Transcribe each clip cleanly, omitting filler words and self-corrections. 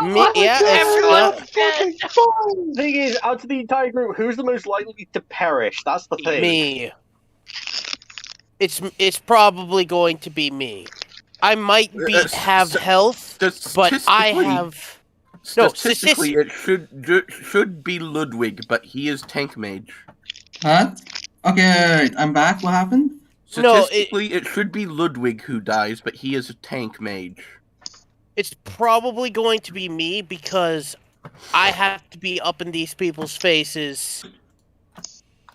Me, yeah, Everyone's Okay, dead. fine. Thing is, out of the entire group, who's the most likely to perish? That's the thing. me. It's probably going to be me. I might have health, but I have no Statistically, it should be Ludwig, but he is tank mage. What? Okay, I'm back. What happened? Statistically, it should be Ludwig who dies, but he is a tank mage. It's probably going to be me because I have to be up in these people's faces,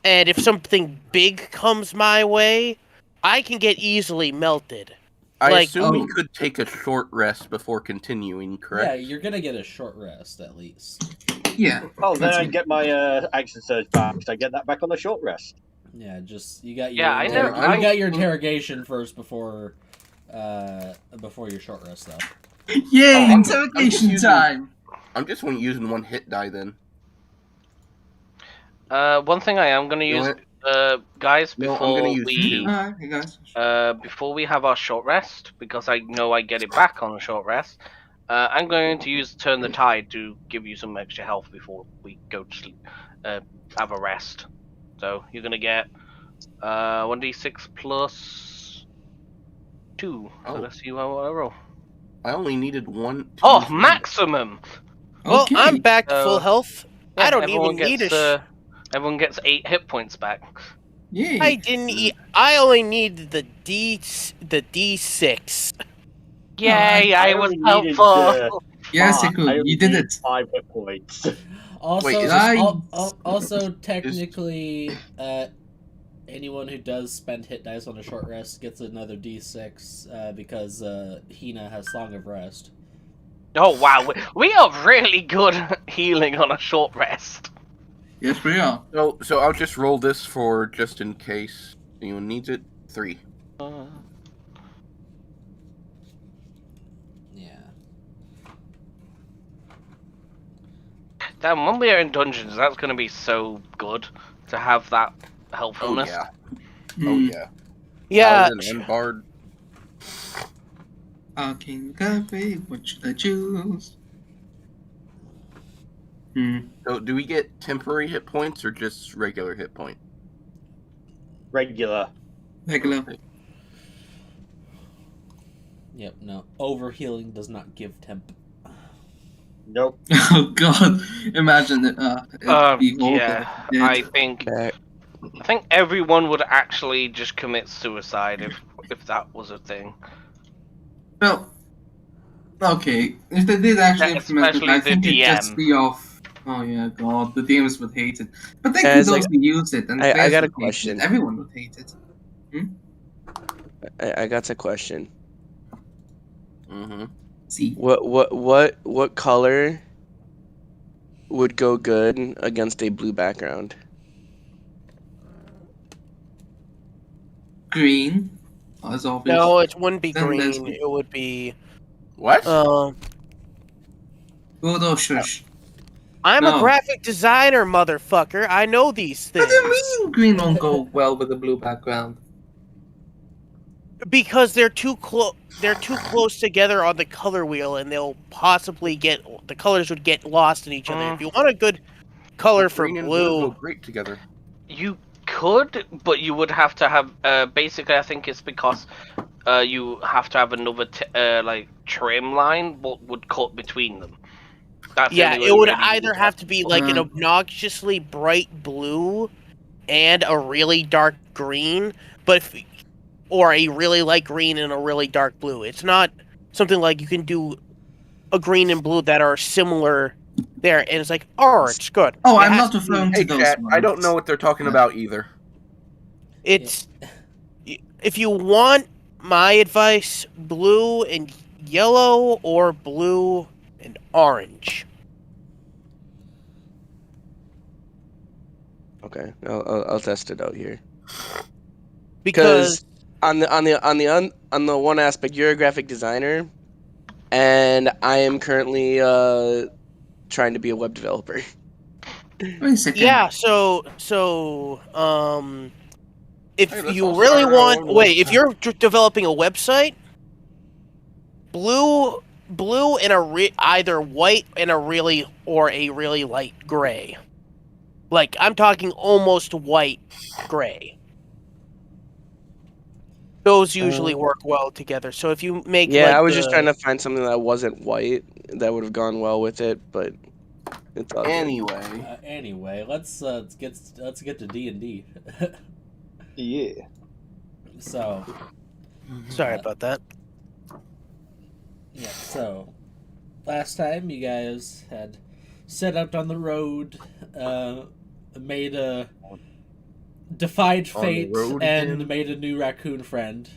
and if something big comes my way, I can get easily melted. I assume we could take a short rest before continuing, correct? Yeah, you're gonna get a short rest at least. Yeah. Oh, then I get my action surge back. So I get that back on the short rest. Yeah, just you got your Yeah, you got your interrogation first before your short rest though. Yay, interrogation time! I'm just using one hit die then. One thing I am gonna use, guys, before before we have our short rest, because I know I get it back on a short rest. I'm going to use Turn the Tide to give you some extra health before we go to sleep, have a rest. So you're gonna get 1d6 plus 2. So let's see what I roll. I only needed 1. Oh, maximum! Well, I'm back to full health. Yeah, I don't even need everyone gets 8 hit points back. Yay. I didn't. I only need the D6. Yay! I was helpful. Yes, you did it. 5 hit points. Also, Wait, also technically, anyone who does spend hit dice on a short rest gets another d6 because Hina has Song of Rest. Oh wow, we are really good at healing on a short rest. Yes, we are. So I'll just roll this for just in case anyone needs it. 3. Yeah. Damn, when we are in dungeons, that's going to be so good to have that helpfulness. Oh yeah. Oh yeah. Yeah. And Bard. King Cafe, what should I choose? So do we get temporary hit points or just regular hit point? Regular. Yep. No. Overhealing does not give temp. Nope. Oh god! Imagine it. Yeah. I think everyone would actually just commit suicide if that was a thing. Well, okay. If they did actually implement it, I think it gets me off. Oh yeah, god, the DMs would hate it. But they could also use it, and I got a question. Everyone would hate it. I got a question. See. What color would go good against a blue background? Green. As obvious. No, it wouldn't be green. It would be what? Good or shush. I'm a graphic designer, motherfucker. I know these things. What do you mean green won't go well with a blue background? Because they're too close. They're too close together on the color wheel, and they'll possibly the colors would get lost in each other. If you want a good color for green and blue, go great together. You could, but you would have to have. Basically, I think it's because you have to have another like trim line, what would cut between them. That's it would either have to be like an obnoxiously bright blue and a really dark green, or a really light green and a really dark blue. It's not something like you can do a green and blue that are similar there, and it's like, it's good. Oh, I'm not referring to those ones. I don't know what they're talking about either. It's if you want my advice, blue and yellow or blue and orange. Okay, I'll test it out here. Because on the one aspect, you're a graphic designer, and I am currently trying to be a web developer. Wait a second. Yeah, so if you really want, if you're developing a website, blue blue and either white and a really light gray. Like I'm talking almost white gray. Those usually work well together. So if you make I was just trying to find something that wasn't white that would have gone well with it, but it's all good. Anyway, let's get to D&D. Yeah. So, sorry about that. Yeah. So, last time you guys had set out on the road, defied fate and made a new raccoon friend.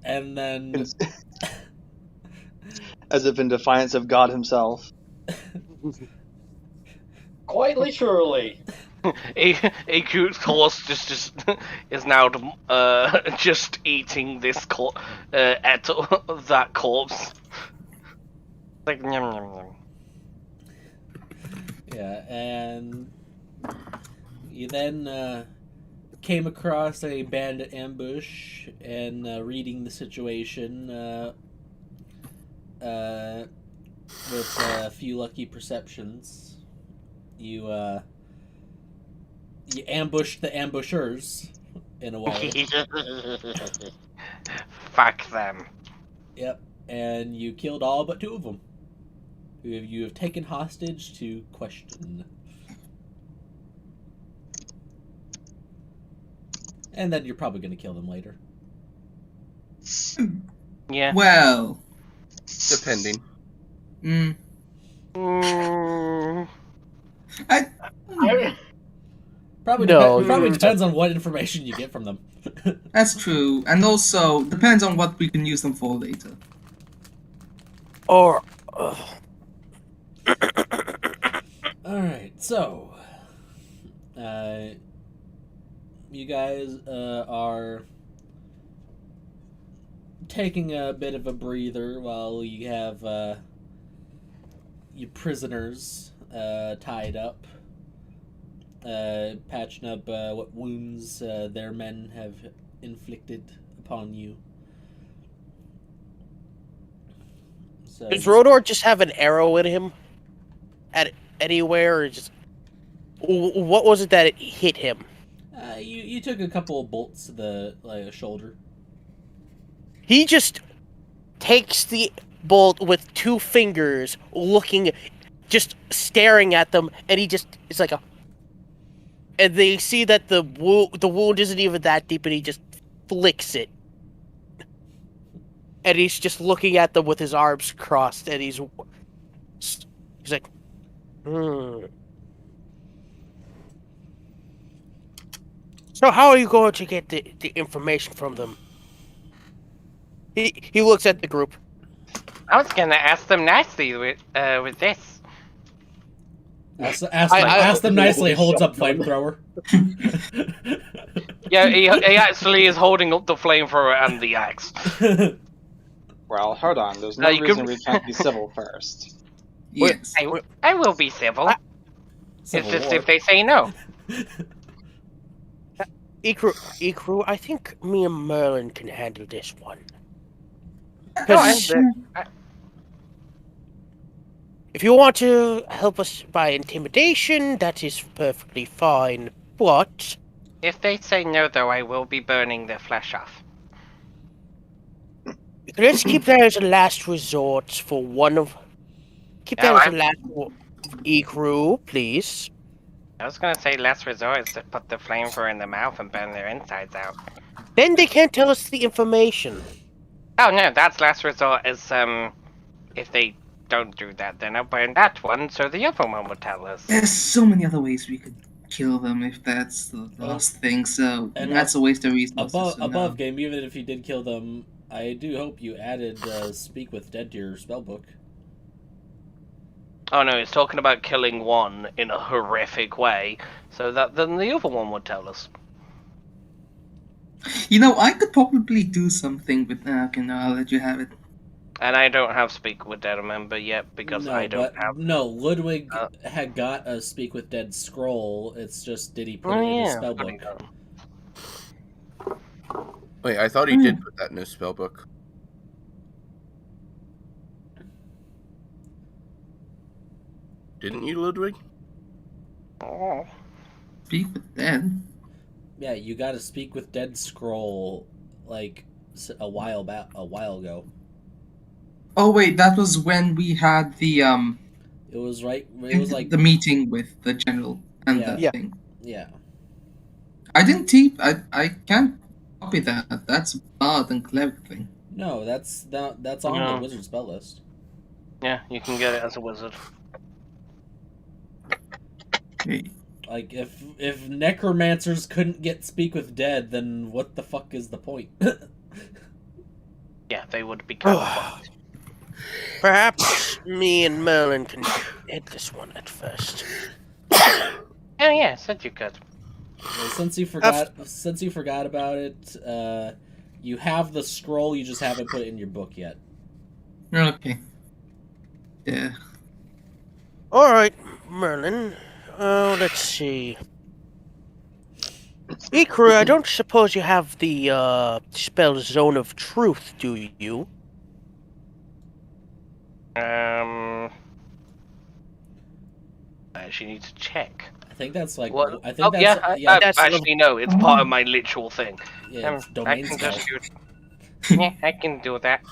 And then as if in defiance of God himself. Quite literally. A cute horse just is now just eating this that corpse. Like yum yum yum. Yeah, and you then came across a bandit ambush, and reading the situation with a few lucky perceptions, you ambushed the ambushers in a way. Fuck them. Yep, and you killed all but 2 of them, who you have taken hostage to question. And then you're probably going to kill them later. Yeah. Well, depending. Probably depends on what information you get from them. That's true, and also depends on what we can use them for later. Or. Alright, so. You guys are taking a bit of a breather while you have your prisoners tied up, patching up what wounds their men have inflicted upon you. So, does Rodor just have an arrow in him? At anywhere, or just what was it that it hit him? You took a couple of bolts to the shoulder. He just takes the bolt with 2 fingers, just staring at them, and it's like and they see that the wound isn't even that deep, and he just flicks it. And he's just looking at them with his arms crossed, and he's like, So how are you going to get the information from them? He looks at the group. I was gonna ask them nicely with this. Ask them nicely. Holds up flamethrower. Yeah, he actually is holding up the flamethrower and the axe. Well, hold on. There's no reason we can't be civil first. Yes. I will be civil. It's just if they say no. Ikru, I think me and Merlin can handle this one. If you want to help us by intimidation, that is perfectly fine. But if they say no, though, I will be burning their flesh off. Let's keep that as a last resort for one of. Keep that as a last Ikru, please. I was gonna say last resort is to put the flamethrower in their mouth and burn their insides out. Then they can't tell us the information. Oh no, that's last resort is if they don't do that, then I'll burn that one so the other one will tell us. There's so many other ways we could kill them if that's the last thing, so that's a waste of resources. Above game, even if you did kill them, I do hope you added Speak with Dead to your spellbook. Oh no, he's talking about killing one in a horrific way, so that then the other one would tell us. You know, I could probably do something, but okay, no, I'll let you have it. And I don't have Speak with Dead, remember, yet, because I don't have... No, Ludwig had got a Speak with Dead scroll, it's just, did he put it in his spellbook? Wait, I thought he did put that in his spellbook. didn't you, Ludwig? Oh. Speak with dead. Yeah, you got to speak with Dead Scroll like a while ago. Oh wait, that was when we had the It was right. It was like the meeting with the general and Yeah. that Yeah. thing. yeah. I didn't I can't copy that. That's bad and clever thing. No, that's on the No. wizard spell list. Yeah, you can get it as a wizard. Wait. Like if necromancers couldn't get speak with dead, then what the fuck is the point? Yeah, they would be kind of fucked. Perhaps me and Merlin can hit this one at first. Oh yeah, said you could. Since you forgot about it, you have the scroll. You just haven't put it in your book yet. Okay. Yeah. All right, Merlin. Let's see. Ikru, I don't suppose you have the spell Zone of Truth, do you? I actually need to check. I think that's like. What? I think that's I that's- actually no. It's part of my literal thing. yeah, it's I domain can spell. just do. Yeah, I can do that.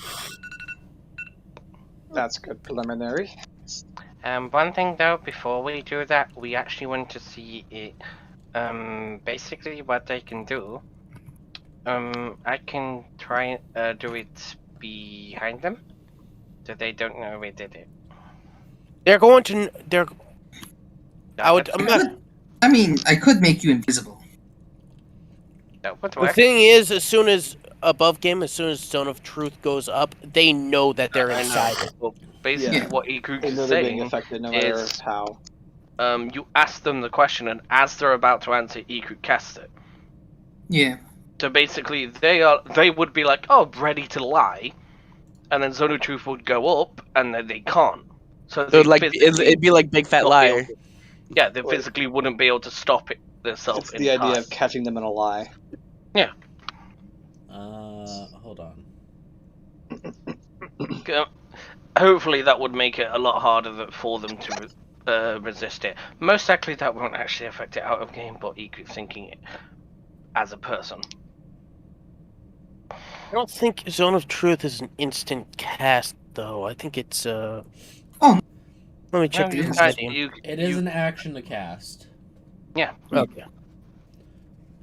That's good preliminary. One thing though, before we do that, we actually want to see it. Basically, what I can do. I can try do it behind them, so they don't know we did it. They're going to. They're. That I would. I mean, I could make you invisible. That would The work. thing is, as soon as above game, as soon as Zone of Truth goes up, they know that they're I know. inside it. Well, basically, Yeah. what Ikru They is know they're being saying affected no matter is, how. you ask them the question, and as they're about to answer, Ikru casts it. Yeah. So basically, they would be like, "Oh, ready to lie," and then Zone of Truth would go up, and then they can't. So It would like it'd be like Big Fat not be able Liar. to- Yeah, they physically wouldn't be able to stop it themselves. It's the idea of catching them in a lie. Hold on. Hopefully, that would make it a lot harder for them to resist it. Most likely, that won't actually affect it out of game, but Ikru's thinking it as a person. I don't think Zone of Truth is an instant cast, though. I think it's Oh. Let me check No, the you Yes. guys- Steam. you- It you- is an action to cast, Okay.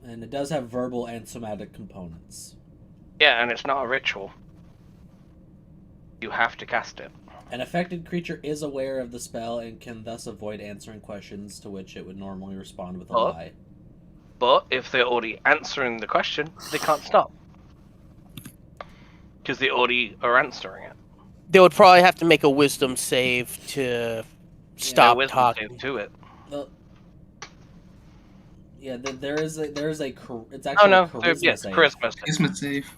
and it does have verbal and somatic components. Yeah, and it's not a ritual. You have to cast it. An affected creature is aware of the spell and can thus avoid answering questions to which it would normally respond with a Oh. lie. But if they're already answering the question, they can't stop. Because they already are answering it. They would probably have to make a Wisdom save to stop Wisdom talking. save to it. Yeah, there is a it's Oh actually no, a charisma yes, save. charisma save. Kismet save.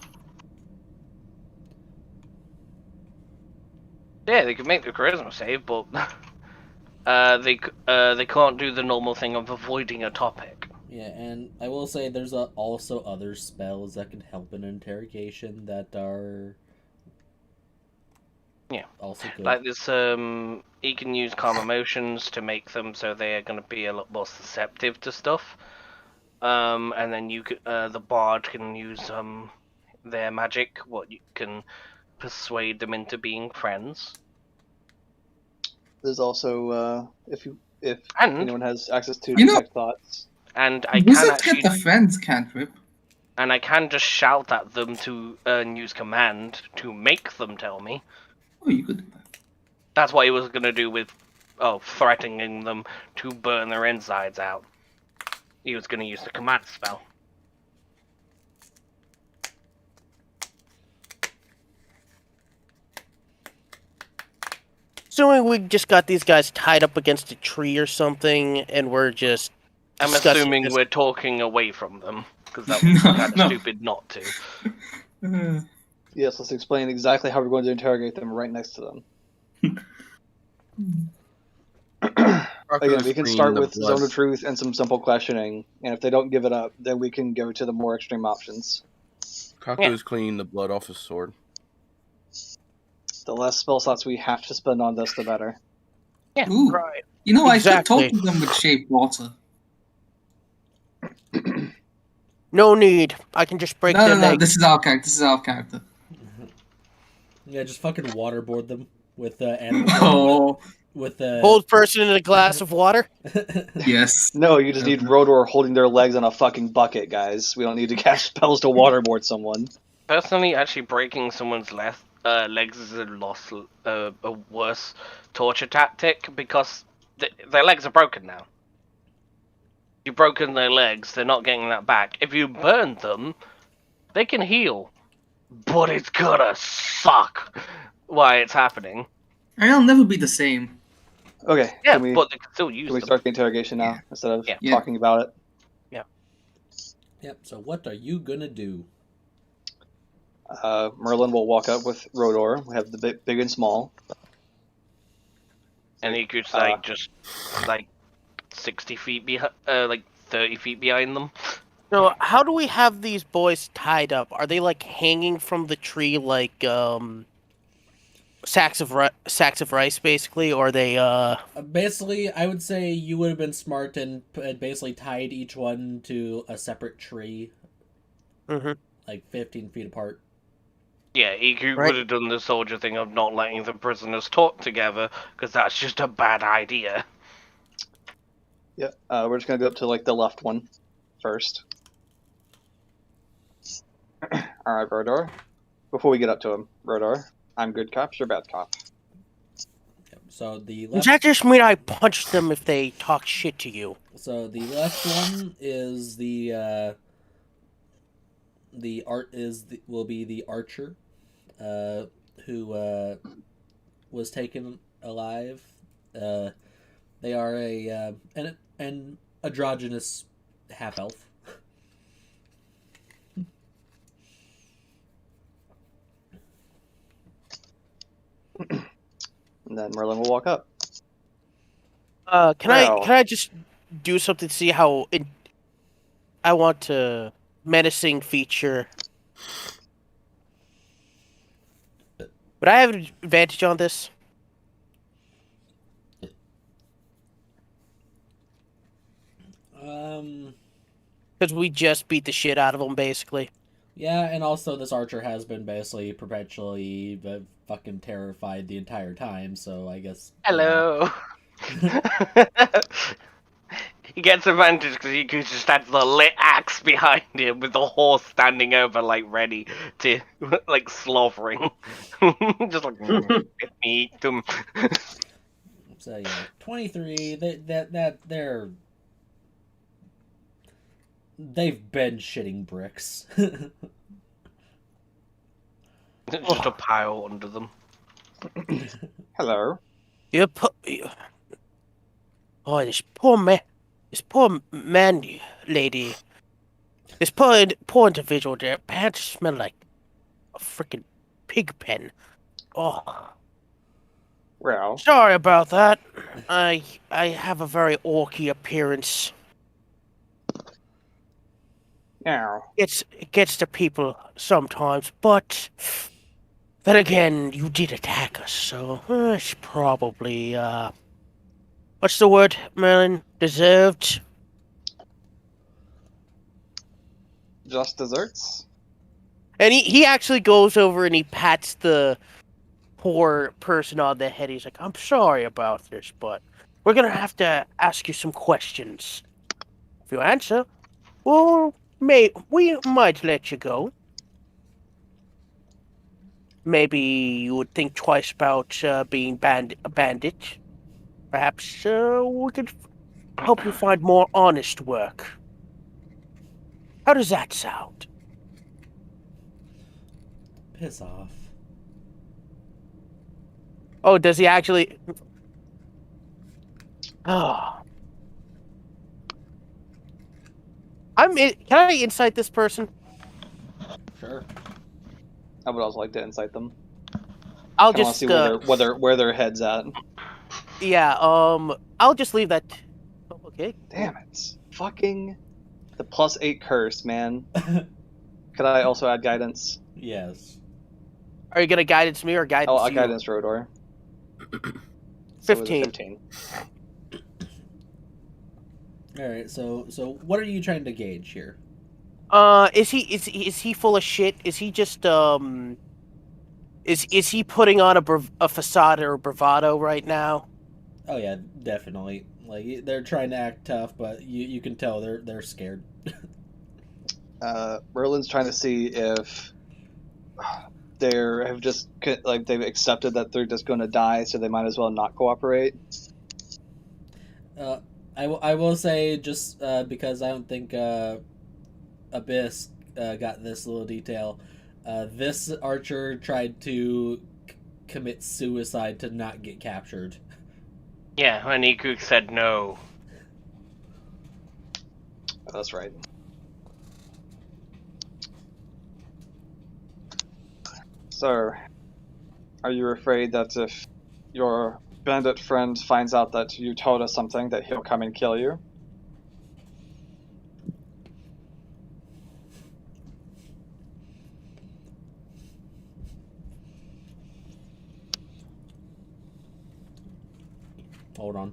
Yeah, they could make the charisma save, but they can't do the normal thing of avoiding a topic. Yeah, and I will say there's also other spells that can help in interrogation that are also good. Like this, he can use calm emotions to make them so they are going to be a lot more susceptible to stuff. And then you the bard can use their magic, what you can persuade them into being friends. There's also if And anyone has access to You know- detect thoughts. and I can Wizard actually get the friends cantrip. and I can just shout at them to use command to make them tell me. Oh, you could do that. That's what he was going to do with threatening them to burn their insides out. He was going to use the command spell. Assuming we just got these guys tied up against a tree or something, and we're just. I'm discussing assuming this- we're talking away from them, because that would be No, kind of no. stupid not to. Yes, let's explain exactly how we're going to interrogate them right next to them. Again, we can start with Zone of Truth and some simple questioning, and if they don't give it up, then we can go to the more extreme options. Kaku's cleaning the blood off his sword. The less spell slots we have to spend on this, the better. Yeah, Ooh. Right. You know, Exactly. I should talk to them with shaped water. No need. I can just break their legs. This is our character. Yeah, just fucking waterboard them with animal. Oh. With Hold person in a glass of water. Yes. No, you just need Rodor holding their legs on a fucking bucket, guys. We don't need to cast spells to waterboard someone. Personally, actually breaking someone's legs is a worse torture tactic because their legs are broken now. You've broken their legs, they're not getting that back. If you burn them, they can heal. But it's gonna suck while it's happening. I'll never be the same. Okay. Yeah, can we, but they can still use Can we them. start the interrogation now instead of talking about it? Yeah. Yep. So what are you gonna do? Merlin will walk up with Rodor. We have the big and small. And he could just 60 feet behind, 30 feet behind them. So how do we have these boys tied up? Are they like hanging from the tree like sacks of rice, basically, or are they Basically, I would say you would have been smart and basically tied each one to a separate tree, like 15 feet apart. Yeah, Iku would have done the soldier thing of not letting the prisoners talk together, because that's just a bad idea. Yeah, we're just gonna go up to like the left one first. All right, Rodor. Before we get up to him, Rodor, I'm good cop, you're bad cop. So the left. Does that just mean I punch them if they talk shit to you? So the left one is will be the archer, who was taken alive. They are an androgynous half elf. And then Merlin will walk up. Can I just do something to see how I want to menacing feature? Would I have an advantage on this? Because we just beat the shit out of them, basically. Yeah, and also this archer has been basically perpetually fucking terrified the entire time, so I guess... Hello! He gets advantage because he just has the lit axe behind him with the horse standing over, like, ready to, like, slobbering. Just like, let me eat them. So, yeah, 23, they've been shitting bricks. Just a pile under them. Hello. Oh, this poor man, lady. This poor individual there. Pants smell like a freaking pig pen. Oh. Well. Sorry about that. I have a very orky appearance. Now. It gets to people sometimes, but then again, you did attack us, so it's probably what's the word, Merlin? Deserved. Just desserts. And he actually goes over and he pats the poor person on the head. He's like, "I'm sorry about this, but we're gonna have to ask you some questions. If you answer, well, we might let you go. Maybe you would think twice about being a bandit. Perhaps we could help you find more honest work. How does that sound?" Piss off. Oh, does he actually? Oh. Can I insight this person? Sure. I would also like to insight them. I'll just see where their head's at. Yeah. I'll just leave that. Okay. Damn it! Fucking the +8 curse, man. Could I also add guidance? Yes. Are you gonna guidance me or guidance I'll you? guidance Rodor. 15. 15. All right. So what are you trying to gauge here? Is he full of shit? Is he just is he putting on a facade or a bravado right now? Oh yeah, definitely. Like they're trying to act tough, but you can tell they're scared. Merlin's trying to see if they've accepted that they're just going to die, so they might as well not cooperate. I will say just because I don't think Abyss got this little detail. This archer tried to commit suicide to not get captured. Yeah, and Iku said no. Oh, that's right. So, are you afraid that if your bandit friend finds out that you told us something, that he'll come and kill you? Hold on.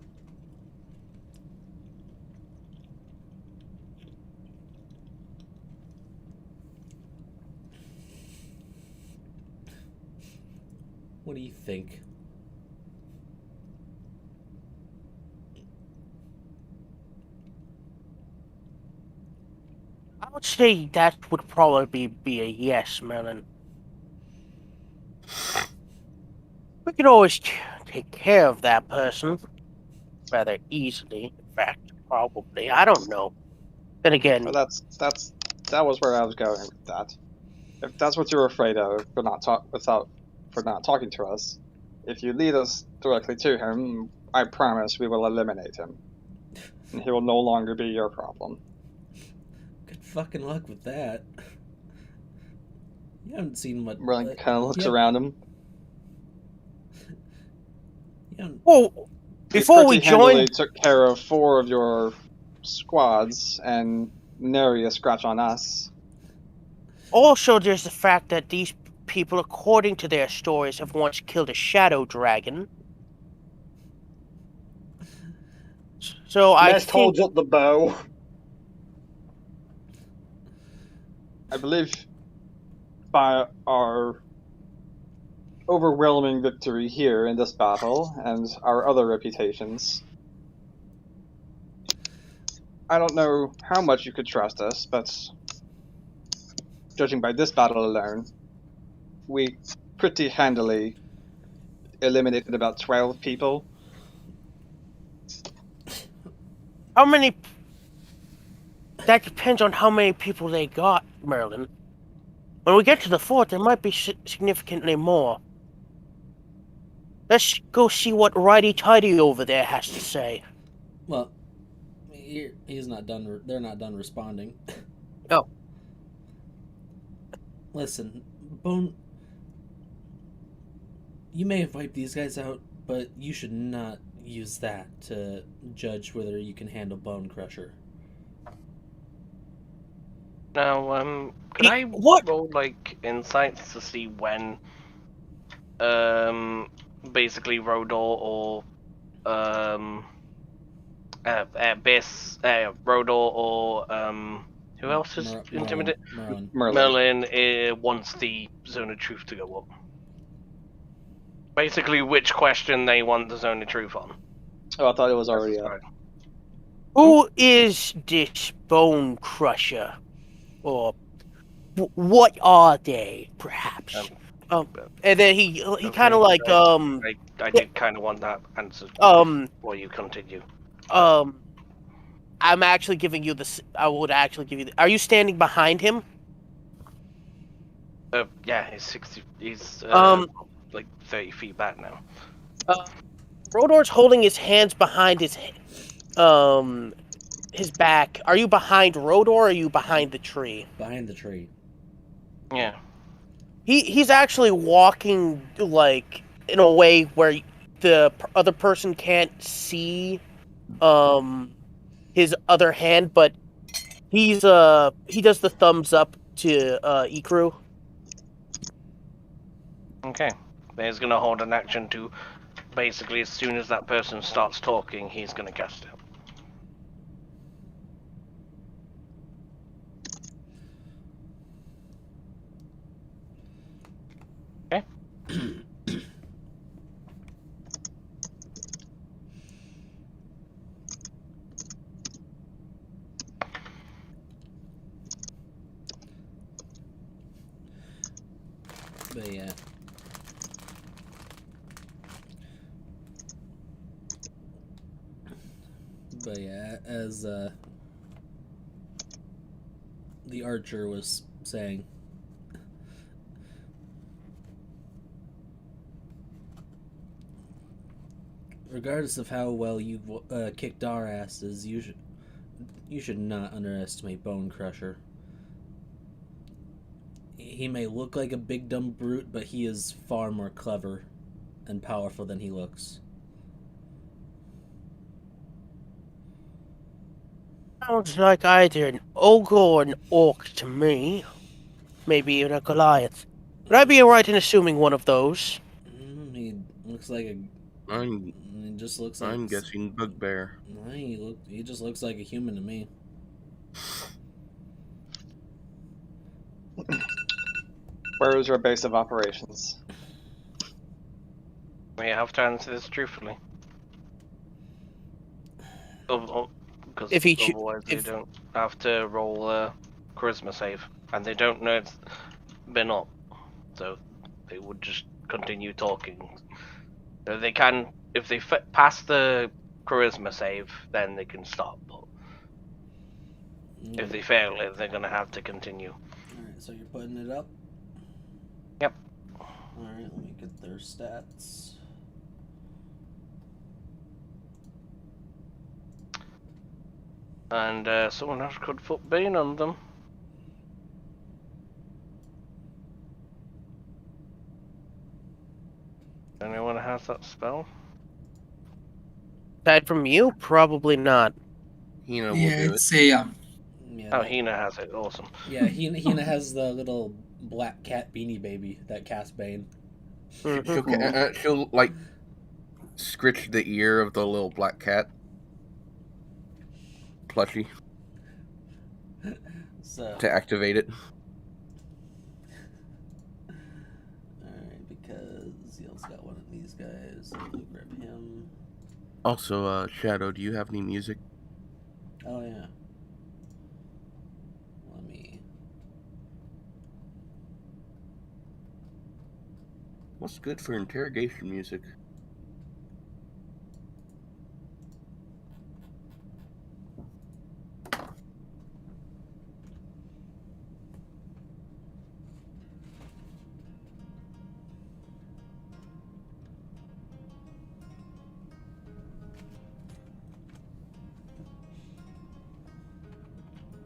What do you think? I would say that would probably be a yes, Merlin. We could always take care of that person rather easily. In fact, probably. I don't know. Then again, Well, that was where I was going with that. If that's what you're afraid of for not talking to us, if you lead us directly to him, I promise we will eliminate him, and he will no longer be your problem. Good fucking luck with that. You haven't seen what. Merlin kind of looks around him. well, before we handily joined, took care of 4 of your squads and nary a scratch on us. also there's the fact that these people, according to their stories, have once killed a shadow dragon. So Let's hold up the bow. I believe by our overwhelming victory here in this battle and our other reputations, I don't know how much you could trust us, but judging by this battle alone, we pretty handily eliminated about 12 people. How many? That depends on how many people they got, Merlin. When we get to the fort, there might be significantly more. Let's go see what Righty Tighty over there has to say. Well, he's not done. They're not done responding. Oh. Listen, Bone. You may have wiped these guys out, but you should not use that to judge whether you can handle Bone Crusher. Now, could I roll like insights to see when, basically Rodor or Abyss, Rodor or who else is intimidated? Merlin wants the Zone of Truth to go up. Basically, which question they want the Zone of Truth on. Oh, I thought it was already up. Who is this Bone Crusher? Or what are they, perhaps? And then he kind of like I did kind of want that answer before you continue. I'm actually giving you this. I would actually give you. Are you standing behind him? Yeah, he's 60. He's like 30 feet back now. Rodor's holding his hands behind his back. Are you behind Rodor or are you behind the tree? Behind the tree. Yeah. He's actually walking like in a way where the other person can't see his other hand, but he does the thumbs up to Ikru. Okay. Then he's gonna hold an action to basically as soon as that person starts talking, he's gonna cast it. But yeah. But yeah, as the archer was saying, regardless of how well you've kicked our asses, you should not underestimate Bone Crusher. He may look like a big dumb brute, but he is far more clever and powerful than he looks. Sounds like either an ogre or an orc to me. Maybe even a Goliath. Would I be right in assuming one of those? He looks like a. I'm He just looks like. I'm guessing bugbear. No, he just looks like a human to me. Where is your base of operations? We have to answer this truthfully. Because otherwise they don't have to roll a charisma save, and they don't know it's been up, so they would just continue talking. So they can, if they pass the charisma save, then they can stop. But if they fail it, they're gonna have to continue. Alright, so you're putting it up? Yep. Alright, let me get their stats. And someone else could put Bane on them. Anyone has that spell? Aside from you, probably not. Hina will Yeah, do it. it's a Yeah, Oh, Hina has it. Awesome. Yeah, Hina has the little black cat beanie baby that casts Bane. She'll like scritch the ear of the little black cat plushie So. to activate it. Alright, because Zeal's got one of these guys. So we'll grab him. Also, Shadow, do you have any music? Oh, yeah. Let me. What's good for interrogation music?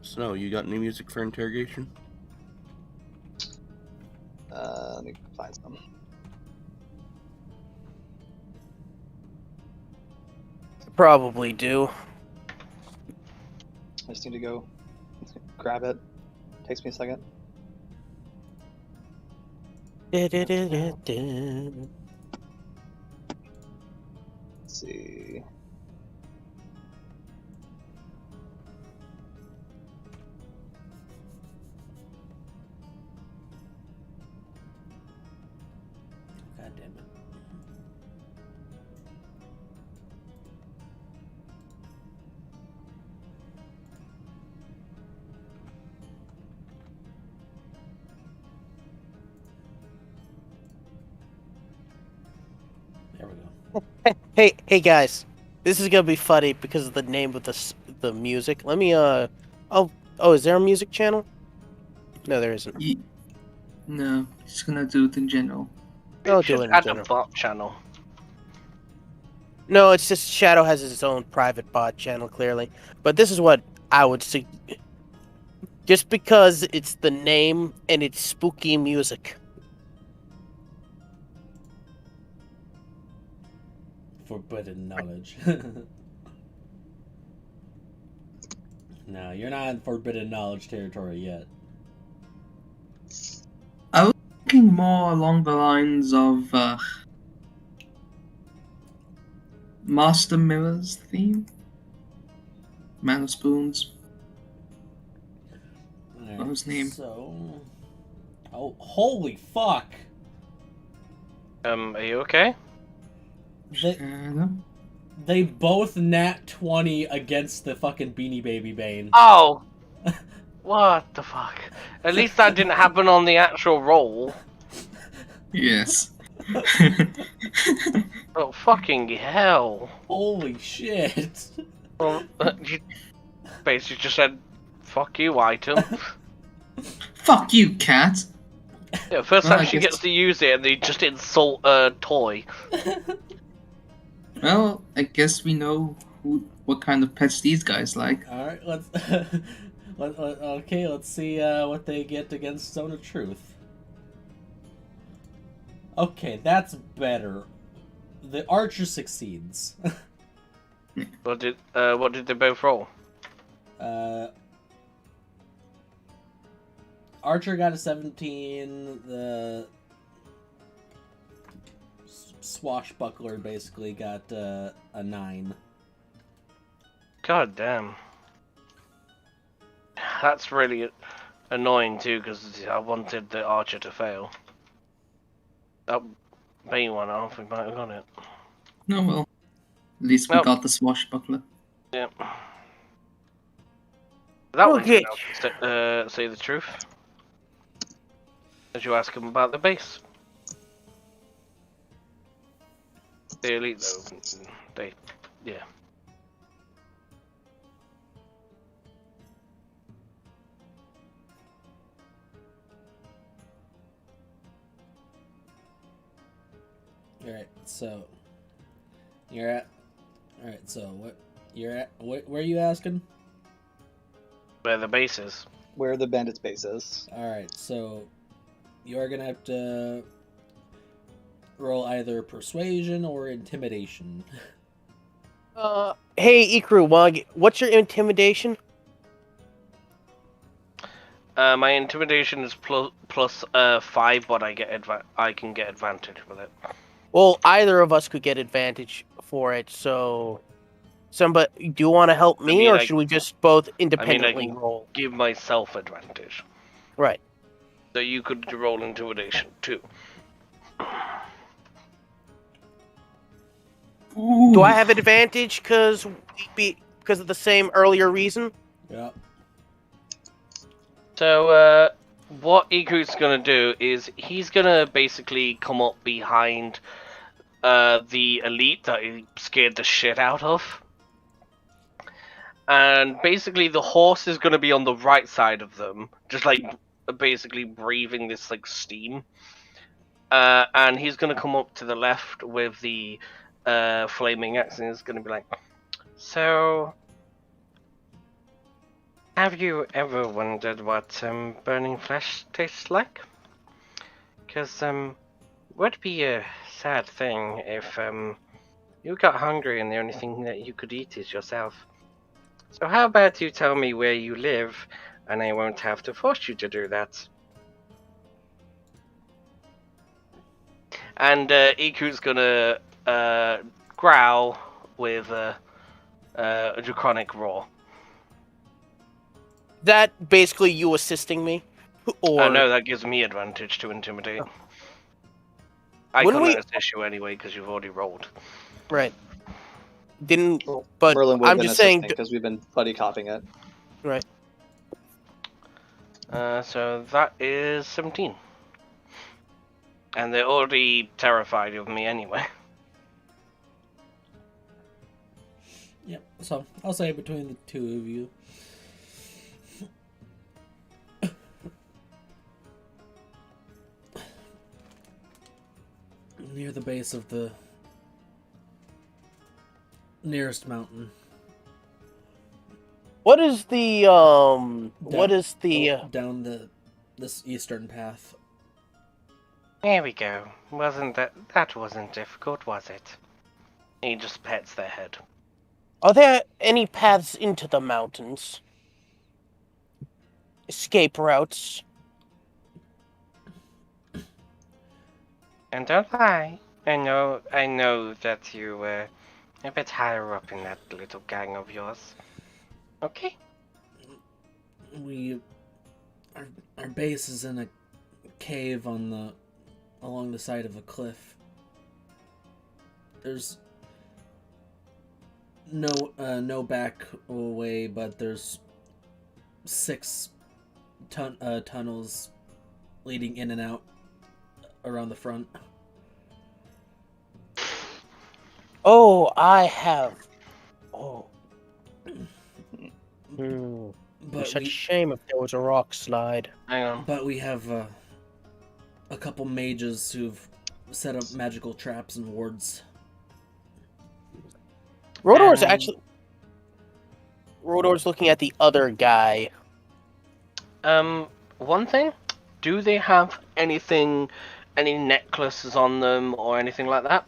Snow, you got any music for interrogation? Let me find some. Probably do. I just need to go grab it. Takes me a second. Let's see. God damn it. There we go. Hey guys, this is gonna be funny because of the name of the music. Let me oh, is there a music channel? No, there isn't. No, just gonna do it in general. I'll Should do it in add a general. bot channel. No, it's just Shadow has his own private bot channel, clearly. But this is what I would say. Just because it's the name and it's spooky music. Forbidden knowledge. No, you're not in forbidden knowledge territory yet. I was thinking more along the lines of Master Mirror's theme. Man of Spoons. Alright, What was his name? So, oh, holy fuck! Are you okay? They both nat 20 against the fucking Beanie Baby Bane. Oh! What the fuck? At least that didn't happen on the actual roll. Yes. Oh, fucking hell. Holy shit! Well, you basically just said, fuck you, item. Fuck you, cat. Yeah, first Well, time I she guess- gets to use it and they just insult a toy. Well, I guess we know what kind of pets these guys like. All right, let's. Okay, let's see what they get against Zone of Truth. Okay, that's better. The archer succeeds. What did they both roll? Archer got a 17. The swashbuckler basically got a 9. God damn. That's really annoying too, because I wanted the archer to fail. That main one, I don't think might have got it. No, well, at least we Well- got the swashbuckler. Yeah. That one Okay. turned out to say the truth. As you ask him about the base. The elite though, yeah. Alright, so you're at. Alright, so what you're at? Where are you asking? Where the base is. Where the bandits' base is. Alright, so you're gonna have to roll either persuasion or intimidation. Hey, Ikru, what's your intimidation? My intimidation is plus 5, but I can get advantage with it. Well, either of us could get advantage for it, so... Somebody, do you want to help me, or should we just both independently can roll? give myself advantage. Right. So you could roll intimidation too. Ooh. Do I have advantage because of the same earlier reason? Yeah. So what Iku's gonna do is he's gonna basically come up behind the elite that he scared the shit out of. And basically the horse is gonna be on the right side of them, just like basically breathing this like steam. And he's gonna come up to the left with the flaming axe and he's gonna be like, so have you ever wondered what burning flesh tastes like? Because would be a sad thing if you got hungry and the only thing that you could eat is yourself. So how about you tell me where you live, and I won't have to force you to do that. And Iku's gonna growl with a draconic roar. That basically you assisting me? Or... Oh no, that gives me advantage to intimidate. Oh. I Wouldn't couldn't assist you anyway because you've already rolled. Right. Didn't... Well, But Merlin would I'm have been just saying... because we've been buddy copying it. Right. So that is 17. And they're already terrified of me anyway. Yep. So I'll say between the two of you. Near the base of the nearest mountain. What is the what is the down this eastern path? There we go. That wasn't difficult, was it? He just pets their head. Are there any paths into the mountains? Escape routes? And don't lie. I know that you were a bit higher up in that little gang of yours. Okay. Our base is in a cave along the side of a cliff. There's no back way, but there's 6 tunnels leading in and out around the front. Oh, I have. Oh. But Such a shame if there was a rock slide. Hang on. But we have a couple mages who've set up magical traps and wards. Rodor's looking at the other guy. One thing, do they have any necklaces on them or anything like that?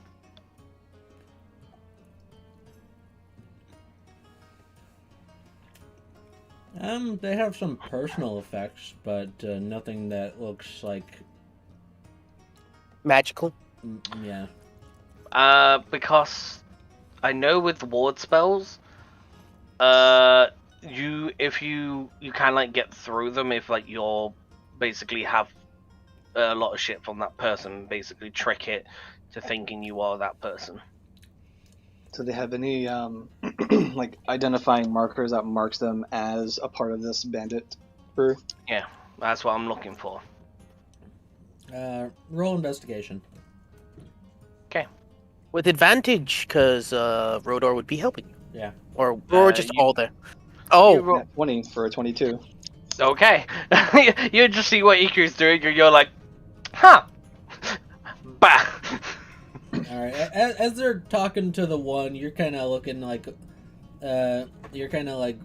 They have some personal effects, but nothing that looks like Magical. yeah. Because I know with ward spells, if you kind of like get through them if like you're basically have a lot of shit from that person, basically trick it to thinking you are that person. Do they have any like identifying markers that marks them as a part of this bandit crew? Yeah, that's what I'm looking for. Roll investigation. Okay. With advantage, because Rodor would be helping you. Yeah. Or we're just you- all there. Oh, you Yeah, 20 for a 22. Okay. You just see what Iku's doing, and you're like, huh. Bah. All right. As they're talking to the one, you're kind of looking like, you're kind of like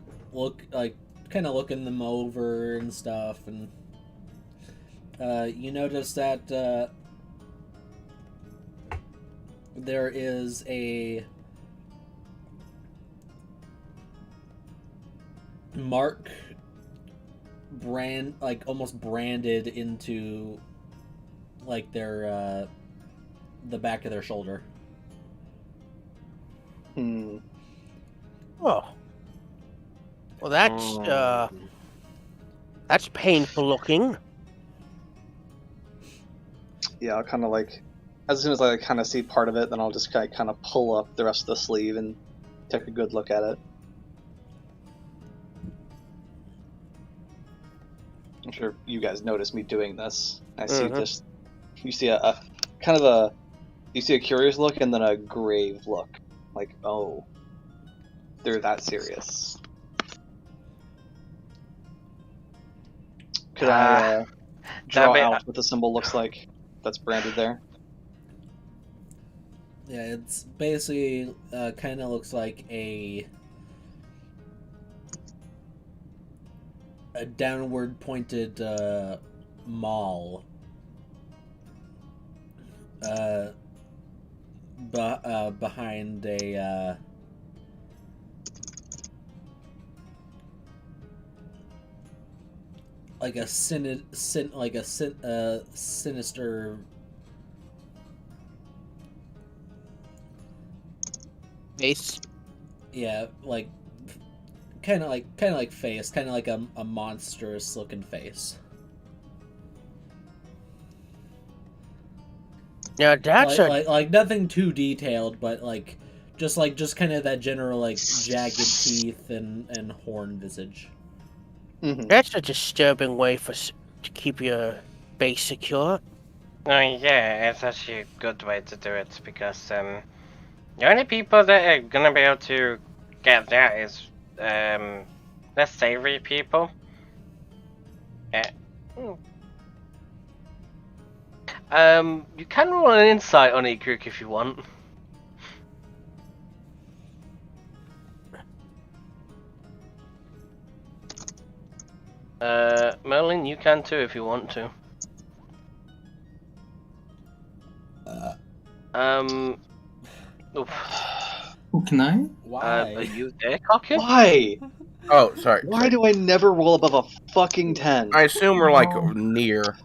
looking them over and stuff, and you notice that there is a mark like almost branded into like their the back of their shoulder. Hmm. oh. Well, that's painful looking. Yeah, I'll kind of like, as soon as I kind of see part of it, then I'll just kind of pull up the rest of the sleeve and take a good look at it. I'm sure you guys noticed me doing this. I see just, you see a kind of a, you see a curious look and then a grave look. Like, oh, they're that serious. Could I draw out what the symbol looks like that's branded there? Yeah, it's basically kind of looks like a downward pointed maul. Behind a like a sinister Face. yeah, like kind of like face, kind of like a monstrous looking face. Yeah, that's like nothing too detailed, but like just kind of that general like jagged teeth and horn visage. Mm-hmm. That's a disturbing way to keep your base secure. Oh yeah, it's actually a good way to do it because the only people that are gonna be able to get that is the savory people. You can roll an insight on Ikruk if you want. Merlin, you can too if you want to. Oof. Oh, can I? Why? Are you there, Cocker? Why? Oh, sorry. Why do I never roll above a fucking 10? I assume we're like near.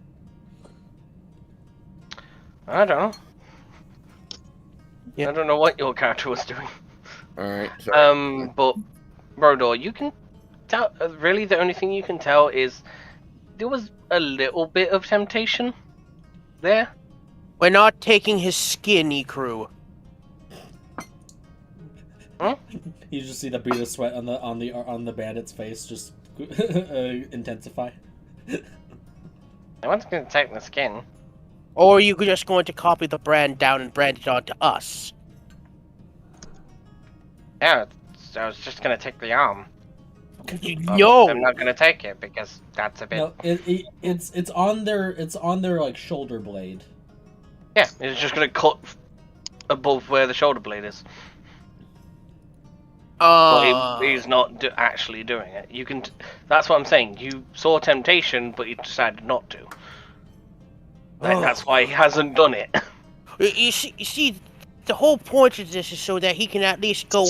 I don't know. Yeah. I don't know what your character was doing. Alright, so. But Rodor, you can tell. Really, the only thing you can tell is there was a little bit of temptation there. We're not taking his skin, crew. Huh? You just see the bead of sweat on the bandit's face just intensify. I wasn't going to take the skin. Or are you just going to copy the brand down and brand it onto us? Yeah, I was just gonna take the arm. No! I'm not gonna take it because that's a bit. No, it's on their like shoulder blade. Yeah, it's just gonna cut above where the shoulder blade is. But he's not actually doing it. You can. That's what I'm saying. You saw temptation, but you decided not to. That's why he hasn't done it. You see, the whole point of this is so that he can at least go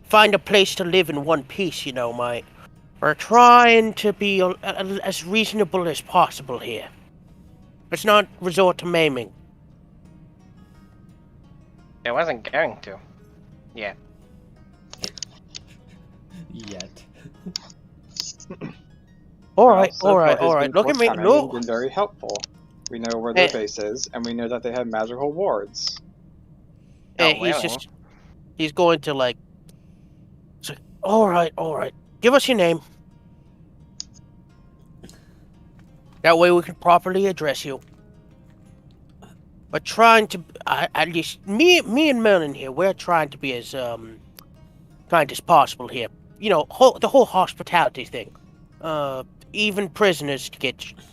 find a place to live in one piece, you know, mate. We're trying to be as reasonable as possible here. Let's not resort to maiming. It wasn't going to. Yeah. Yet. All right. Look Look at me. No. Been very helpful. We know where their base is, and we know that they have magical wards. He's going to like. Say, all right. Give us your name. That way we can properly address you. We're trying to, at least me and Merlin here, we're trying to be as kind as possible here. You know, the whole hospitality thing. Even prisoners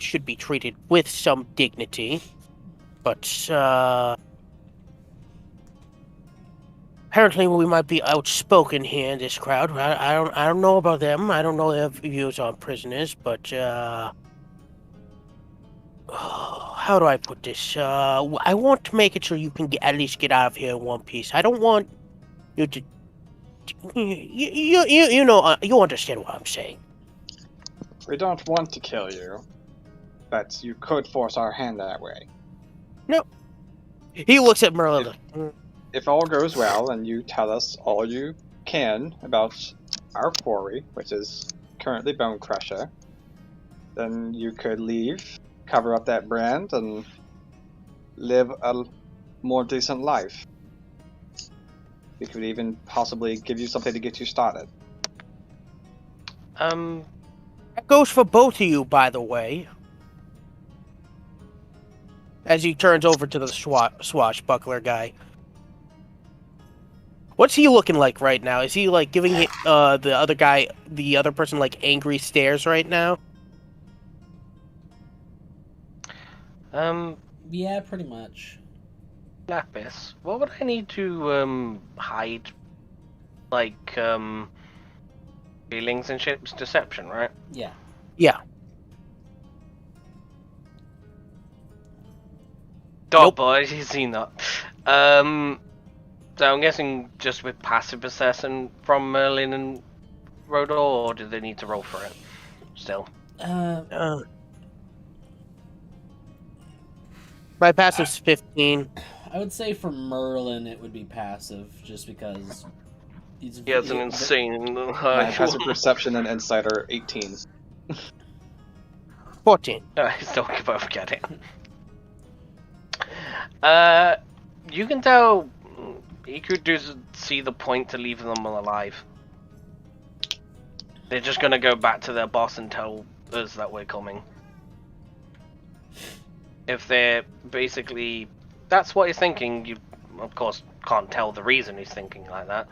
should be treated with some dignity. But apparently we might be outspoken here in this crowd. I don't know about them. I don't know their views on prisoners, but how do I put this? I want to make it so you can at least get out of here in one piece. I don't want you to. You know, you understand what I'm saying. We don't want to kill you, but you could force our hand that way. No. He looks at Merlin. If all goes well and you tell us all you can about our quarry, which is currently Bone Crusher, then you could leave, cover up that brand, and live a more decent life. We could even possibly give you something to get you started. That goes for both of you, by the way. As he turns over to the swashbuckler guy. What's he looking like right now? Is he like giving the other person like angry stares right now? Yeah, pretty much. Lapis, what would I need to hide? Like feelings and shit's deception, right? Yeah. Yeah. Dog boys, you've seen that. So I'm guessing just with passive assassin from Merlin and Rodor, or do they need to roll for it still? My passive's 15. I would say for Merlin it would be passive, just because he has an insane high. Passive perception and insight are 18. 14. I still both get it. You can tell Iku doesn't see the point to leaving them alive. They're just gonna go back to their boss and tell us that we're coming. If they're basically... That's what he's thinking. You, of course, can't tell the reason he's thinking like that.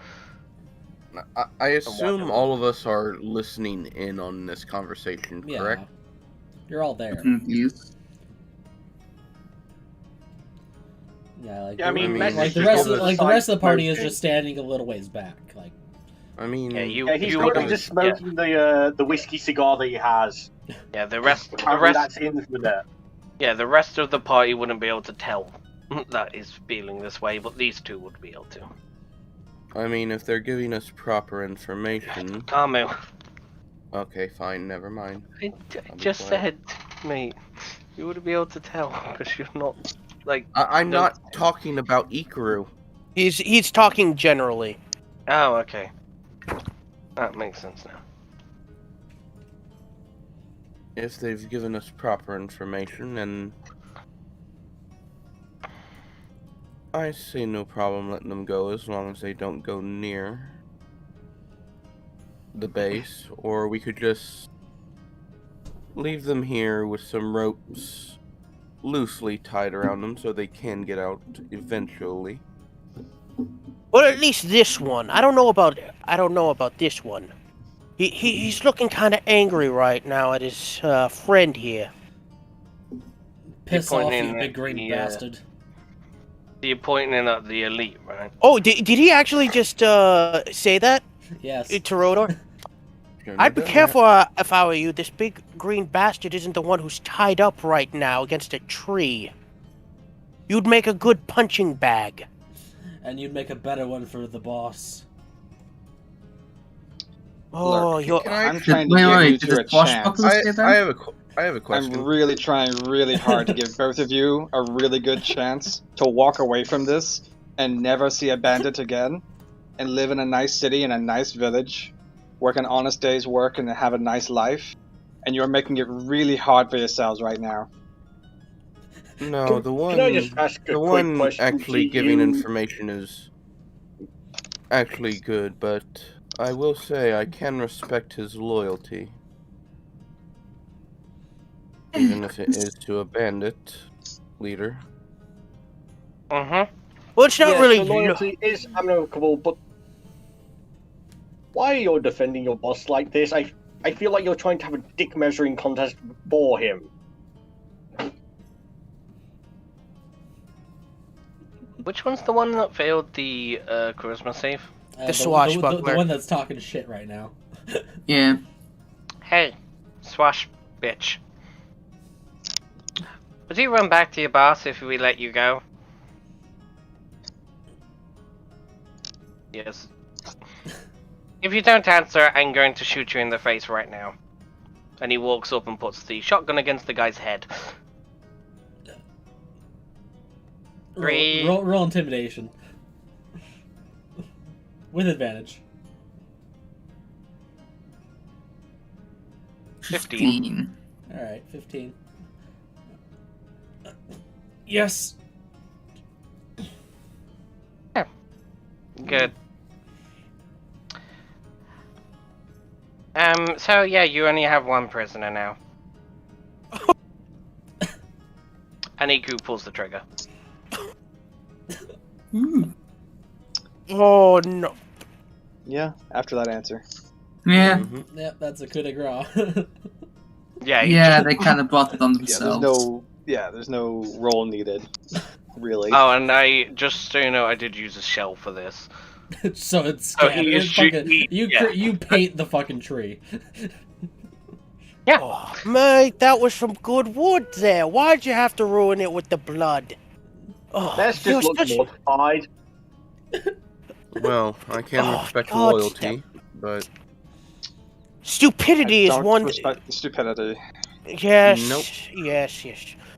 I assume all of us are listening in on this conversation, correct? You're all there. Yes. Yeah, like, I mean, like the rest of the party is just standing a little ways back. Like, I mean, he's probably just smoking the whiskey cigar that he has. Yeah, the rest that's in from there. Yeah, the rest of the party wouldn't be able to tell that he's feeling this way, but these two would be able to. I mean, if they're giving us proper information... Kamu. Okay, fine, never mind. I just said, mate, you wouldn't be able to tell, because you're not, like... I'm not talking about Ikaru. He's talking generally. Oh, okay. That makes sense now. If they've given us proper information, then I see no problem letting them go as long as they don't go near the base, or we could just leave them here with some ropes loosely tied around them so they can get out eventually. Or at least this one. I don't know about this one. He's looking kind of angry right now at his friend here. Piss off, you at big green bastard. You're pointing at the elite, right? Oh, did he actually just say that Yes. to Rodor? I'd be careful if I were you. This big green bastard isn't the one who's tied up right now against a tree. You'd make a good punching bag. And you'd make a better one for the boss. Oh, Look, you're... I'm trying to give you two a chance. I have a question. I'm really trying really hard to give both of you a really good chance to walk away from this and never see a bandit again, and live in a nice city in a nice village, work an honest day's work and have a nice life, and you're making it really hard for yourselves right now. No, the one, Can I just ask a the quick one question actually to giving you? information is actually good, but I will say I can respect his loyalty. Even if it is to a bandit leader. Mm-hmm. Well, it's not really... So loyalty is amicable, but why are you defending your boss like this? I feel like you're trying to have a dick measuring contest for him. Which one's the one that failed the charisma save? The swashbuckler. The one that's talking shit right now. Yeah. Hey, swash bitch. Would you run back to your boss if we let you go? Yes. If you don't answer, I'm going to shoot you in the face right now. And he walks up and puts the shotgun against the guy's head. Roll intimidation. With advantage. 15. Alright, 15. Yes! Good. So yeah, you only have one prisoner now. And Iku pulls the trigger. Oh, no. Yeah, after that answer. Yeah. Mm-hmm. Yep, that's a coup de grace. Yeah, Yeah, they kind of brought it on themselves. There's no roll needed, really. Oh, and I just so you know, I did use a shell for this. So it's Oh, scattered. he is It's fucking, yeah. you paint the fucking tree. Yeah. Oh, mate, that was some good wood there. Why'd you have to ruin it with the blood? Oh, Let's you're just look such- mortified. Well, I can Oh, respect God, loyalty, but Stupidity is Don't one... respect the stupidity. Yes, Nope. yes.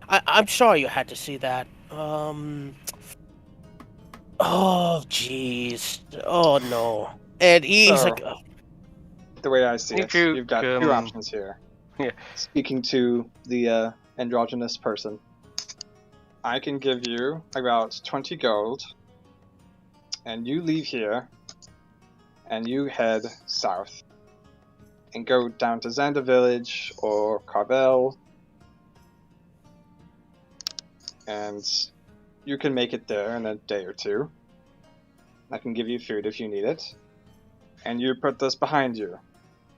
I'm sorry you had to see that. Oh, jeez. Oh, no. And he's So, like... The way I see it, You you've got can- two options here. Yeah. Speaking to the androgynous person, I can give you about 20 gold, and you leave here, and you head south, and go down to Xander Village or Carvel, and you can make it there in a day or two. I can give you food if you need it, and you put this behind you.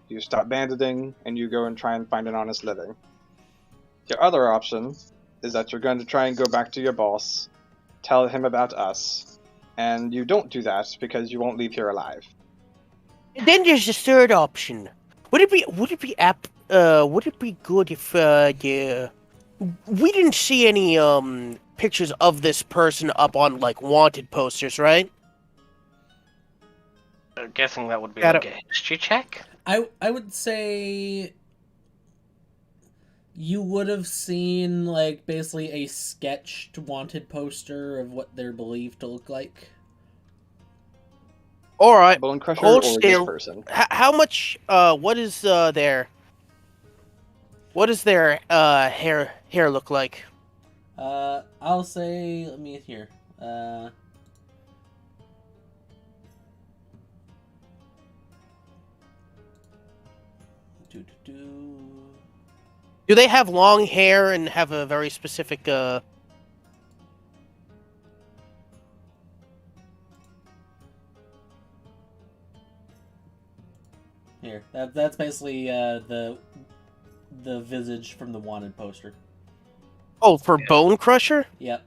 You stop banditing, and you go and try and find an honest living. Your other option is that you're going to try and go back to your boss, tell him about us, and you don't do that because you won't leave here alive. Then there's the third option. Would it be good if we didn't see any pictures of this person up on like wanted posters, right? I'm guessing that would be Got like a history check. I would say you would have seen like basically a sketched wanted poster of what they're believed to look like. All right. Bone Crusher Hold or still. this person? How much? What is their? What does their hair look like? I'll say. Let me here. Do they have long hair and have a very specific Here, that's basically the visage from the wanted poster. Oh, for Bone Crusher? Yep.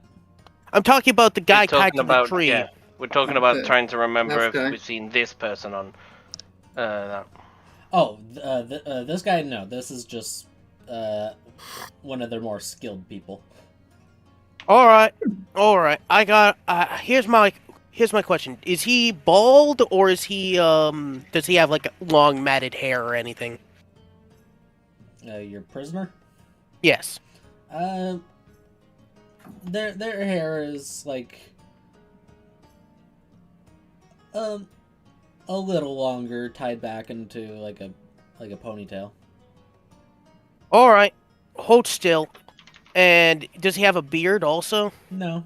I'm talking about the guy tied to the about tree. yeah. We're talking Not about the trying to remember left if guy. we've seen this person on. That. Oh, this guy, no. This is just one of their more skilled people. All right. I got. Here's my question: is he bald or is he does he have like long matted hair or anything? Your prisoner? Yes. Their hair is like a little longer, tied back into like a ponytail. All right. Hold still. And does he have a beard also? No.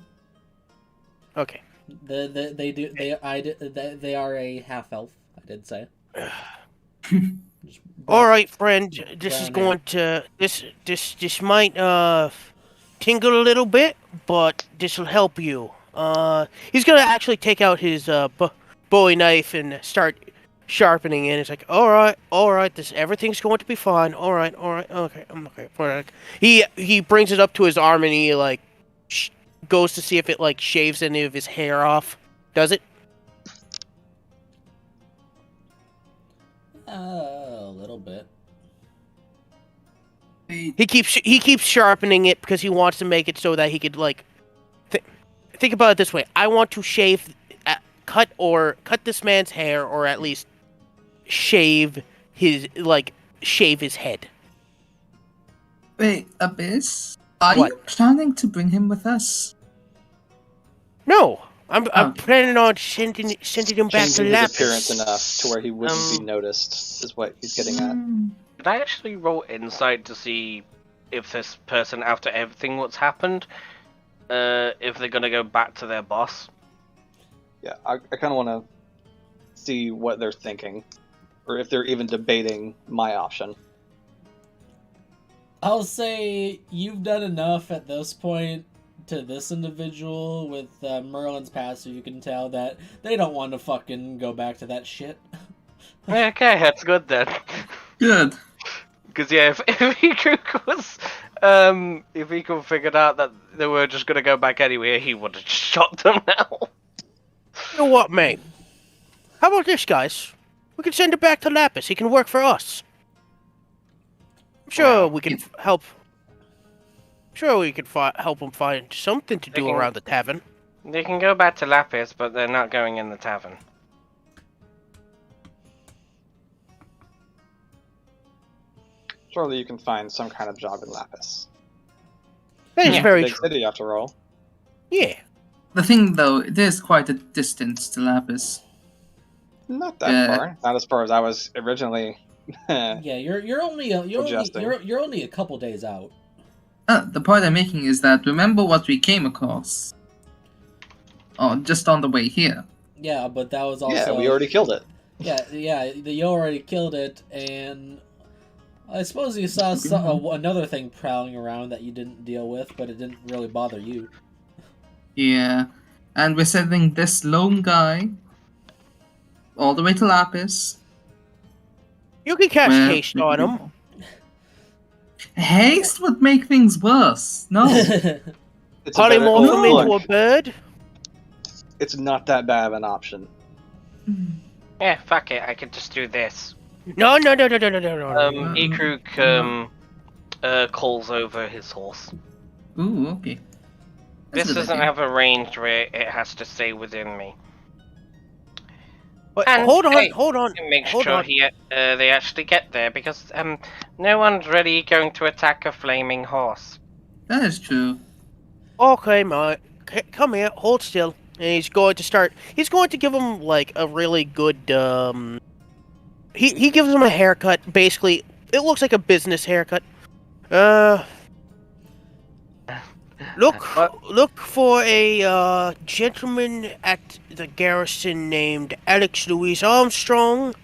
Okay. They are a half elf. I did say. All right, friend. This is brown going to this might tingle a little bit, but this will help you. He's gonna actually take out his Bowie knife and start sharpening it. It's like, all right, this everything's going to be fine. All right, okay, I'm okay. He brings it up to his arm and he like goes to see if it like shaves any of his hair off. Does it? A little bit. He keeps sharpening it because he wants to make it so that he could like think about it this way. I want to cut this man's hair, or at least shave his head. Wait, Abyss? Are What? you planning to bring him with us? No, I'm planning on sending him back to Changing his Lapis. appearance enough to where he wouldn't be noticed is what he's getting at. Did I actually roll insight to see if this person, after everything what's happened, if they're gonna go back to their boss? Yeah, I kind of want to see what they're thinking, or if they're even debating my option. I'll say you've done enough at this point to this individual with Merlin's past, so you can tell that they don't want to fucking go back to that shit. Okay, that's good then. Good. Because yeah, if he could figured out that they were just gonna go back anyway, he would have shot them now. You know what, mate? How about this, guys? We can send him back to Lapis. He can work for us. I'm sure we can help. Sure, we can help him find something to do around the tavern. They can go back to Lapis, but they're not going in the tavern. Surely you can find some kind of job in Lapis. That is very Big true. city, after all. Yeah. The thing, though, it is quite a distance to Lapis. Not that far. Not as far as I was originally. Yeah, you're only a couple days out. The point I'm making is that remember what we came across? Oh, just on the way here. Yeah, but that was also... Yeah, we already killed it. Yeah, you already killed it, and I suppose you saw another thing prowling around that you didn't deal with, but it didn't really bother you. Yeah, and we're sending this lone guy all the way to Lapis. You can cast haste on him. Haste would make things worse. No. Polymorph him into a bird? It's not that bad of an option. Yeah, fuck it, I could just do this. No. Ikruk calls over his horse. Ooh, okay. This doesn't have a range where it has to stay within me. But And, hold hey, on. Make hold sure on. they actually get there, because no one's really going to attack a flaming horse. That is true. Okay, mate. Come here. Hold still. And he's going to give him like a really good He gives him a haircut. Basically, it looks like a business haircut. Look for a gentleman at the garrison named Alex Louis Armstrong.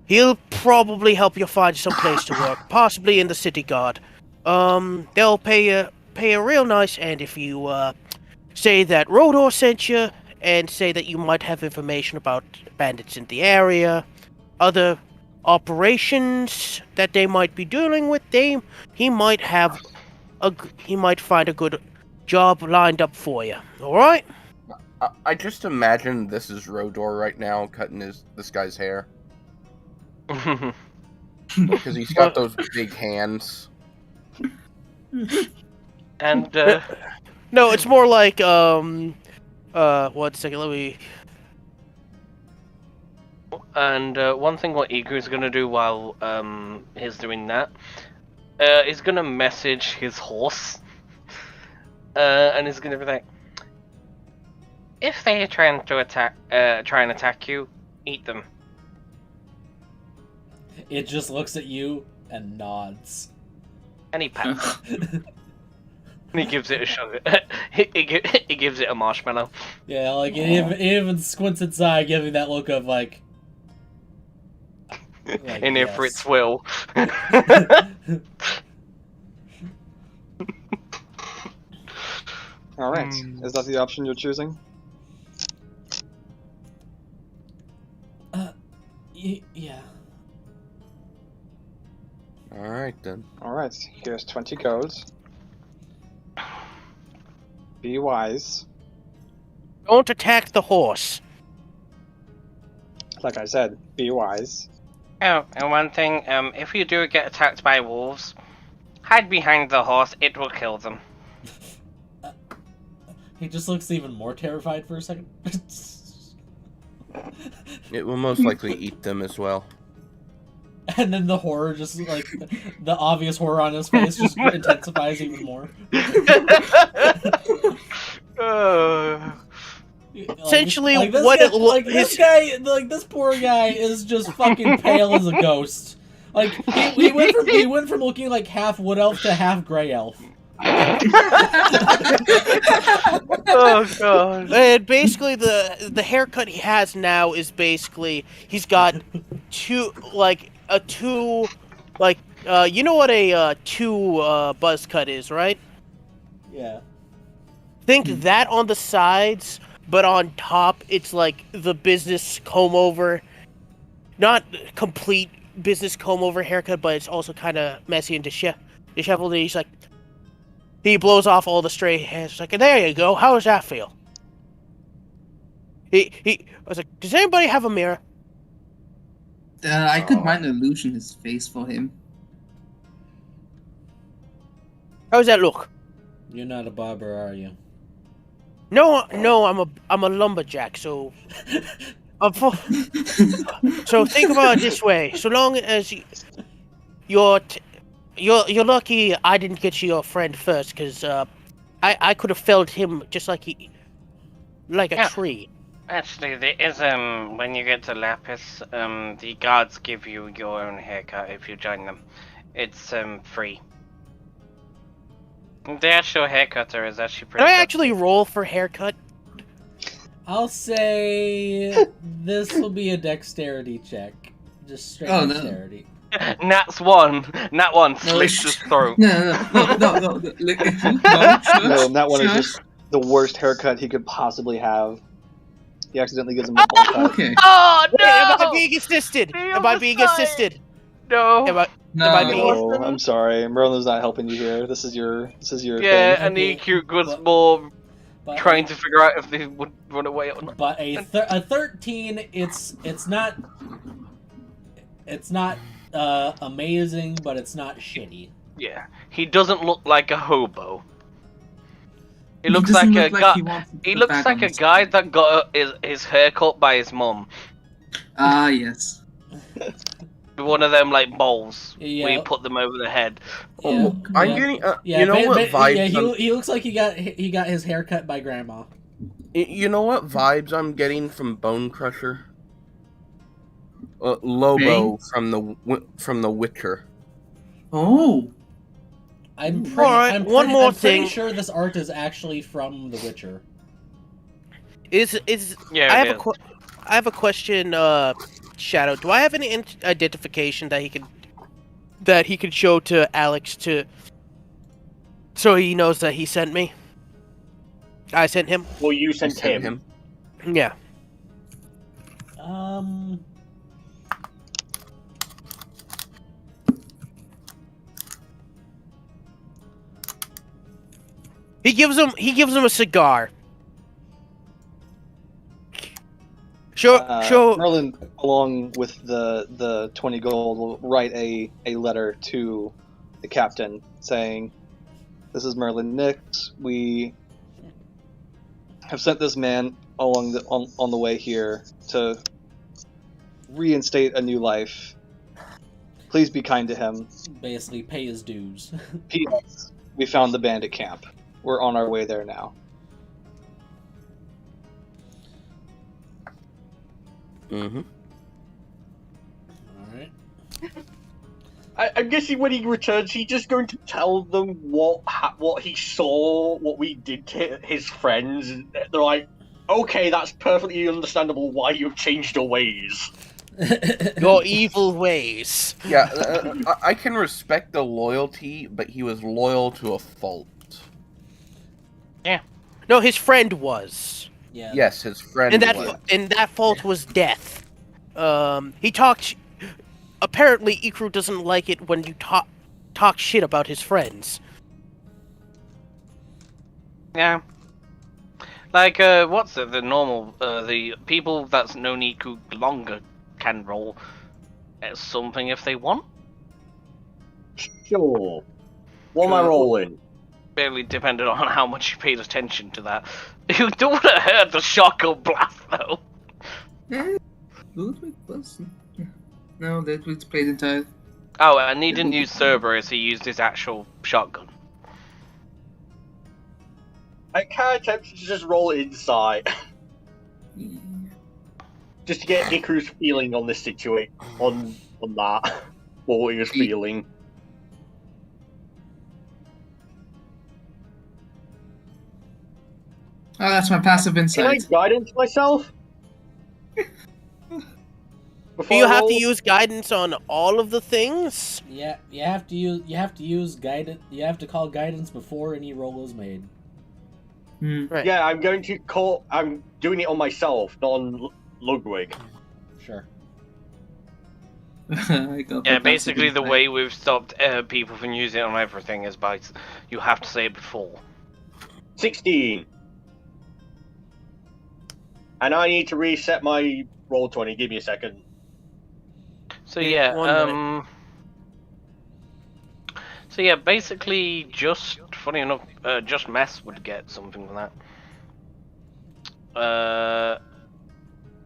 He'll probably help you find some place to work, possibly in the city guard. they'll pay you real nice, and if you say that Rodor sent you, and say that you might have information about bandits in the area, other operations that they might be dealing with, he might find a good job lined up for you. All right? I just imagine this is Rodor right now cutting this guy's hair because he's got those big hands. And no, it's more like 1 second, let me. And one thing what Igu's gonna do while he's doing that, he's gonna message his horse, and he's gonna be like, "If they are trying and attack you, eat them." It just looks at you and nods. And he pats it. And he gives it a sugar. he gives it a marshmallow. Yeah, like it even squints inside, giving that look of like in yes. Ifrit's will. Alright, is that the option you're choosing? Yeah. Alright then. Alright, here's 20 gold. Be wise. Don't attack the horse. Like I said, be wise. Oh, and one thing, if you do get attacked by wolves, hide behind the horse, it will kill them. He just looks even more terrified for a second. It will most likely eat them as well. And then the horror, just like the obvious horror on his face, just intensifies even more. Essentially, this what guy, it looks this guy, this poor guy is just fucking pale as a ghost. Like he went from looking like half wood elf to half gray elf. Oh god! And basically, the haircut he has now is basically he's got two you know what a buzz cut is, right? Yeah. Think that on the sides, but on top it's like the business comb over, not complete business comb over haircut, but it's also kind of messy and disheveled. He's like, he blows off all the stray hairs. He's like, there you go. How does that feel? I was like, does anybody have a mirror? I could mind illusion his face for him. How does that look? You're not a barber, are you? No, I'm a lumberjack. So, so think about it this way: so long as you're lucky, I didn't get you your friend first, because I could have felled him just like a tree. Actually, there is when you get to Lapis, the guards give you your own haircut if you join them. It's free. The actual haircutter is actually pretty. Can I actually roll for haircut? I'll say this will be a dexterity check. Just straight dexterity. Nat's one. Nat one. Slits his throat. No, that one is just the worst haircut he could possibly have. He accidentally gives him a ball cut. Okay. Oh no! Am I being assisted? Am I being assisted? No. No, I'm sorry. Merlin's not helping you here. This is your Yeah, thing. and the cute was more trying to figure out if they would run away or not. But a 13, it's not amazing, but it's not shitty. Yeah, he doesn't look like a hobo. He looks like a guy. He looks like a guy that got his hair cut by his mum. Ah, yes. One of them like bowls where Yeah. you put them over the head. Yeah. I'm getting. Yeah, you know what vibes? Yeah, he looks like he got his hair cut by grandma. You know what vibes I'm getting from Bone Crusher? Lobo from the Witcher. Oh. I'm pretty, Alright, I'm one pretty, more I'm pretty thing. sure this art is actually from The Witcher. Yeah, I have a question, Shadow. Do I have any identification that he could show to Alex to So he knows that he sent me? I sent him? Well, you sent Send him. Yeah. He gives him a cigar. Show Merlin, along with the 20 gold, will write a letter to the captain saying, "This is Merlin Nix. We have sent this man along on the way here to reinstate a new life. Please be kind to him. Basically, pay his dues. P.S. We found the bandit camp. We're on our way there now." Mm-hmm. Alright. I'm guessing when he returns, he's just going to tell them what he saw, what we did to his friends. And they're like, okay, that's perfectly understandable why you've changed your ways. your evil ways. Yeah, I can respect the loyalty, but he was loyal to a fault. Yeah. No, his friend was. Yeah. Yes, his friend was. And that fault was death. He talked. Apparently, Ikru doesn't like it when you talk shit about his friends. Yeah. Like, what's it? The normal, the people that's known Iku longer can roll at something if they want. Sure. What am I rolling? Barely depended on how much you paid attention to that. You don't want to hear the shotgun blast, though. Ludwig was. No, that was played entire. Oh, and he didn't use Cerberus, he used his actual shotgun. I kind of tempted to just roll it inside. Just to get Ikaru's feeling on this situation, on that. What he was feeling. Oh, that's my passive insight. Can I guidance myself? Do you have to use guidance on all of the things? Yeah, you have to use guidance. You have to call guidance before any roll is made. Right. Yeah, I'm going to call. I'm doing it on myself, not on Ludwig. Sure. Yeah, basically the way we've stopped people from using it on everything is by you have to say it before. 16. And I need to reset my roll 20. Give me a second. So yeah, so yeah, basically just funny enough, just Mess would get something from that.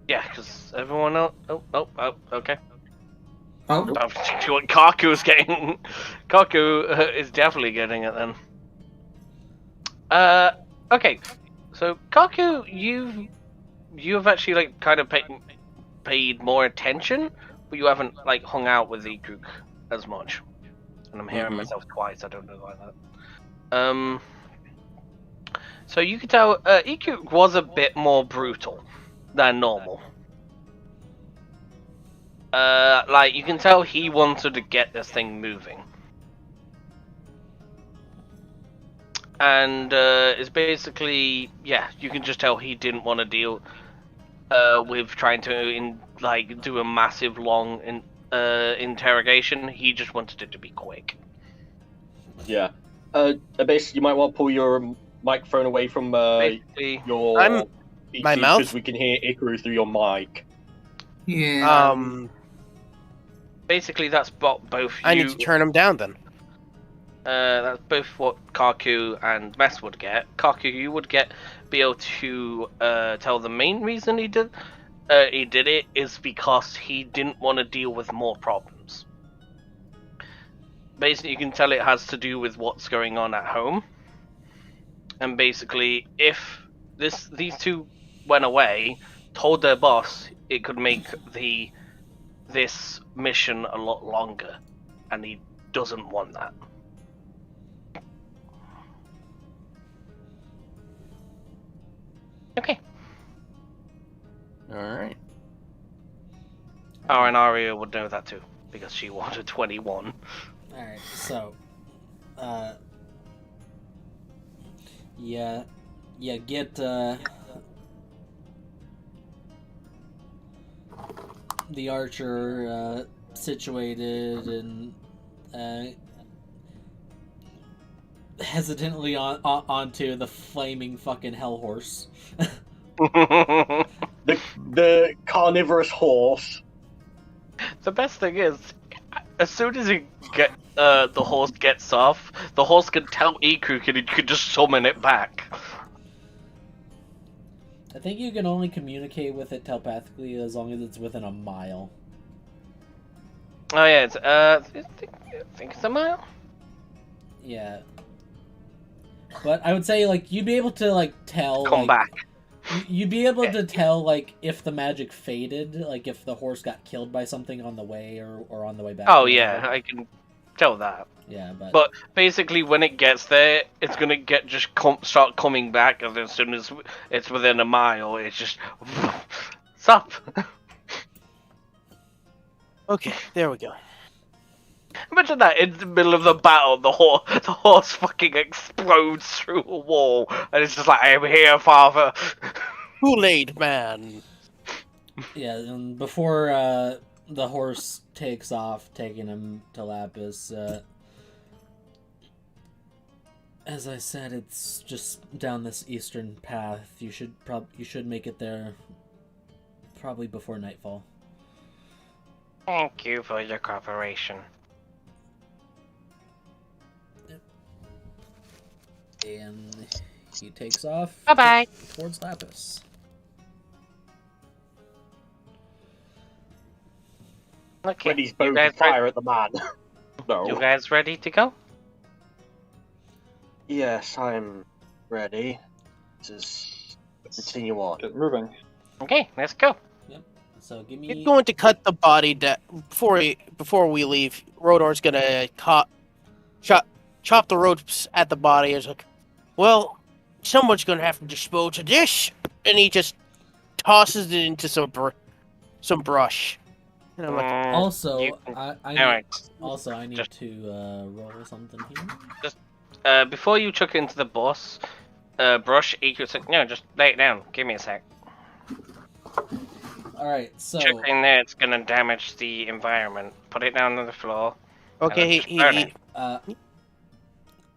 Yeah, because everyone else. Oh, okay. Oh. What Kaku's getting. Kaku is definitely getting it then. Okay, so Kaku, you've actually like kind of paid more attention, but you haven't like hung out with Ikuk as much. And I'm hearing myself twice. I don't know why that. So you could tell Ikuk was a bit more brutal than normal. Like you can tell he wanted to get this thing moving. And it's basically, yeah, you can just tell he didn't want to deal with trying to do a massive long interrogation. He just wanted it to be quick. Yeah. Basically, you might want to pull your microphone away from your PC my mouth, because we can hear Ikaru through your mic. Yeah. Basically, that's both you. I need to turn him down then. That's both what Kaku and Mess would get. Kaku, you would be able to tell the main reason he did it is because he didn't want to deal with more problems. Basically, you can tell it has to do with what's going on at home. And basically, if these two went away, told their boss, it could make this mission a lot longer, and he doesn't want that. Okay. Alright. Oh, and Aria would know that too, because she wanted 21. Alright, so Yeah, get the archer situated and hesitantly onto the flaming fucking hell horse. The carnivorous horse. The best thing is, as soon as the horse gets off, the horse can tell Iku and he can just summon it back. I think you can only communicate with it telepathically as long as it's within a mile. Oh yeah, it's I think it's a mile. Yeah. But I would say, like, you'd be able to, like, tell, Come like, back. You'd be able to tell, like, if the magic faded, like, if the horse got killed by something on the way or on the way back. Oh yeah, I can tell that. Yeah, But basically, when it gets there, it's gonna start coming back, and as soon as it's within a mile, it's just stop. Okay, there we go. Imagine that in the middle of the battle, the horse fucking explodes through a wall, and it's just like, "I am here, father." Kool-Aid man. Yeah, and before the horse takes off, taking him to Lapis, as I said, it's just down this eastern path. You should make it there probably before nightfall. Thank you for your cooperation. And he takes off. Bye-bye. Towards Lapis. Okay. When he's bound to fire at the man. No. You guys ready to go? Yes, I'm ready. Just continue on. Get moving. Okay, let's go. Yep. So give me. He's going to cut the body before we leave. Rodor's gonna chop the ropes at the body. It's like, well, someone's gonna have to dispose of this, and he just tosses it into some brush. And I'm like, Also, I need Just- to roll something here. Before you chuck it into the boss, brush, Iku said, no, just lay it down. Give me a sec. Alright, so. Chuck it in there, it's gonna damage the environment. Put it down on the floor. okay,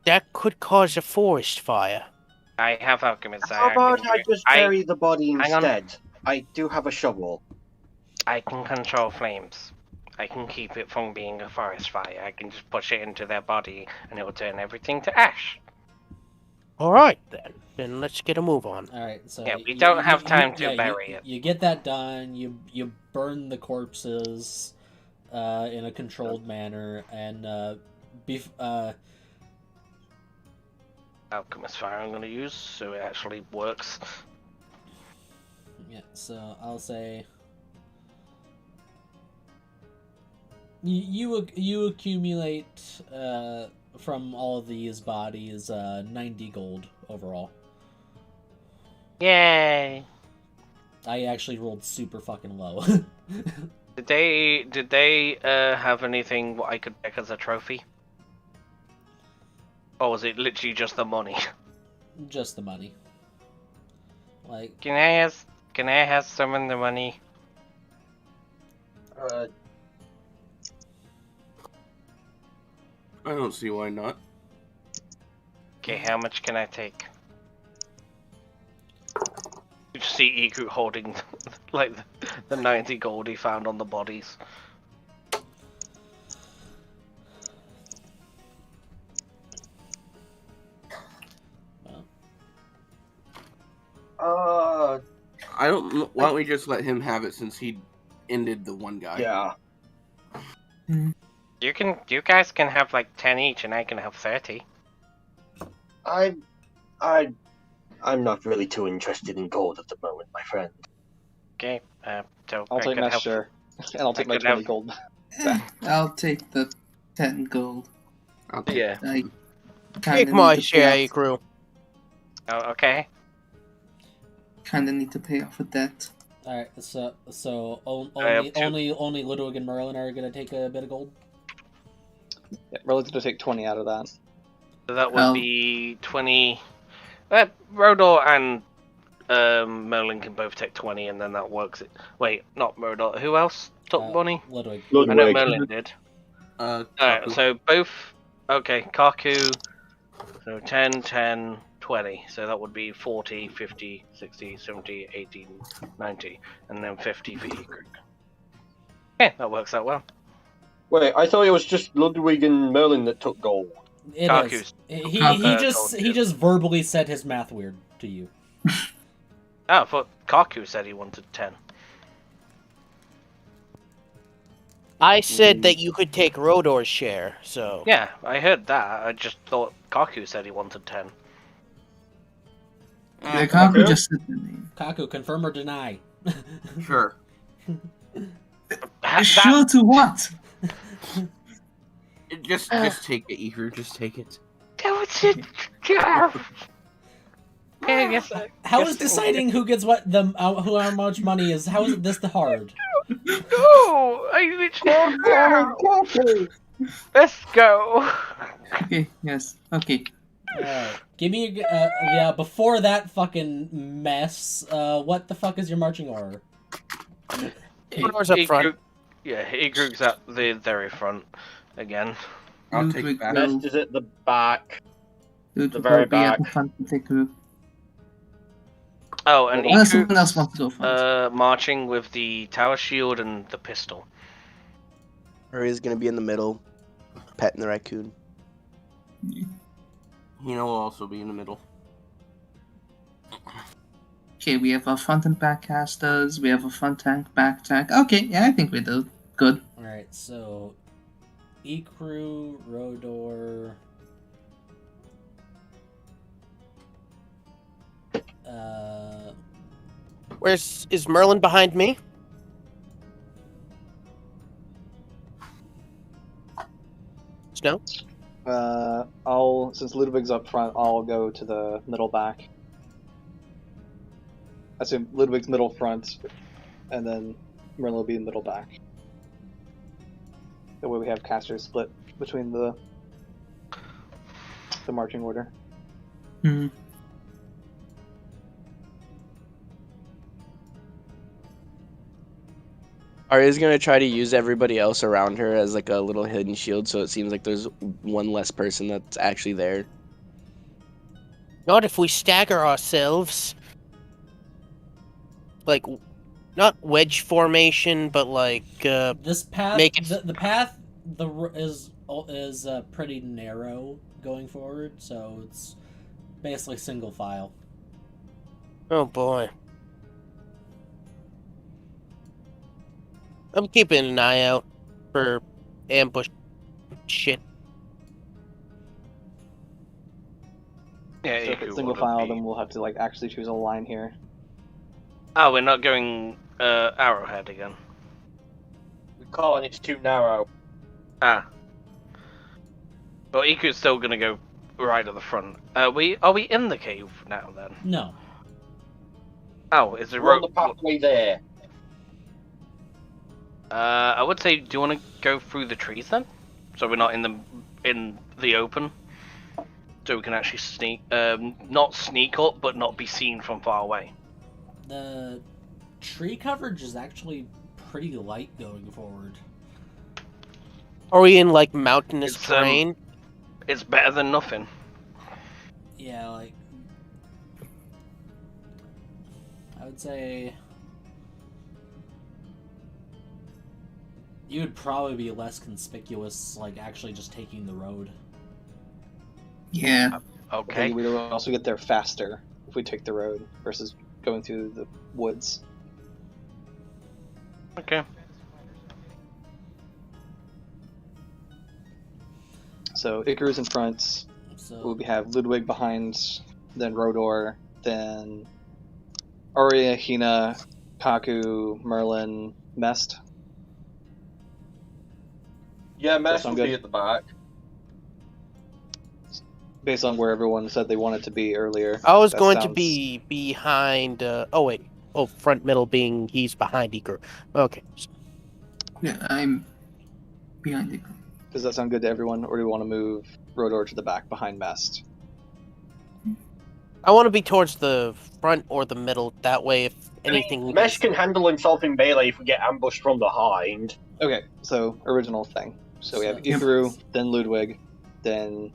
that could cause a forest fire. I have alchemist. How about I just bury the body hang on. instead? I do have a shovel. I can control flames. I can keep it from being a forest fire. I can just push it into their body, and it will turn everything to ash. All right, then. Then let's get a move on. All right, so Yeah, we don't have time to bury it. You get that done. You burn the corpses in a controlled manner, and Alchemist fire I'm going to use, so it actually works. Yeah, so I'll say you accumulate from all of these bodies 90 gold overall. Yay! I actually rolled super fucking low. Did they have anything what I could pick as a trophy? Or was it literally just the money? Just the money. Like, Can I have some of the money? I don't see why not. Okay, how much can I take? You just see Iku holding like the 90 gold he found on the bodies. I don't. Why don't we just let him have it since he ended the one guy? Yeah. You guys can have like 10 each, and I can have 30. I'm not really too interested in gold at the moment, my friend. Okay, so I'll I take could my have- share. And I'll take my could 20 have- gold. I'll take the 10 gold. I'll take Yeah. I Take kinda my need to share, pay off, crew. Oh, okay. kinda need to pay off a debt. all right, so I have two. only Ludwig and Merlin are gonna take a bit of gold. Yeah, we're looking to take 20 out of that. So that would Well- be 20. Rodor and Merlin can both take 20, and then that works. Wait, not Rodor. Who else took Bonnie? Ludwig. I know Ludwig. Merlin did. Alright, Kaku. so both. Okay, Kaku. So 10, 10, 20. So that would be 40, 50, 60, 70, 80, 90. And then 50 for Ekrug. Yeah, that works out well. Wait, I thought it was just Ludwig and Merlin that took gold. It Kaku's. is. He just verbally said his math weird to you. Oh, I thought Kaku said he wanted 10. I said that you could take Rodor's share, so... Yeah, I heard that. I just thought Kaku said he wanted 10. Yeah, Kaku just said the name. Kaku, confirm or deny? Sure. Sure to what? Just take it, Eager. Just take it. That was it. Yeah, I guess How is deciding who gets what who how much money is? How is this the hard? No, I literally. Let's go. Okay, yes, okay. Give me yeah. Before that fucking mess, what the fuck is your marching order? Rodor's up front. Yeah, Ekrug's at the very front again. I'll Ludwig take that. will- Best is at the back. Ludwig very will be at back. the front to take group. Oh, and Unless someone else Ekrug's wants to go front. marching with the tower shield and the pistol. Hurry's gonna be in the middle, petting the raccoon. Hina will also be in the middle. Okay, we have our front and back casters, we have a front tank, back tank. Okay, yeah, I think we do. Good. Alright, so Ikru, Rodor. Is Merlin behind me? Snow? Since Ludwig's up front, I'll go to the middle back. I assume Ludwig's middle front, and then Merlin will be in middle back. That way we have casters split between the marching order. Hmm. Arya's gonna try to use everybody else around her as like a little hidden shield, so it seems like there's one less person that's actually there. Not if we stagger ourselves. Like, not wedge formation, but like, This path, make it... the path is pretty narrow going forward, so it's basically single file. Oh boy. I'm keeping an eye out for ambush shit. Yeah, So if it's single file, then we'll have to like actually choose a line here. Oh, we're not going arrowhead again. We call it, it's too narrow. Ah. Well, Iku's still gonna go right at the front. Are we in the cave now then? No. Oh, is the We're on road? the pathway there. I would say, do you want to go through the trees then? So we're not in the open. So we can actually sneak, not sneak up, but not be seen from far away. The tree coverage is actually pretty light going forward. Are we in like mountainous It's, terrain? It's better than nothing. Yeah, like I would say you would probably be less conspicuous, like actually just taking the road. Yeah. Okay. We will also get there faster if we take the road versus going through the woods. Okay. So Ikaru's in front. So We have Ludwig behind, then Rodor, then Arya, Hina, Kaku, Merlin, Mest. Yeah, Mess sound will be good? at the back. Based on where everyone said they wanted to be earlier. I was that going to sounds- be behind. Oh wait. Oh, front middle being he's behind Eker. Okay. Yeah, I'm behind it. Does that sound good to everyone, or do we want to move Rodor to the back behind Mest? I want to be towards the front or the middle. That way, if anything... Mesh can handle himself in melee if we get ambushed from behind. Okay, so original thing. So we have Yep. Ikaru, then Ludwig, then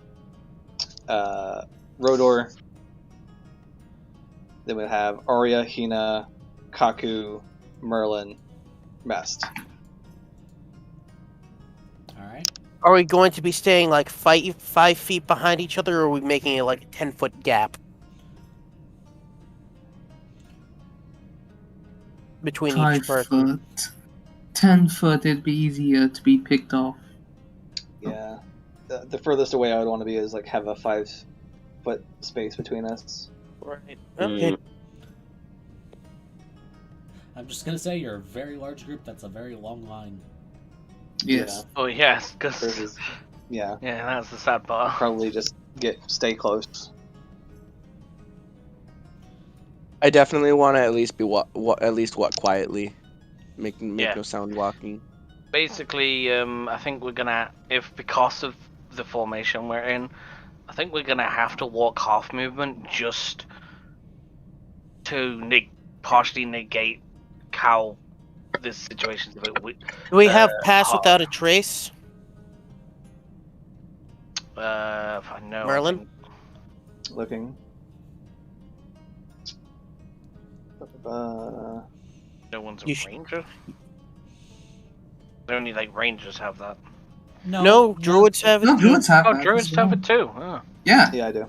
Rodor. Then we have Arya, Hina, Kaku, Merlin, Mest. Alright. Are we going to be staying like 5 feet behind each other, or are we making it like a 10-foot gap between 5 each person? foot. 10 foot, it'd be easier to be picked off. Yeah. The furthest away I would want to be is like have a 5-foot space between us. Right. Okay. I'm just gonna say you're a very large group. That's a very long line. Yes. Oh yes, because Versus, yeah, that's the sad part. probably just stay close. I definitely want to at least be walk quietly, make Yeah. no sound walking. Basically, I think we're gonna, if because of the formation we're in, I think we're gonna have to walk half movement just to partially negate how this situation's a bit weak. Do we have pass without a trace? If I know. Merlin? Looking. No one's a You sh- ranger. Only like rangers have that. No, druids have it. No, druids have Oh, that druids as have well. it too. Oh. Yeah. Yeah, I do.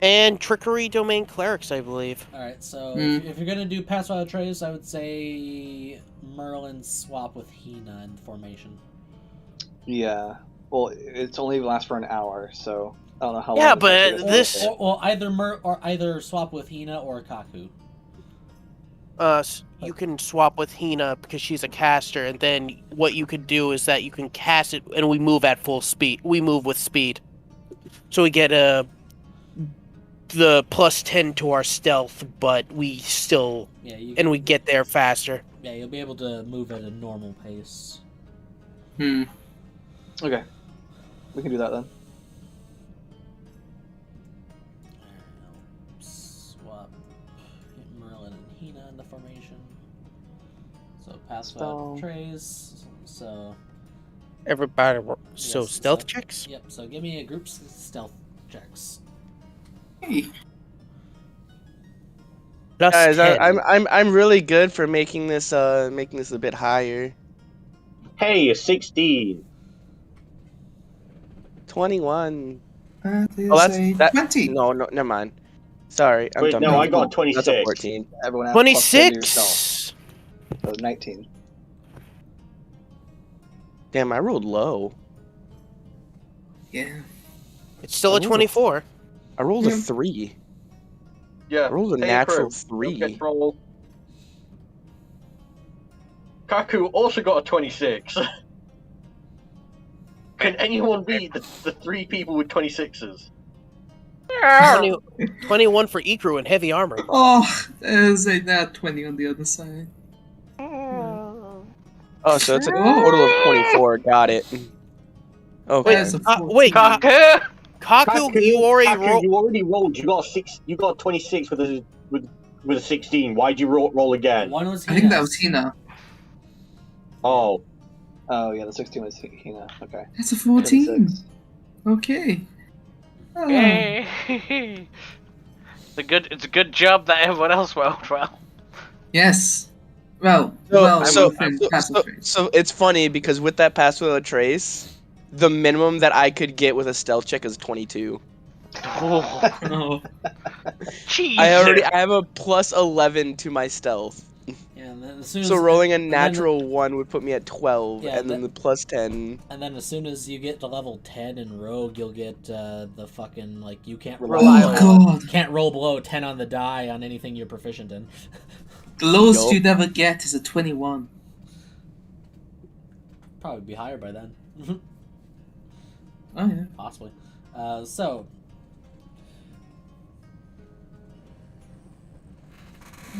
And trickery domain clerics, I believe. Alright, so Mm. if you're gonna do pass without a trace, I would say Merlin swap with Hina in formation. Yeah. Well, it's only lasts for an hour, so I don't know how Yeah, long. but it's gonna this- take. Or either swap with Hina or Kaku. You can swap with Hina because she's a caster, and then what you could do is that you can cast it, and we move at full speed. We move with speed, so we get the +10 to our stealth, but we still and we get there faster. Yeah, you'll be able to move at a normal pace. Okay. We can do that then. Swap Merlin and Hina in the formation. So pass without trace. So Everybody, yes, stealth checks. Yep. So give me a group stealth checks. Hey. Guys, +10. I'm really good for making this a bit higher. Hey, a 16. 21. That is Oh, that's a that. 20. No, never mind. Sorry, I'm Wait, dumb. no, I got That's a 26. 14. Everyone has +10 to yourself. 26. So 19. Damn, I rolled low. Yeah. It's still a 24. I rolled a Yeah. 3. Yeah. I rolled a Hey, natural Chris, 3. don't get roll. Kaku also got a 26. Can anyone beat the 3 people with 26s? 21 for Ikru and heavy armor. Oh, there's a nat 20 on the other side. Oh, so it's a total of 24. Got it. Okay. There's a Wait, 14. Kaku, you already Kaku, rolled. you already rolled. You got 6. You got 26 with a 16. Why'd you roll again? One was I think that was Hina. Oh, Oh, yeah, the 16 was Hina. Okay. That's a 14. 26. Okay. Oh. Hey. It's a good job that everyone else rolled well. Yes. Well, So within passive trace. so it's funny because with that pass without a trace, the minimum that I could get with a stealth check is 22. Oh. Jeez. I have a +11 to my stealth. Yeah, and then as soon as, So rolling a and then- natural 1 would put me at 12, Yeah, and then the +10. And then as soon as you get to level 10 in Rogue, you'll get the fucking, like, you can't roll, Oh, God. can't roll below 10 on the die on anything you're proficient in. The lowest Yup. you'd ever get is a 21. Probably be higher by then. Oh, yeah. Possibly. So.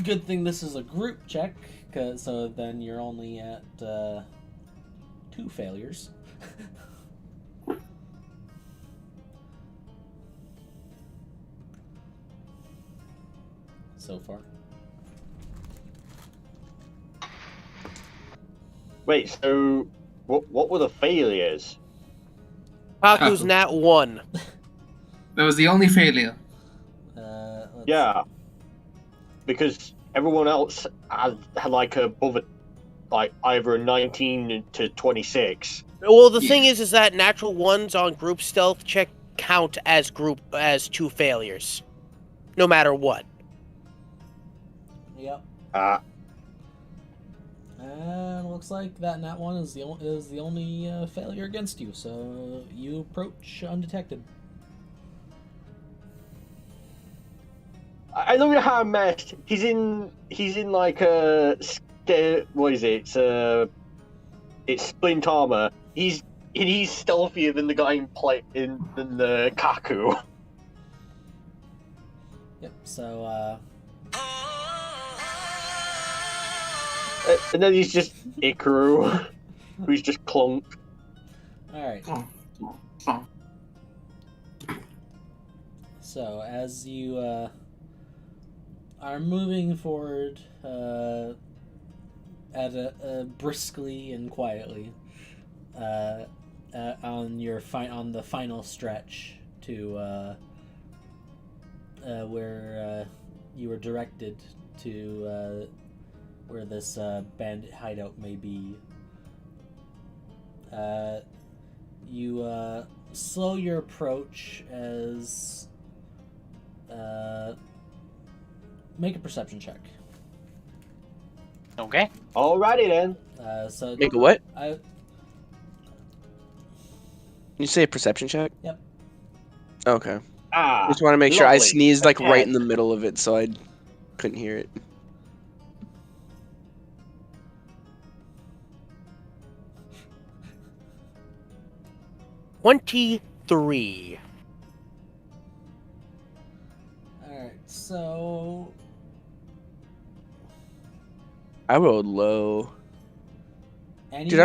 Good thing this is a group check, so then you're only at 2 failures. so far. Wait, so what were the failures? Kaku's nat 1. That was the only failure. Yeah, because everyone else had like above like either a 19 to 26. Well, the thing is that natural ones on group stealth check count as 2 failures, no matter what. Yep. And looks like that nat 1 is the only failure against you. So you approach undetected. I love how messed. He's in like a what is it? It's splint armor. He's stealthier than the guy than the Kaku. Yep. So and then he's just Ikaru, who's just clunked. all right. So as you are moving forward at a briskly and quietly on the final stretch to where you were directed to where this bandit hideout may be, you slow your approach as make a perception check. Okay. Alrighty then. So Make a what? I You say a perception check? Yep. Okay. Ah, Just want to make sure I lovely. sneezed like Okay. right in the middle of it, so I couldn't hear it. $23. Alright, so I rolled low. anyone, Dude,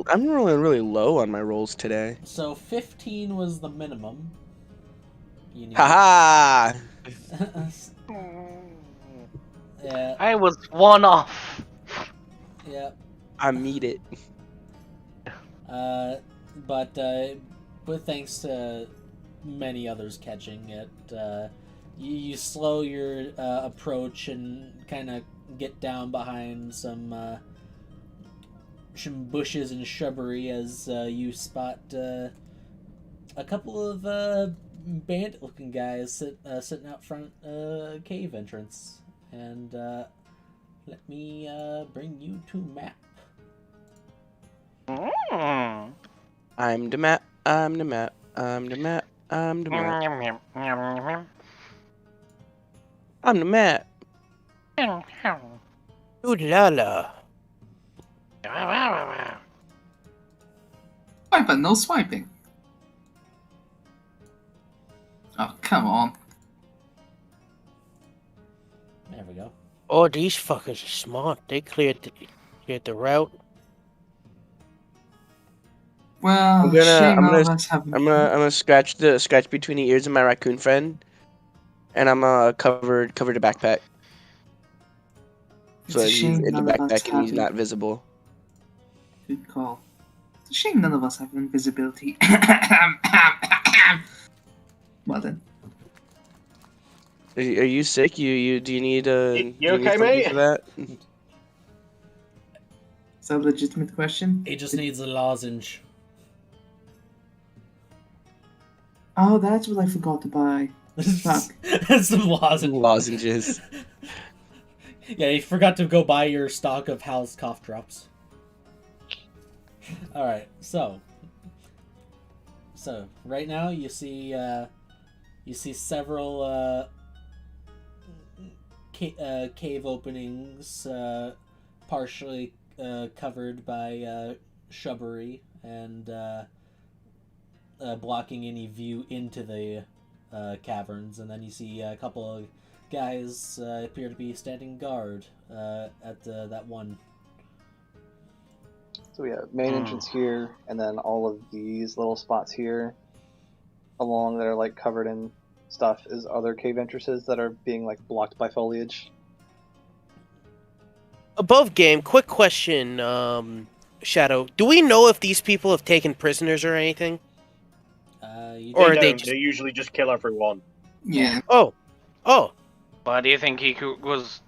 I'm rolling really low on my rolls today. So 15 was the minimum. You need. Haha! Yeah. I was 1 off. Yeah. I meet it. But thanks to many others catching it, you slow your approach and kind of get down behind some bushes and shrubbery as you spot a couple of bandit-looking guys sitting out front cave entrance. And let me bring you to map. I'm the map. I'm the map. I'm the map. I'm the map. I'm the map. Ooh la la. Swipe, but no swiping. Oh, come on. There we go. Oh, these fuckers are smart. They cleared the route. Well, I'm gonna scratch between the ears of my raccoon friend, and I'm cover the backpack. So that he's in the backpack and he's not visible. Good call. It's a shame none of us have invisibility. Well then. Are you sick? Do you need You do okay, need mate? for that? Is that a legitimate question? He just needs a lozenge. Oh, that's what I forgot to buy. Fuck. Some lozenges. Lozenges. Yeah, you forgot to go buy your stock of Hal's cough drops. Alright, so right now you see several cave openings partially covered by shrubbery and blocking any view into the caverns, and then you see a couple of guys appear to be standing guard at that one. So we have main entrance here, and then all of these little spots here along that are like covered in stuff is other cave entrances that are being like blocked by foliage. Above game, quick question, Shadow. Do we know if these people have taken prisoners or anything? Or they usually just kill everyone. Yeah. Oh. Why do you think Ikuk was?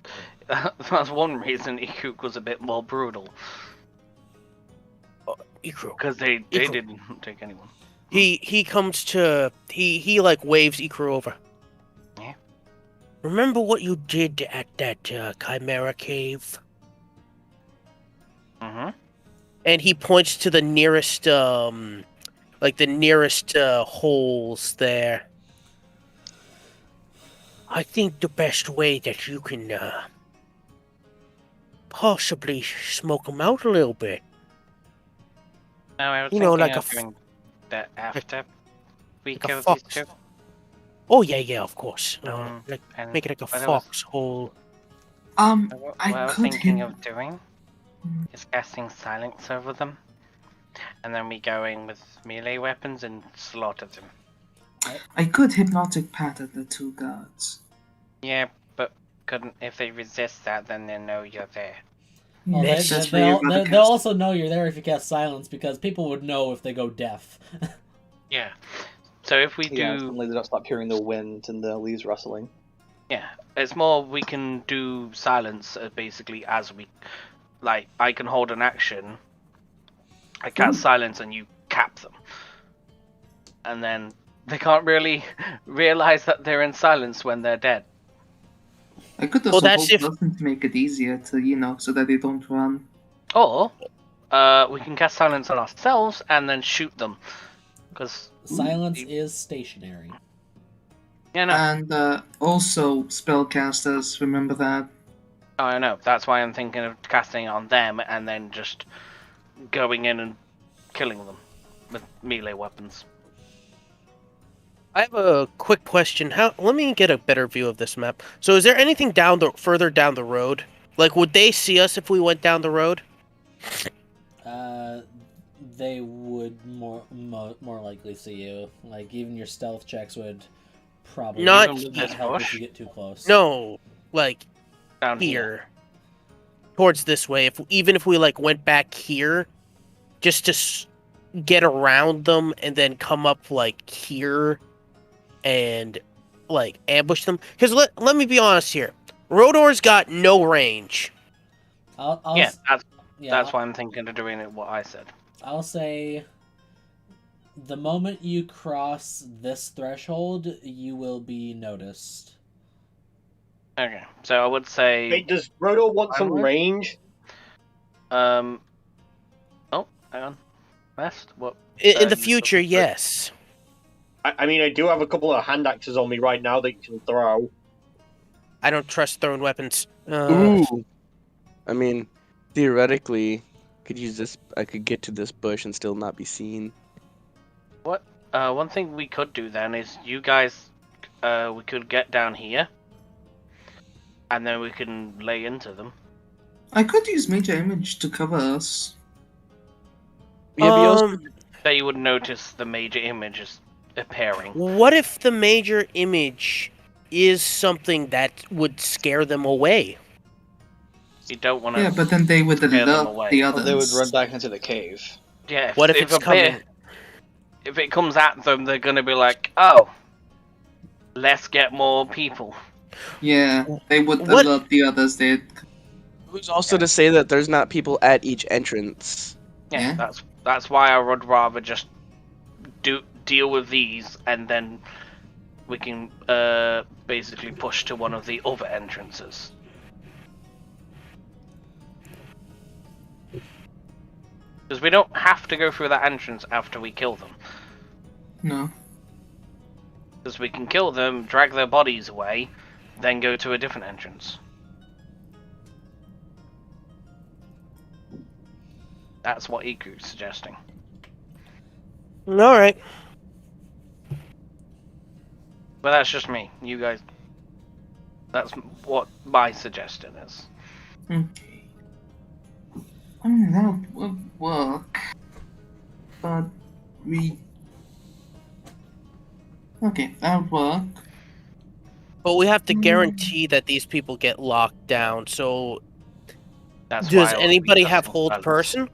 That's one reason Ikuk was a bit more brutal. Ikuk. Because they didn't take anyone. He comes to he like waves Ikuru over. Yeah. Remember what you did at that Chimera cave? Mm-hmm. And he points to the nearest holes there. I think the best way that you can possibly smoke them out a little bit. No, I was You know, thinking like of doing that after we like a kill these fox. two. Oh yeah, of course. Like And make it like a what I was- foxhole. What I I was could thinking hit. of doing is casting silence over them, and then we go in with melee weapons and slaughter them. I could hypnotic pattern the two guards. Yeah, but couldn't if they resist that, then they know you're there. Well, Yeah, that's where you're gonna they'll cast. also know you're there if you cast silence, because people would know if they go deaf. Yeah. So if we Yeah, do, suddenly they don't stop hearing the wind and the leaves rustling. yeah, it's more we can do silence basically as we, like, I can hold an action, I cast silence, and you cap them, and then they can't really realize that they're in silence when they're dead. I could also hold nothing to make it easier to, so that they don't run. Or we can cast silence on ourselves and then shoot them, because silence is stationary. Yeah, no. And also spellcasters, remember that. Oh, I know. That's why I'm thinking of casting it on them and then just going in and killing them with melee weapons. I have a quick question. Let me get a better view of this map. So, is there anything further down the road? Like, would they see us if we went down the road? They would more likely see you. Like, even your stealth checks would probably not help if you get too close. No, like down here, towards this way. Even if we like went back here, just to get around them and then come up like here and like ambush them. Because let me be honest here, Rodor's got no range. That's why I'm thinking of doing it what I said. I'll say the moment you cross this threshold, you will be noticed. Okay, so I would say... Wait, does Rodor want some range? Oh, hang on. Best? What? In the future, yes. I mean, I do have a couple of hand axes on me right now that you can throw. I don't trust throwing weapons. Ooh. I mean, theoretically, I could get to this bush and still not be seen. What? One thing we could do then is you guys, we could get down here, and then we can lay into them. I could use major image to cover us. Yeah, that you would notice the major images appearing. What if the major image is something that would scare them away? You don't want to. Yeah, but then they would alert the others. They would run back into the cave. Yeah. What if it's coming? If it comes at them, they're gonna be like, "Oh, let's get more people." Yeah, they would alert the others. Who's also to say that there's not people at each entrance? Yeah. That's why I would rather just deal with these, and then we can basically push to one of the other entrances. Because we don't have to go through that entrance after we kill them. No. Because we can kill them, drag their bodies away, then go to a different entrance. That's what Iku's suggesting. Alright. But that's just me. You guys... That's what my suggestion is. Okay. I mean, that would work. But we... Okay, that would work. But we have to guarantee that these people get locked down. So, That's does why anybody have hold person?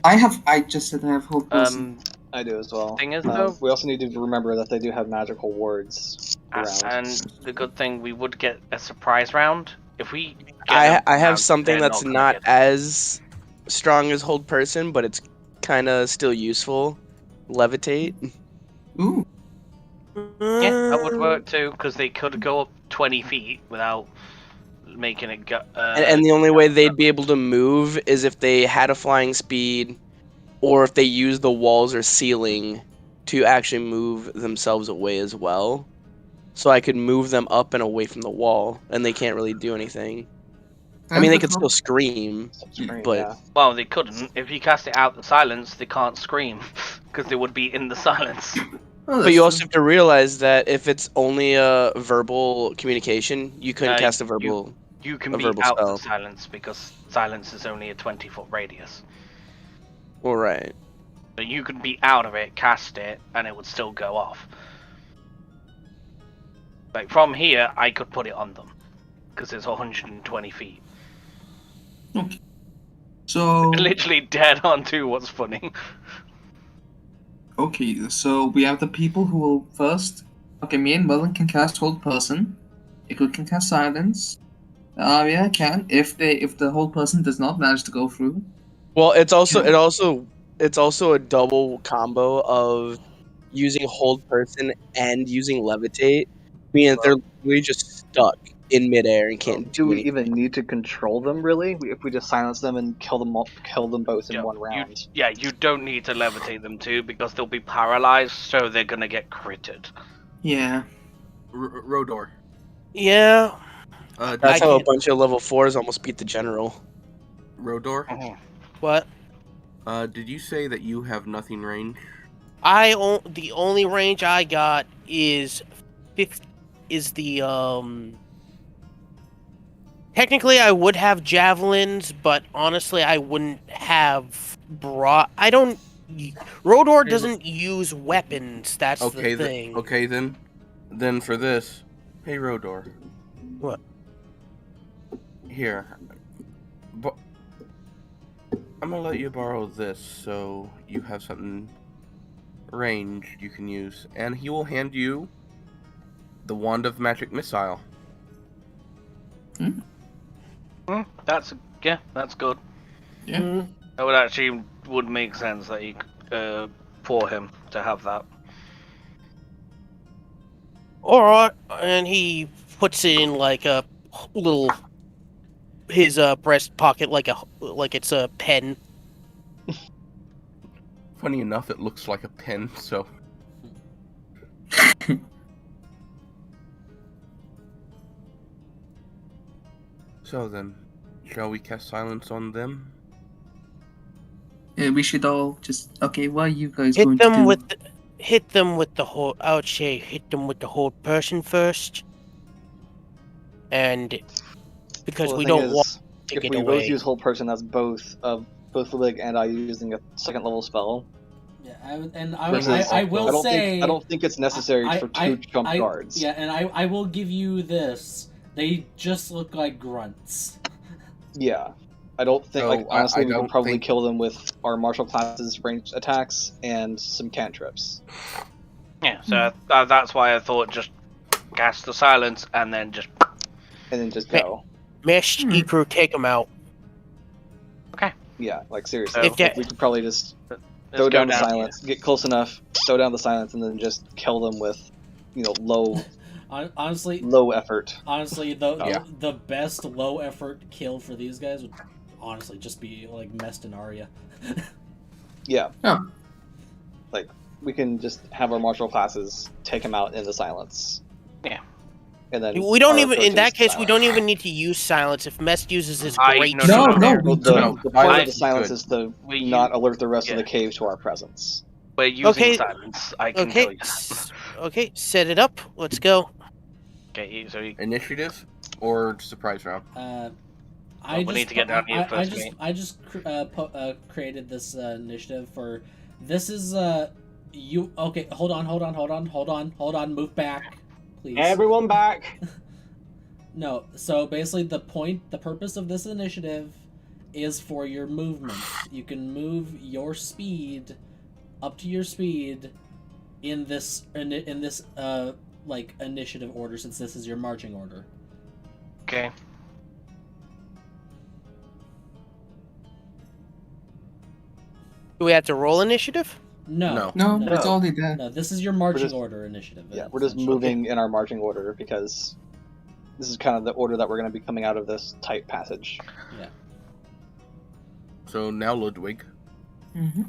I just said I have hold person. I do as well. Thing is, though, we also need to remember that they do have magical wards around. and the good thing, we would get a surprise round if we. I have something that's not as strong as hold person, but it's kind of still useful. Levitate. Ooh. Yeah, that would work too, because they could go up 20 feet without making it go. And the only way they'd be able to move is if they had a flying speed, or if they use the walls or ceiling to actually move themselves away as well. So I could move them up and away from the wall, and they can't really do anything. I mean, they could still scream, but... Yeah. Well, they couldn't. If you cast it out the silence, they can't scream, because they would be in the silence. Oh, But you also have to realize that if it's only a verbal communication, you couldn't cast a verbal... You can a be verbal out spell. the silence, because silence is only a 20-foot radius. Well, right. So you could be out of it, cast it, and it would still go off. Like, from here, I could put it on them, because it's 120 feet. Okay. So... Literally dead on to what's funny. Okay, so we have the people who will first... Okay, me and Merlin can cast hold person. Iku can cast silence. Arya can, if the hold person does not manage to go through. Well, it's also a double combo of using hold person and using levitate, meaning that they're literally just stuck in midair and can't Do do we anything. even need to control them, really? If we just silence them and kill them both in one round? You don't need to levitate them too, because they'll be paralyzed, so they're gonna get critted. Yeah. Rodor. Yeah. That's how a bunch of level 4s almost beat the general. Rodor? What? Did you say that you have nothing range? The only range I got is technically I would have javelins, but honestly I wouldn't have Rodor doesn't use weapons, that's the thing. Okay then for this. Hey Rodor. What? Here. I'm gonna let you borrow this so you have something range you can use. And he will hand you the Wand of Magic Missile. That's good. Yeah. That would make sense that you for him to have that. Alright, and he puts it in like a little his breast pocket like it's a pen. Funny enough, it looks like a pen, so... So then, shall we cast silence on them? Yeah, we should all just... Okay, what are you guys Hit going them to do? hit them with the whole... I would say hit them with the whole person first. And... Because we don't want to if get we away. both use hold person, that's both Luig and I using a second level spell. Yeah, I will say... I don't think it's necessary for two jump guards. Yeah, and I will give you this. They just look like grunts. Yeah. I don't think, honestly, we can probably kill them with our martial classes ranged attacks and some cantrips. Yeah, so that's why I thought just cast the silence and then just... And then just go. Mesh, Ikru, take them out. Okay. Yeah, like seriously. We could probably just throw down the silence, get close enough, throw down the silence, and then just kill them with, low... Honestly, low effort. Honestly, the best low effort kill for these guys would honestly just be like Mest and Arya. Yeah. Oh. Like we can just have our martial classes take them out in the silence. Yeah. And then we don't even in that case we don't even need to use silence if Mest uses his great. The point of the silence is to not alert the rest of the cave to our presence. We're using silence. I can tell you. Okay, set it up. Let's go. Okay, so initiative or surprise round? We need to get down here first. I just created this initiative for. This is you. Okay, hold on. Move back, please. Everyone back. No, so basically the purpose of this initiative is for your movement. You can move your speed up to your speed in this like initiative order, since this is your marching order. Okay. Do we have to roll initiative? No, No, it's No. already there. no. This is your marching just- order initiative. Yeah, we're just essentially. moving in our marching order because this is kind of the order that we're going to be coming out of this tight passage. Yeah. So now Ludwig. Mm-hmm.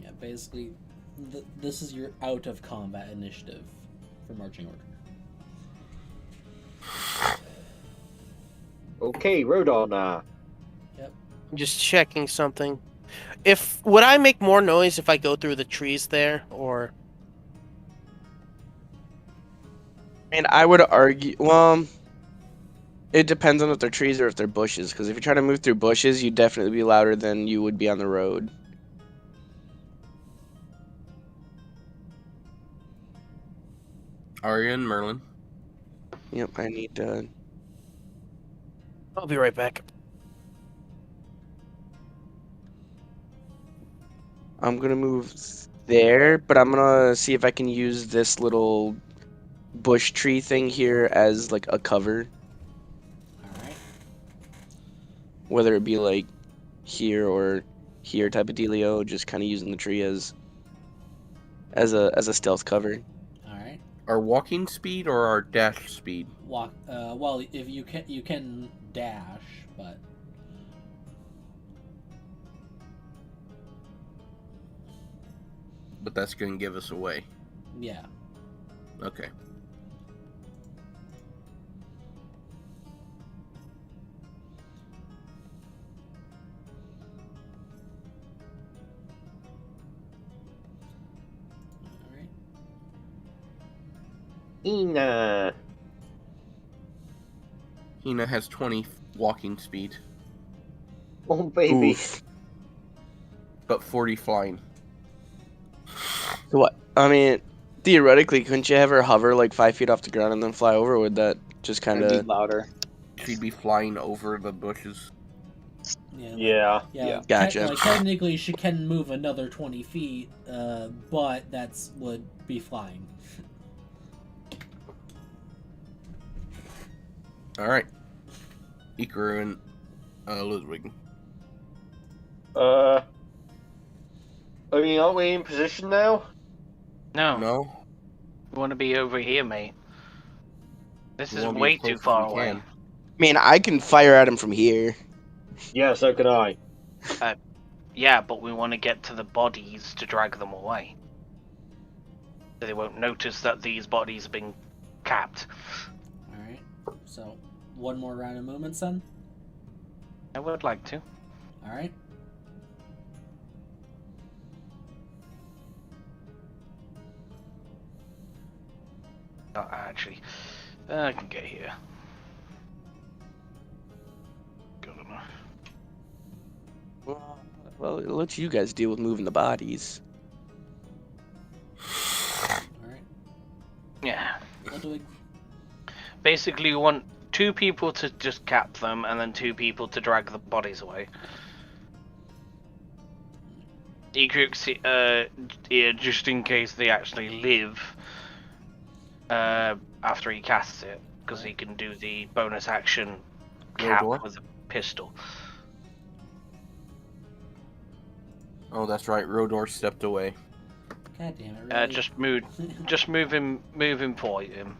Yeah, basically, this is your out of combat initiative for marching order. Okay, Rodon. I'm just checking something. Would I make more noise if I go through the trees there, or? And I would argue, well, it depends on if they're trees or if they're bushes. Because if you're trying to move through bushes, you'd definitely be louder than you would be on the road. Arya and Merlin. Yep, I need I'll be right back. I'm gonna move there, but I'm gonna see if I can use this little bush tree thing here as like a cover. All right. Whether it be like here or here type of dealio, just kind of using the tree as a stealth cover. All right. Our walking speed or our dash speed? Walk. Well, if you can dash, but But that's going to give us away. yeah. Okay. All right. Ina. Hina has 20 walking speed, Oh, baby. Oof. but 40 flying. So what? I mean, theoretically, couldn't you have her hover like 5 feet off the ground and then fly over? Would that just kind It'd be of? louder. She'd be flying over the bushes. Yeah. Yeah. Yeah. Gotcha. Like technically, she can move another 20 feet, but that's would be flying. Alright. Ikaru and Ludwig. I mean, aren't we in position now? No, No? we want to be over here, mate. This We is wanna be way as close too as far we away. can. I mean, I can fire at him from here. Yeah, so can I. Yeah, but we want to get to the bodies to drag them away. So they won't notice that these bodies have been capped. All right. So one more round of movements then. I would like to. All right. Actually, I can get here. Good enough. Well, it'll let you guys deal with moving the bodies. All right. Yeah. Ludwig. Basically, we want 2 people to just cap them, and then 2 people to drag the bodies away. Yeah, just in case they actually live after he casts it, because he can do the bonus action cap Rodor? with a pistol. Oh, that's right. Rodor stepped away. God damn it! Really? Just move him for him.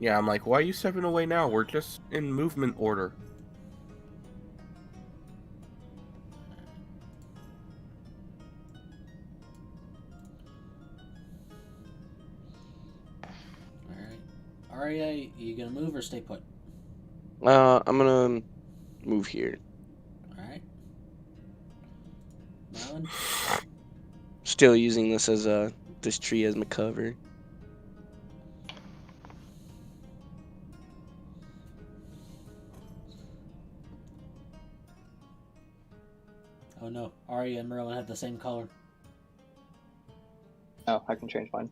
Yeah, I'm like, why are you stepping away now? We're just in movement order. All right. Arya, you gonna move or stay put? I'm gonna move here. All right. Marlon. Still using this as this tree as my cover. Oh no, Arya and Merlin have the same color. Oh, I can change mine.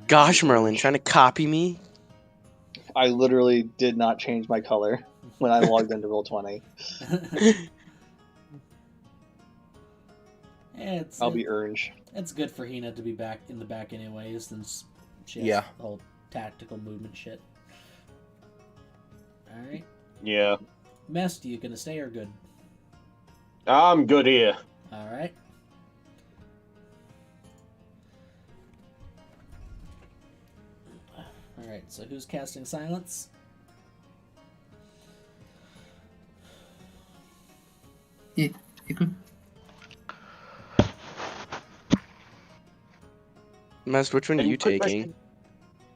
Gosh, Merlin, trying to copy me? I literally did not change my color when I logged into Roll20. I'll be orange. It's good for Hina to be back in the back anyways, since she has the whole tactical movement shit. Alright. Yeah. Mest, you gonna stay or good? I'm good here. Alright. Alright, so who's casting silence? Yeah, you could. Mess, which one are you taking?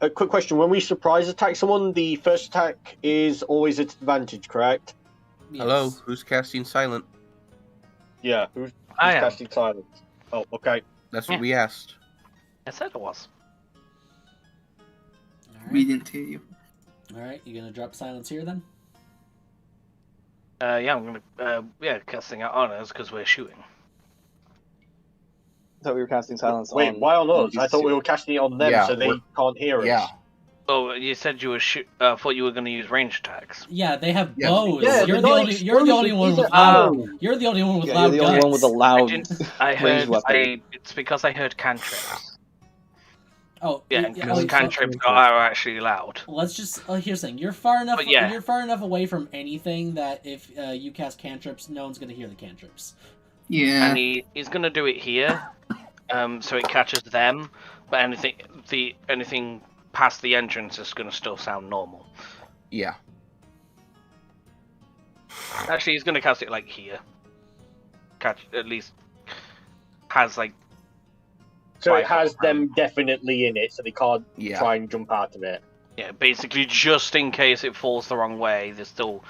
A quick question. When we surprise attack someone, the first attack is always at advantage, correct? Yes. Hello, who's casting silent? Yeah, who's I am. casting silence? Oh, okay. That's what we asked. I said it was. Alright. We didn't hear you. Alright, you gonna drop silence here then? Yeah, I'm gonna casting out on us because we're shooting. I thought we were casting silence on... Wait, why on us? these I thought we two. were casting it on them Yeah, so they can't hear us. Yeah. Oh, you said you were thought you were going to use range attacks. Yeah, they have Yes. bows. Yeah, you're they're the only one with loud. You're the only one with Yeah, loud you're the only guns. one with a loud I ranged heard. weapon. It's because I heard cantrips. Oh, Yeah, oh, because so- cantrips are actually loud. Let's just here's the thing. You're far enough. But yeah. You're far enough away from anything that if you cast cantrips, no one's gonna hear the cantrips. Yeah. And he's going to do it here, so it catches them. But anything past the entrance is going to still sound normal. Yeah. Actually, he's going to cast it like here. Catch at least has like. So it has them definitely in it, so they can't Yeah. try and jump out of it. Yeah, basically, just in case it falls the wrong way, they're still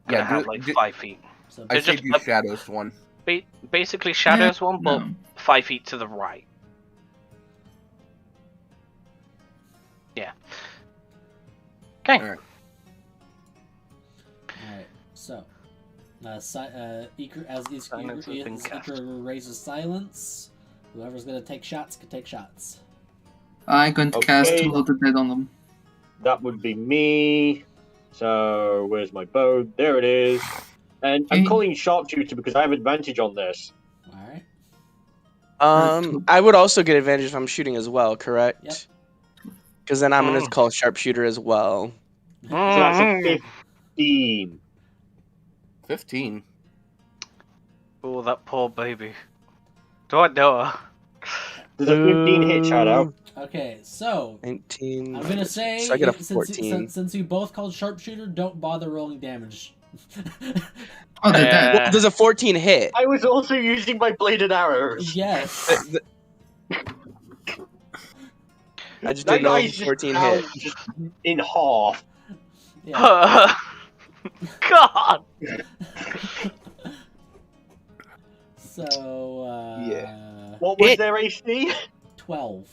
gonna Yeah, have like 5 feet. So I It's say just do Shadows one. Basically, shadows one, but No. 5 feet to the right. Yeah. Okay. Alright. Alright, so Iker, as Silence has been cast. Iker raises silence, whoever's gonna take shots can take shots. I'm going to cast Okay. Toll of the Dead on them. That would be me. So where's my bow? There it is. And I'm Okay. calling sharpshooter because I have advantage on this. Alright. I would also get advantage if I'm shooting as well, correct? Yep. Because then I'm gonna call sharpshooter as well. So that's a 15. 15. Oh, that poor baby. Do I know her? There's a 15 hit, Shadow. Okay, so 19. I'm gonna say So I get a since 14. since you both called sharpshooter, don't bother rolling damage. Oh, they're dead. Well, there's a 14 hit. I was also using my bladed arrows. Yes. I just That didn't know guy if just 14 down hit. just in half. Yeah. God. So Yeah. What was Hit. their AC? 12.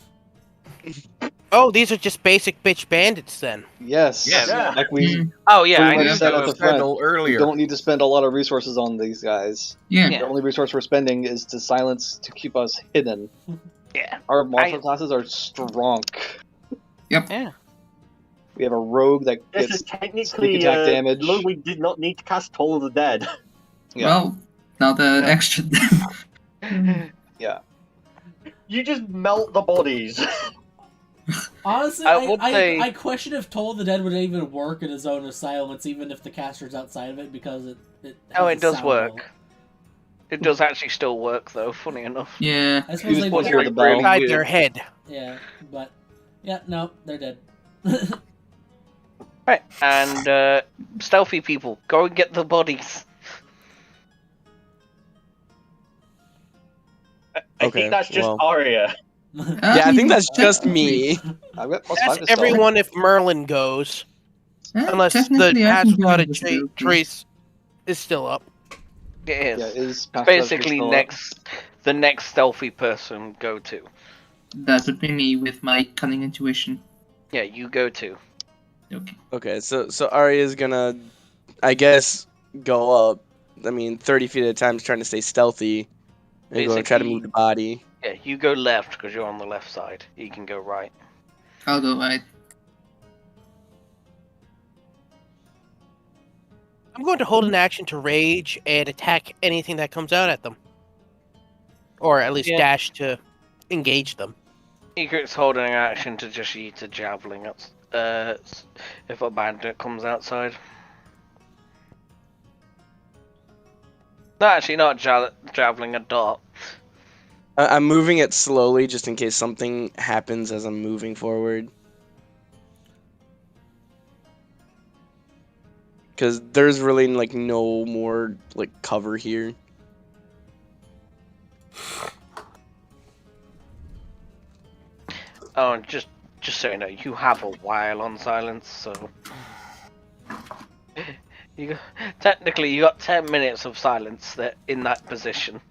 Oh, these are just basic bitch bandits then. Yes. Yeah. Like we Oh yeah, Pretty I much know. said at the Said front, a little we earlier. don't need to spend a lot of resources on these guys. Yeah. Yeah. The only resource we're spending is to silence to keep us hidden. Yeah. Our martial classes are strong. Yep. Yeah. We have a rogue that This gets is technically sneak attack damage. Look, we did not need to cast Toll of the Dead. Yeah. Well, now the Yeah. extra. You just melt the bodies. Honestly, I would say- I question if Toll of the Dead would even work in his own silence, even if the caster's outside of it, because it Oh, has it a does sound work. level. It does actually still work though. Funny enough. Yeah. I suppose Use they what would. you're the bell. Inside weird. their head. Yeah, but yeah, no, they're dead. Right, and stealthy people, go and get the bodies. I Okay, think that's just well. Arya. Yeah, I think that's just me. I've got +5 That's to stealth. everyone if Merlin goes. Unless the technically, I pass can go without a with the trace is still up. It is. Yeah, is past Basically, level the next stealthy person go to. That would be me with my cunning intuition. Yeah, you go too. Okay. Okay, so Arya's gonna, I guess, go up. I mean, 30 feet at a time, trying to stay stealthy. And gonna try to move the body. Yeah, you go left because you're on the left side. You can go right. I'll go right. I'm going to hold an action to rage and attack anything that comes out at them. Or at least dash to engage them. Egret's holding an action to just use a javelin if a bandit comes outside. No, actually not javelin, a dart. I'm moving it slowly just in case something happens as I'm moving forward. Because there's really like no more like cover here. Oh, and just so you know, you have a while on silence, so technically you got 10 minutes of silence that in that position.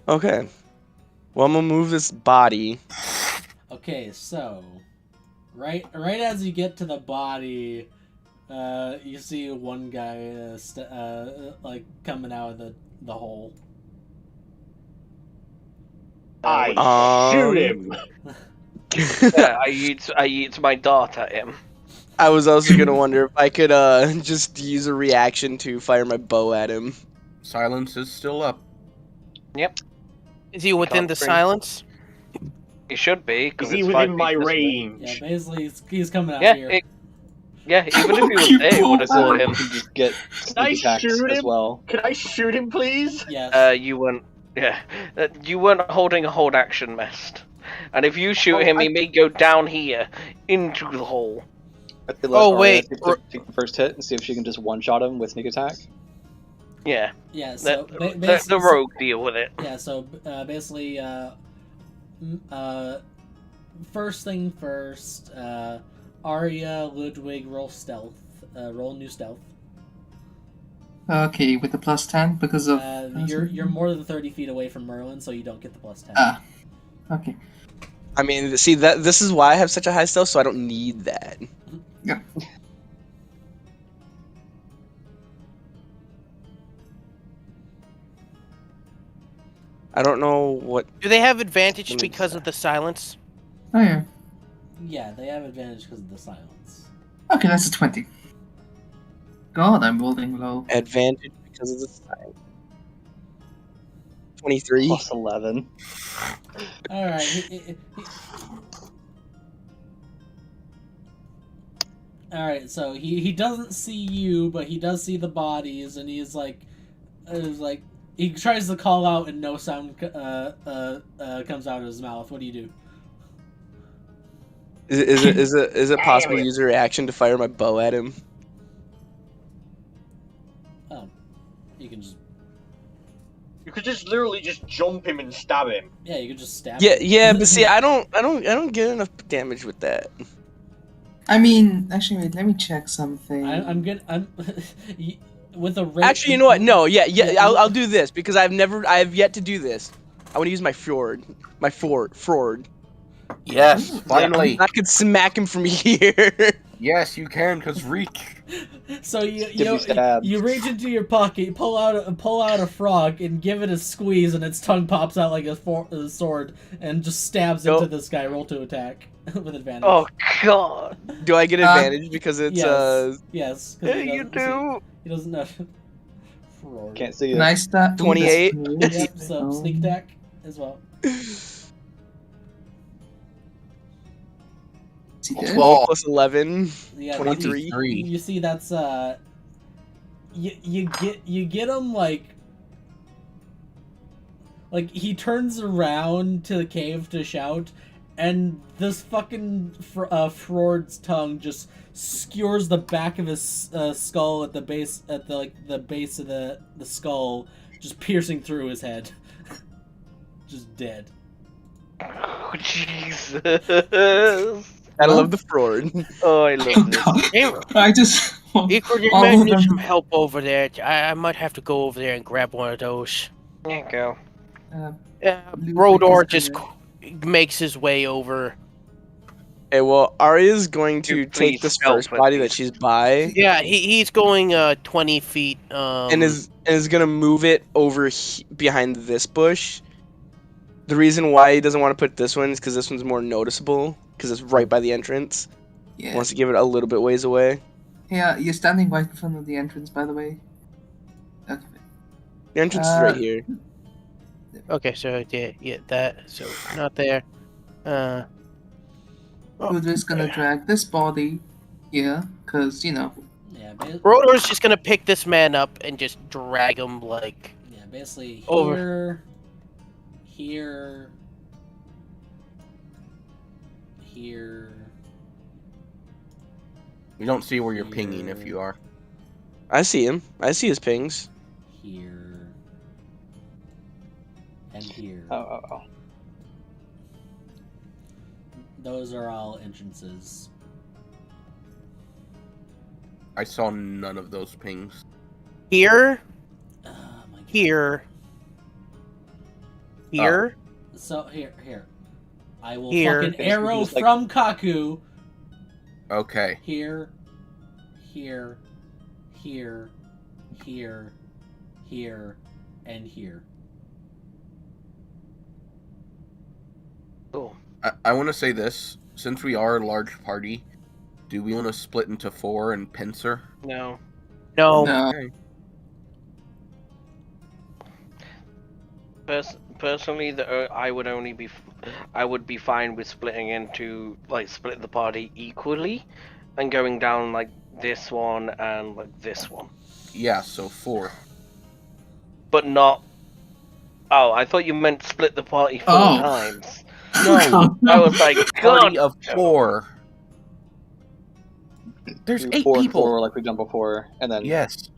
Okay. Well, I'm gonna move this body. Okay, so right as you get to the body, you see one guy like coming out of the hole. I shoot him. Yeah, I use my dart at him. I was also gonna wonder if I could just use a reaction to fire my bow at him. Silence is still up. Yep. Is he within the silence? He should be. Is he within my range? Yeah, basically he's coming out here. Even if he was there, you would have saw him. Just get Can I shoot as him? well. Can I shoot him, please? Yes. You weren't. Yeah, you weren't holding a hold action, Mest. And if you shoot him, he may go down here into the hole. Wait. Take the first hit and see if she can just one-shot him with sneak attack. Yeah. Yeah. So the rogue deal with it. Yeah. So basically, first thing first, Arya, Ludwig, roll stealth. Roll new stealth. Okay, with the +10 because of... You're more than 30 feet away from Merlin, so you don't get the +10. Ah. Okay. I mean, see that this is why I have such a high stealth, so I don't need that. Yeah. I don't know what. Do they have advantage because of the silence? Oh yeah. Yeah, they have advantage because of the silence. Okay, that's a 20. God, I'm rolling low. Advantage because of the silence. 23. Plus 11. Alright. Alright, so he doesn't see you, but he does see the bodies, and he's like, he tries to call out and no sound comes out of his mouth. What do you do? Is it possible to use a reaction to fire my bow at him? Oh, you can just. You could just literally just jump him and stab him. Yeah, you could just stab. Yeah, but see, I don't get enough damage with that. I mean, actually, wait, let me check something. I'm with a rate. Actually, you know what? No, I'll do this because I have yet to do this. I want to use my fraud. Yes, finally. I could smack him from here. Yes, you can, cause reach. So you reach into your pocket, pull out a frog, and give it a squeeze, and its tongue pops out like a sword, and just stabs into this guy. Roll to attack with advantage. Oh God! Do I get advantage because it's Yes. You do. He doesn't know. Can't see it. Nice stat. 28. Yep. So sneak attack as well. 12 plus 11. Yeah, 23. You see, that's you get him like he turns around to the cave to shout, and this fucking Frord's tongue just skewers the back of his skull at the base of the skull, just piercing through his head, just dead. Oh, Jesus. I love the Frord. Oh, I love this. I just... Equal, you might need some help over there. I might have to go over there and grab one of those. There you go. Rodor just makes his way over Okay, well, Arya's going to You take please this help first us, body please. that she's by, Yeah, he's going 20 feet. and is gonna move it over behind this bush. The reason why he doesn't want to put this one is because this one's more noticeable because it's right by the entrance. Yeah. Wants to give it a little bit ways away. Yeah, you're standing right in front of the entrance, by the way. Okay. The entrance is right here. Okay, so yeah, that so not there. We're just gonna drag this body here, cause Yeah, Rodor's just gonna pick this man up and just drag him like. Yeah, basically over. Here. We don't see where you're pinging if you are. I see him. I see his pings. Here. And here. Oh. Those are all entrances. I saw none of those pings. Here. Oh my God. Here. Here. So here. I will Here. fucking arrow Just like- from Kaku. Okay. Here, and here. Cool. I want to say this. Since we are a large party, do we want to split into 4 and pincer? No. No. no. Okay. Personally, I would be fine with splitting into split the party equally, and going down like this one and like this one, Yeah, so 4. but not. Oh, I thought you meant split the party 4 Oh. times. No, I was like, party God. of 4. There's Do 8 4 and people. 4 like we've done before, and then Yes.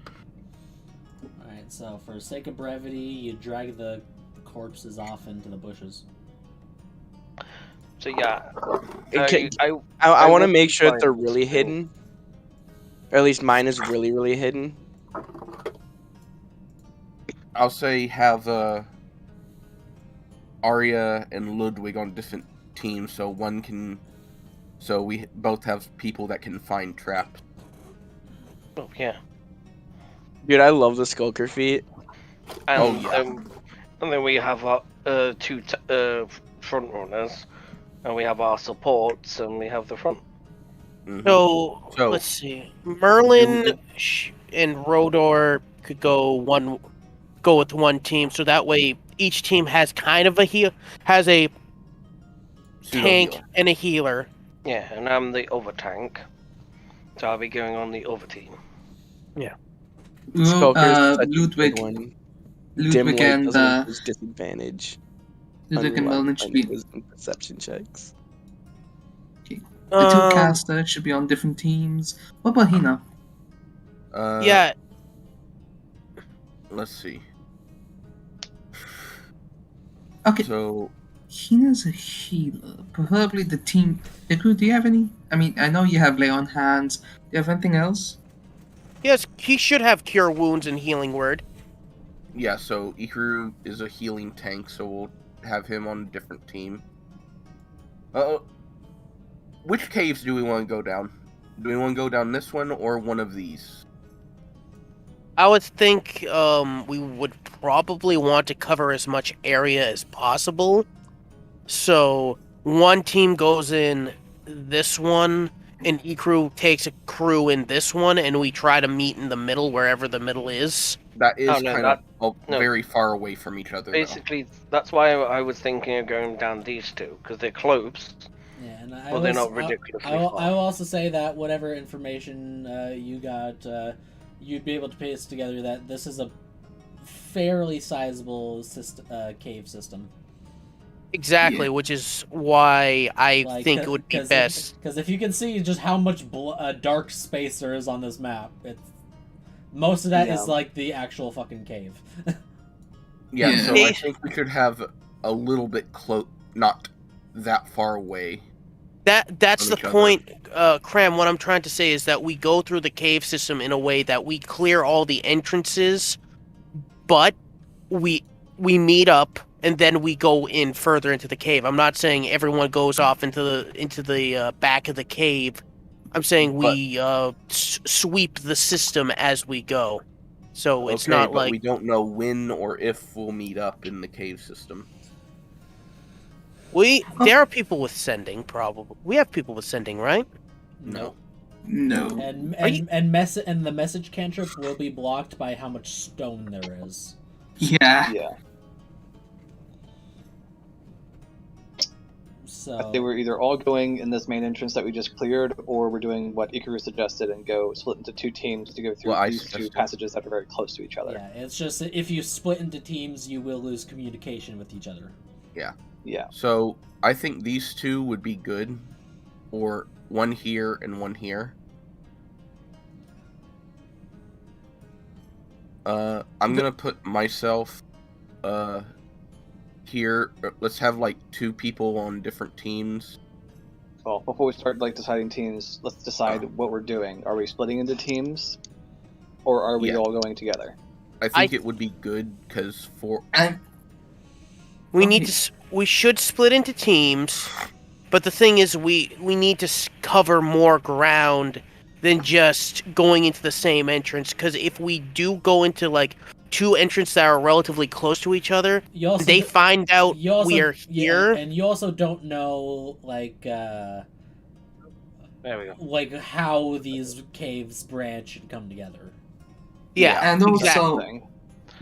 Alright, so for sake of brevity, you drag the corpses off into the bushes. So yeah, Okay, I I want to will make sure that find they're this really too. hidden. Or at least mine is really, really hidden. I'll say have Arya and Ludwig on different teams, so we both have people that can find traps. Oh yeah. Dude, I love the Skulker feat. And, Oh, yeah. And then we have our 2 front runners, and we have our supports, and we have the front. Mhm. So let's see. Merlin and Rodor could go with one team, so that way each team has kind of a tank Pseudo-healer. and a healer. Yeah, and I'm the other tank, so I'll be going on the other team. Skulker is such a good Ludwig, one. Dim Ludwig light and doesn't impose disadvantage. Ludwig and Merlin should be Wisdom perception checks. the 2 casters should be on different teams. What about Hina? Yeah, Let's see. Okay, So Hina's a healer. Preferably the team. Iku, do you have any? I mean, I know you have lay on hands. Do you have anything else? yes, he should have cure wounds and healing word. yeah, so Ikuru is a healing tank, so we'll have him on a different team. Which caves do we want to go down? Do we want to go down this one or one of these? I would think we would probably want to cover as much area as possible. So one team goes in this one, and E-Crew takes a crew in this one, and we try to meet in the middle, wherever the middle is. That is Oh, no, kind of very far away from each other. Basically, that's why I was thinking of going down these 2, because they're close. Yeah, and Well, they're not ridiculously I will far. also say that whatever information you got, you'd be able to piece together that this is a fairly sizable cave system. Exactly, Yeah. which is why I Like, think it would be best. Because if you can see just how much dark space there is on this map, most of that is Yeah. like the actual fucking cave. Yeah, Yeah. so I think we should have a little bit close, not that far away. That's from the each other. point, Cram. What I'm trying to say is that we go through the cave system in a way that we clear all the entrances, but we meet up and then we go in further into the cave. I'm not saying everyone goes off into the back of the cave. I'm saying we sweep the system as we go. So it's not but like we don't know when or if we'll meet up in the cave system. there are people with sending, probably. We have people with sending, right? No. No. And the message cantrip will be blocked by how much stone there is. Yeah. Yeah. So They were either all going in this main entrance that we just cleared, or we're doing what Ikaru suggested and go split into 2 teams to go through these 2 passages that are very close to each other. yeah, it's just if you split into teams, you will lose communication with each other. Yeah. Yeah. So I think these 2 would be good, or one here and one here. I'm gonna put myself here. Let's have like 2 people on different teams. Well, before we start deciding teams, let's decide what we're doing. Are we splitting into teams, or are we all going together? I think it would be good because we should split into teams, but the thing is we need to cover more ground than just going into the same entrance, because if we do go into like 2 entrances that are relatively close to each other, they find out we are here. And you also don't know there we go. like how these caves branch and come together. Yeah, and also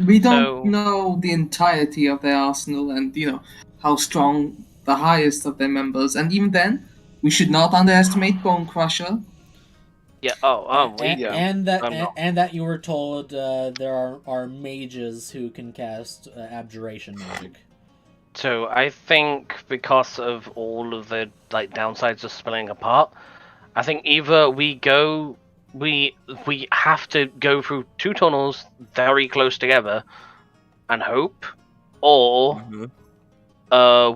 we don't know the entirety of their arsenal, and how strong the highest of their members, and even then, we should not underestimate Bone Crusher. Yeah. And that you were told there are mages who can cast abjuration magic. So I think because of all of the downsides of splitting apart, I think either we have to go through 2 tunnels very close together and hope, or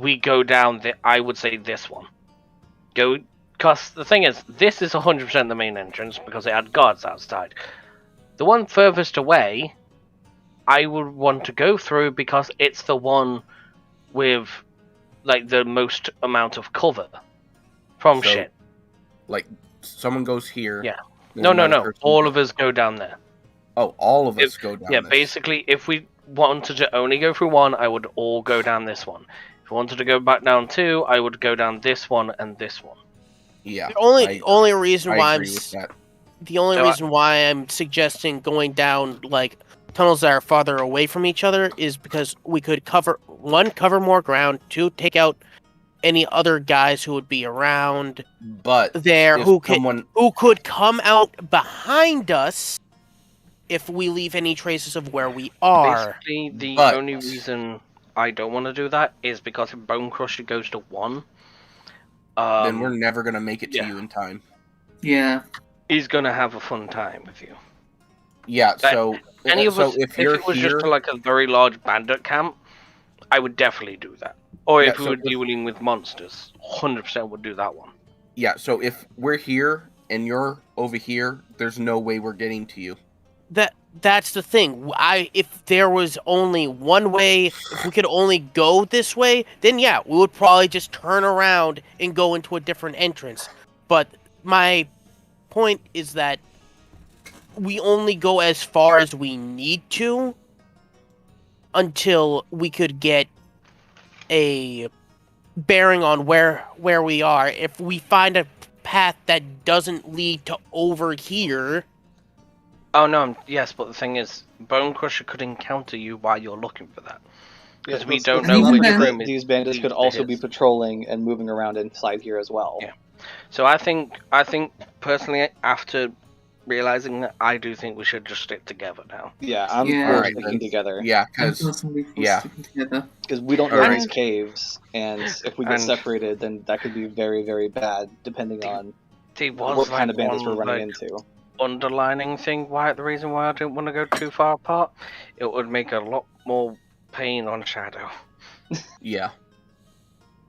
we go down I would say this one. Because the thing is, this is 100% the main entrance because it had guards outside. The one furthest away, I would want to go through because it's the one with the most amount of cover from shit. Like someone goes here. Yeah. No. All of us go down there. Oh, all of us go down. Yeah, basically, if we wanted to only go through one, I would all go down this one. If I wanted to go back down 2, I would go down this one and this one. Yeah. The only reason why I'm suggesting going down tunnels that are farther away from each other is because we could cover more ground, 2, take out any other guys who would be around who could come out behind us if we leave any traces of where we are. Basically, the only reason I don't want to do that is because if Bone Crusher goes to 1, then we're never gonna make it to you in time. Yeah. He's gonna have a fun time with you. Yeah, if it was just a very large bandit camp, I would definitely do that. Or if we were dealing with monsters, 100% would do that one. Yeah, so if we're here and you're over here, there's no way we're getting to you. That's the thing. If there was only one way, if we could only go this way, then yeah, we would probably just turn around and go into a different entrance. But my point is that we only go as far as we need to until we could get a bearing on where we are. If we find a path that doesn't lead to over here... Oh no, yes, but the thing is, Bone Crusher could encounter you while you're looking for that. Because we don't know which room these bandits could also be patrolling and moving around inside here as well. Yeah. So I think personally, after realizing that, I do think we should just stick together now. Yeah, I'm sticking together. Yeah, because we don't know these caves, and if we get separated, then that could be very, very bad, depending on what kind of bandits we're running into. Underlining thing, the reason why I didn't want to go too far apart, it would make a lot more pain on Shadow. Yeah.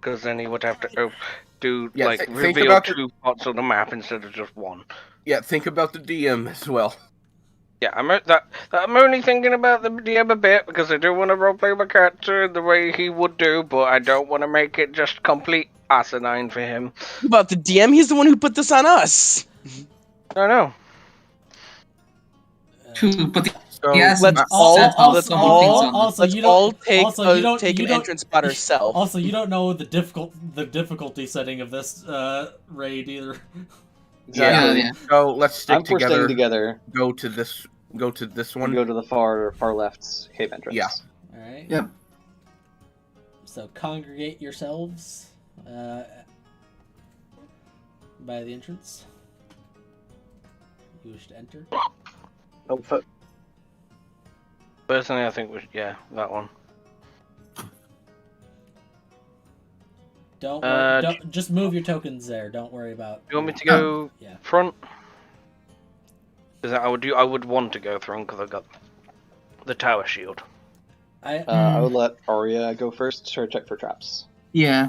Because then he would have to reveal 2 parts of the map instead of just 1. Yeah, think about the DM as well. Yeah, I'm only thinking about the DM a bit because I do want to roleplay my character the way he would do, but I don't want to make it just complete asinine for him. What about the DM? He's the one who put this on us. I know. True, but So he hasn't let's said how let's some things on it. Also, let's you all don't. take Also, you don't. take You an don't. entrance spot ourselves. Also, you don't know the difficulty setting of this raid either. Exactly. Yeah. So let's stick We're together. staying together. Go to this one. And go to the far left cave entrance. Yeah. All right. Yep. So congregate yourselves by the entrance. You wish to enter. Personally, I think that one. Don't just move your tokens there. Don't worry about. You want me to go Yeah. front? Because I would want to go front because I got the tower shield. I would let Arya go first to check for traps. Yeah.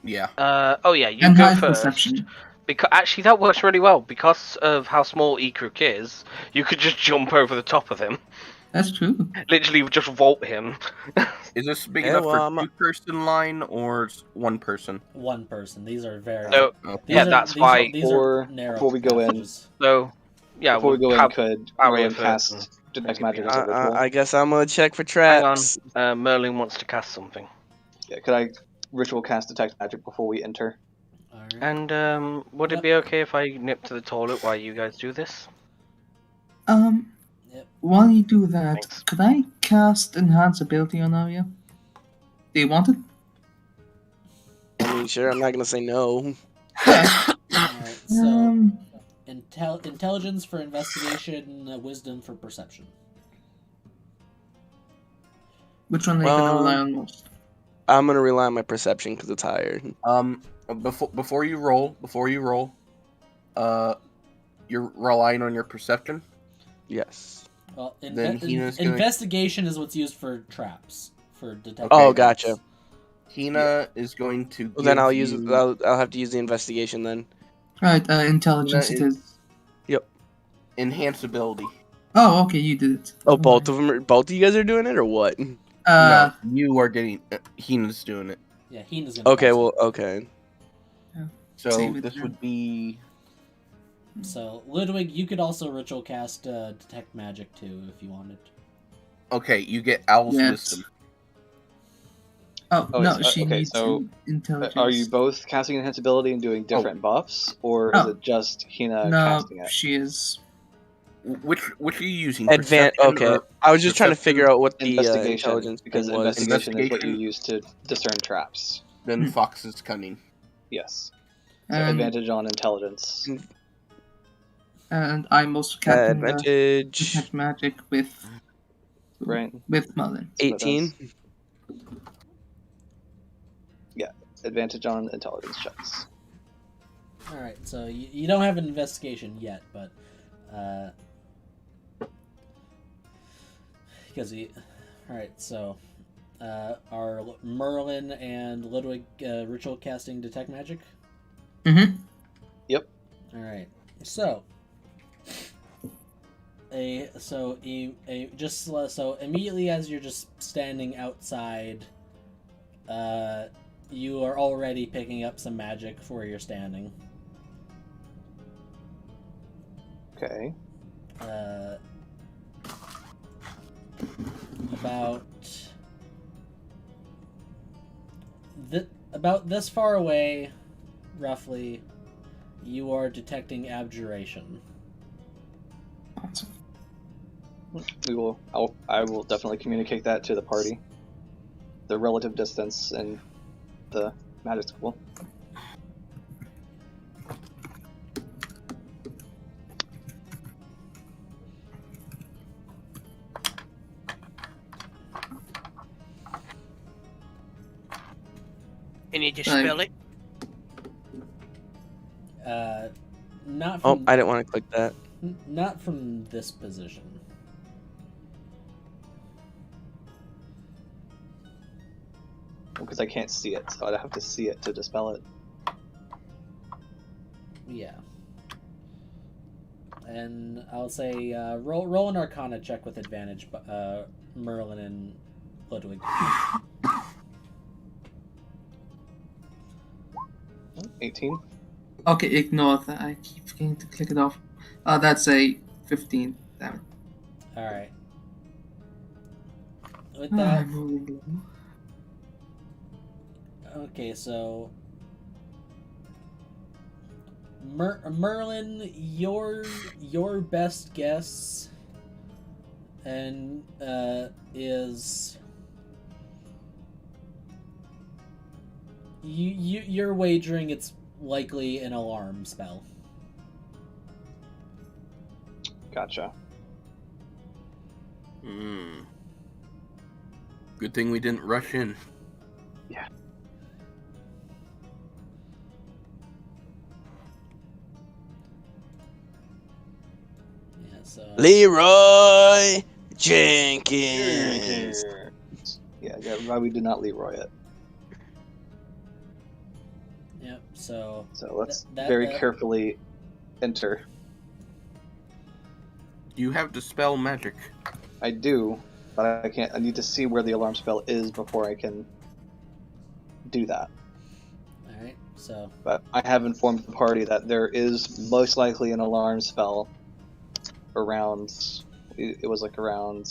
Yeah. You And go hide first. perception. Because actually, that works really well because of how small Ekruk is. You could just jump over the top of him, That's true. literally just vault him. Is this big Yeah, enough well, for 2-person line or one person? One person. These are very. So these yeah, are- that's these why. Are, these are narrow Before we go in, passages. So yeah, before we go in, could Arya Merlin first cast detect magic as a ritual? I guess I'm gonna check for Hang on, traps. Merlin wants to cast something. Yeah, could I ritual cast detect magic before we enter? All right. And would it be okay if I nip to the toilet while you guys do this? Yep. While you do that, Thanks. could I cast Enhance Ability on Arya? Do you want it? I mean, sure. I'm not gonna say no. All right. So Um, intelligence for investigation, wisdom for perception. which one are you gonna rely on most? I'm gonna rely on my perception because it's higher. Before you roll, you're relying on your perception. Yes. Well, Then Hina's gonna- investigation is what's used for traps for detecting. Oh, traps. gotcha. Hina is going to. Well, then give I'll use. you- I'll have to use the investigation then. Right, intelligence Hina it is. Enhance ability. Oh, okay, you did it. Oh, both of them. Both of you guys are doing it, or what? No, you are getting. Hina's doing it. Yeah, Hina's gonna. Okay. cast Well. Okay. So Save it this then. would be. it. So Ludwig, you could also ritual cast detect magic too if you wanted. Okay, you get Owl's Yes. wisdom. Oh, Oh, no, it's- she okay, needs so, intelligence. Are you both casting enhance ability and doing different buffs, or is Oh. it just Hina No, casting it? she is. Which are you using? Okay. Perception I was just trying to figure out what the Investigation, intelligence because thing was. investigation is what you Investigation? use to discern traps. Then Fox's cunning. Yes. So And, advantage on intelligence. and I'm also casting Advantage. detect magic with Right. Merlin. 18. Advantage on intelligence checks. All right. So you don't have an investigation yet, but because he. All right. So are Merlin and Ludwig ritual casting detect magic? Mm-hmm. All right. So immediately as you're just standing outside, you are already picking up some magic for your standing. Okay. About this far away, roughly, you are detecting abjuration. I will definitely communicate that to the party. The relative distance and the magic school. And you just spell it. Not Oh, from. I didn't want to click that. Not from this position. Because I can't see it, so I'd have to see it to dispel it. Yeah. and I'll say roll an Arcana check with advantage, Merlin and Ludwig. 18. Okay, ignore that. I keep forgetting to click it off. That's a 15. Damn it. Alright. With that, I'm rolling low. okay, so Merlin, your best guess and is you're wagering it's likely an alarm spell. Gotcha. Good thing we didn't rush in. Yeah. Yeah, so Leroy Jenkins. Yeah, why we did not Leroy it. yep, so So let's that- very that- carefully enter. You have dispel magic. I do, but I can't. I need to see where the alarm spell is before I can do that. alright, so But I have informed the party that there is most likely an alarm spell around. It was like around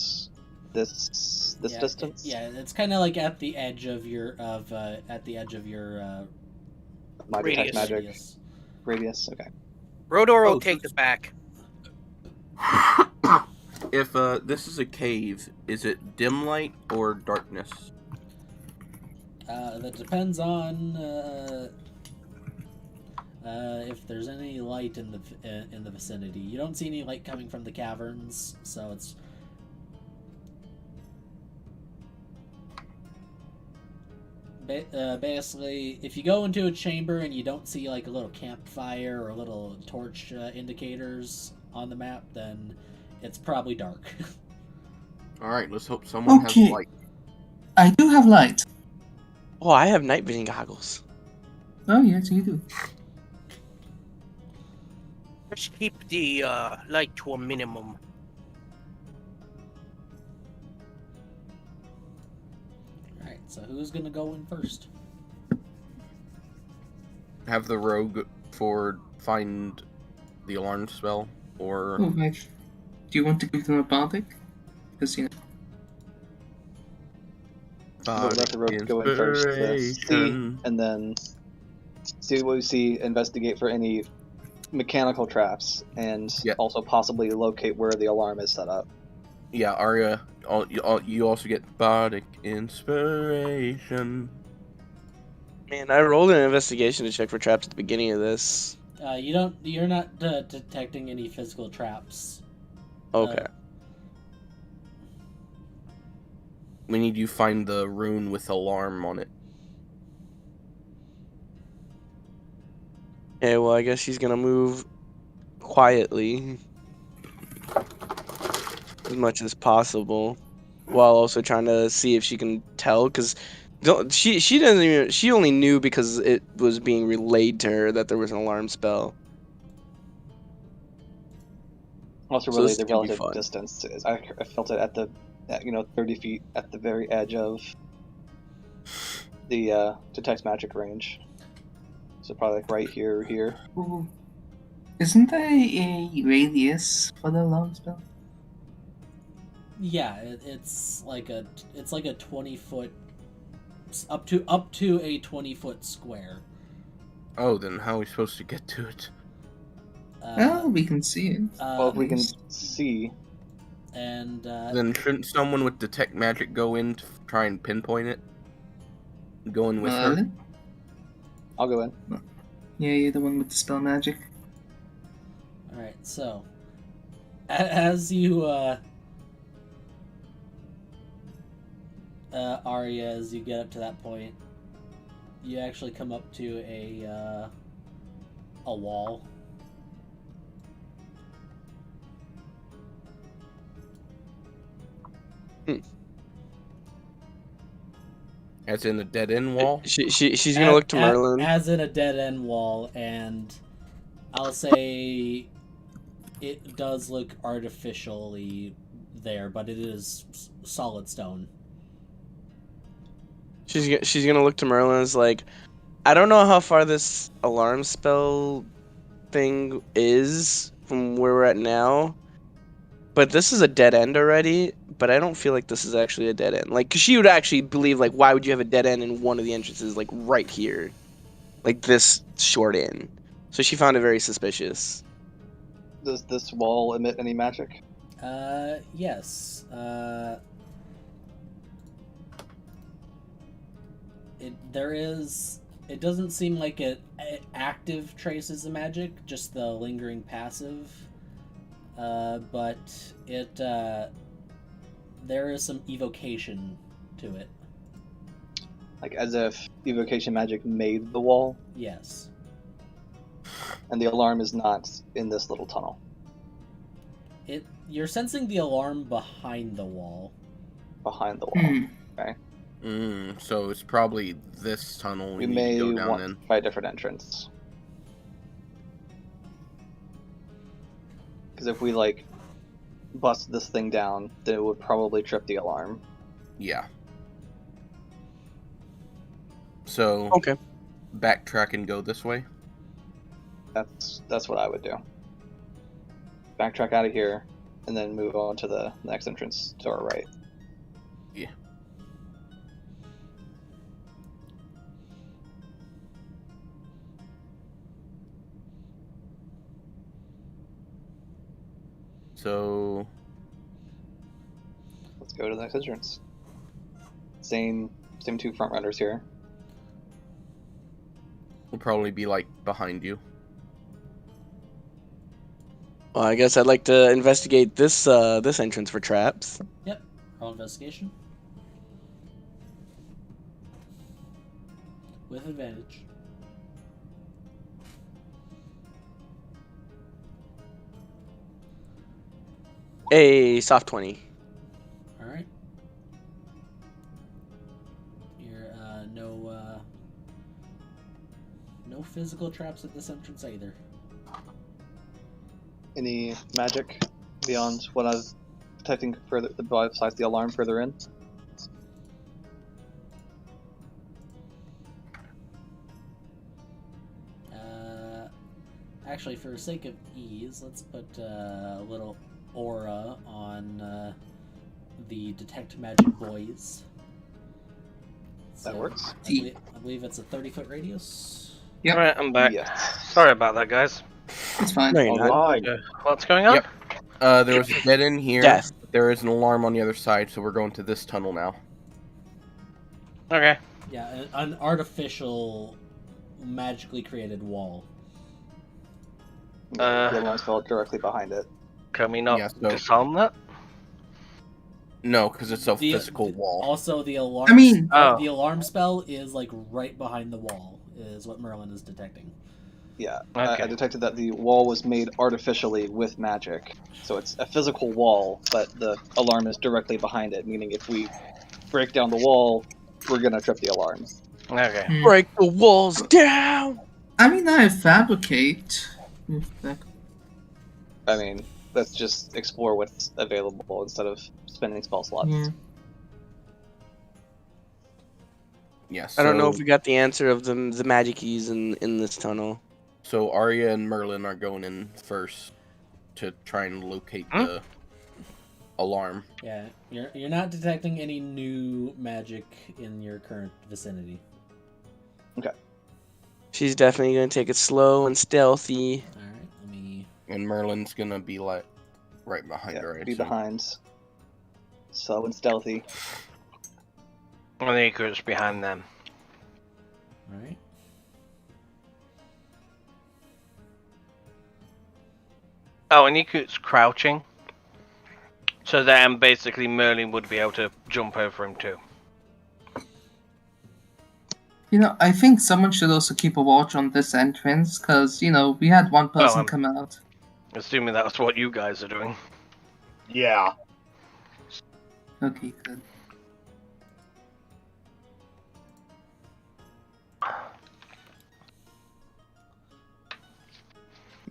this yeah, distance. Yeah, it's kind of like at the edge of your My detect Radius. magic radius. radius. Okay. Rodor Oh, will take so- it back. If this is a cave, is it dim light or darkness? That depends on if there's any light in the vicinity. You don't see any light coming from the caverns, so it's basically if you go into a chamber and you don't see like a little campfire or little torch indicators on the map, then it's probably dark. Alright, let's hope someone has Okay. light. I do have light. Oh, I have night vision goggles. Oh, yes, you do. Let's keep the light to a minimum. Alright, so who's gonna go in first? Have the rogue find the alarm spell, or Oh, right. Do you want to give them a bardic? Because, you know. We'll let the rogue go in first to see, inspiration. and then see what we see. Investigate for any mechanical traps, and Yeah. also possibly locate where the alarm is set up. Yeah, Arya, you also get bardic inspiration. Man, I rolled an investigation to check for traps at the beginning of this. You're not detecting any physical traps. Okay. We need you find the rune with alarm on it. Okay, well, I guess she's gonna move quietly as much as possible, while also trying to see if she can tell, because she doesn't even, she only knew because it was being relayed to her that there was an alarm spell. Also, So really, this the could be relative fun. distance is. I felt it at 30 feet at the very edge of the detect magic range. So probably like right here or here. Ooh. Isn't there a radius for the alarm spell? Yeah, it's like a 20-foot up to a 20-foot square. Oh, then how are we supposed to get to it? Oh, we can see it. Well, if we can Nice. see, and Then shouldn't someone with detect magic go in to try and pinpoint it? Go in with her? Merlin? I'll go in. Yeah, you're the one with the spell magic. all right, so as you Arya, as you get up to that point, you actually come up to a wall. As in a dead end wall? She's gonna look to Merlin. As in a dead end wall, and I'll say it does look artificially there, but it is solid stone. She's gonna look to Merlin as like, I don't know how far this alarm spell thing is from where we're at now, but this is a dead end already. But I don't feel like this is actually a dead end. Like, 'cause she would actually believe, like, why would you have a dead end in one of the entrances, like right here, like this short in? So she found it very suspicious. Does this wall emit any magic? Yes. It doesn't seem like it active traces of magic, just the lingering passive. But there is some evocation to it. Like as if evocation magic made the wall, Yes. and the alarm is not in this little tunnel. You're sensing the alarm behind the wall. Behind the wall. Okay. So it's probably this tunnel We we need may to go down want in. to try a different entrance. Because if we like bust this thing down, then it would probably trip the alarm. Yeah. So Okay. backtrack and go this way. That's what I would do. Backtrack out of here, and then move on to the next entrance to our right. Yeah. So Let's go to the next entrance. Same two front runners here. we'll probably be like behind you. Well, I guess I'd like to investigate this entrance for traps. Yep. Roll investigation. With advantage. A soft 20. Alright. You're, no physical traps at this entrance either. Any magic beyond what I was detecting further, besides the alarm further in? Actually, for the sake of ease, let's put a little aura on the detect magic boys. That works. I believe it's a 30-foot radius. Yep. Alright, I'm back. Yes. Sorry about that, guys. It's fine. No, you're not. Alright. What's going on? Yep. There was a dead end here. Death. There is an alarm on the other side, so we're going to this tunnel now. Okay. Yeah, an artificial, magically created wall. The alarm fell directly behind it. Can we not Yeah, so- disarm that? No, because it's a The- physical wall. Also, the alarm. I mean- Oh. The alarm spell is like right behind the wall. Is what Merlin is detecting. Yeah, Okay. I detected that the wall was made artificially with magic. So it's a physical wall, but the alarm is directly behind it, meaning if we break down the wall, we're gonna trip the alarm. Okay. Break the walls down! I mean, I fabricate. I mean, let's just explore what's available instead of spending spell slots. Yeah. Yeah, I don't know if we got the answer of the magic keys in this tunnel. So Arya and Merlin are going in first to try and locate the alarm. Yeah, you're not detecting any new magic in your current vicinity. She's definitely gonna take it slow and stealthy. All right, let me. And Merlin's gonna be like right behind her. I Be assume. behind. Slow and stealthy. And the Icarus behind them. All right. Oh, and Icarus crouching. So then basically Merlin would be able to jump over him too. You know, I think someone should also keep a watch on this entrance, because, you know, we had one person come out. Assuming that's what you guys are doing. Yeah. Okay, good.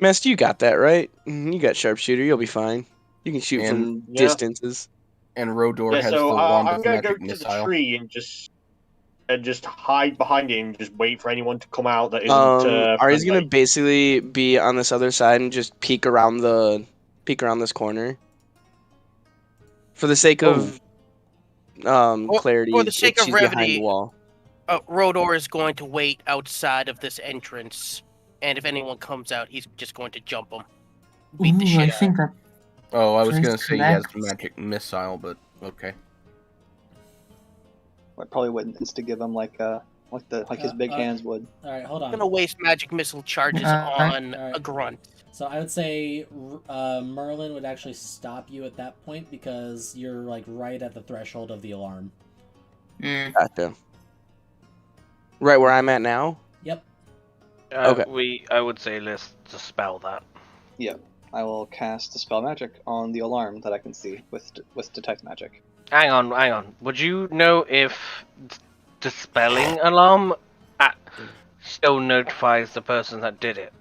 Mest, you got that, right? You got sharpshooter. You'll be fine. You can shoot from distances. And Rodor Yeah, has so the wand I'm of gonna go magic to missile. the tree and just hide behind it and just wait for anyone to come out that isn't. Ari's gonna friendly. basically be on this other side and just peek around this corner. For the sake of clarity, for the sake of she's behind brevity, the wall. Rodor is going to wait outside of this entrance, and if anyone comes out, he's just going to jump them. Beat the Ooh, shit I think that. Oh, I was Trace gonna say he has connects. magic missile, but okay. I probably wouldn't insta give him like his big hands would. All right, hold I'm on. gonna waste magic missile charges on a grunt. So I would say Merlin would actually stop you at that point because you're like right at the threshold of the alarm. Gotcha. Right where I'm at now? Yep. Okay. I would say let's dispel that. Yeah, I will cast Dispel Magic on the alarm that I can see with Detect Magic. Hang on. Would you know if dispelling alarm still notifies the person that did it?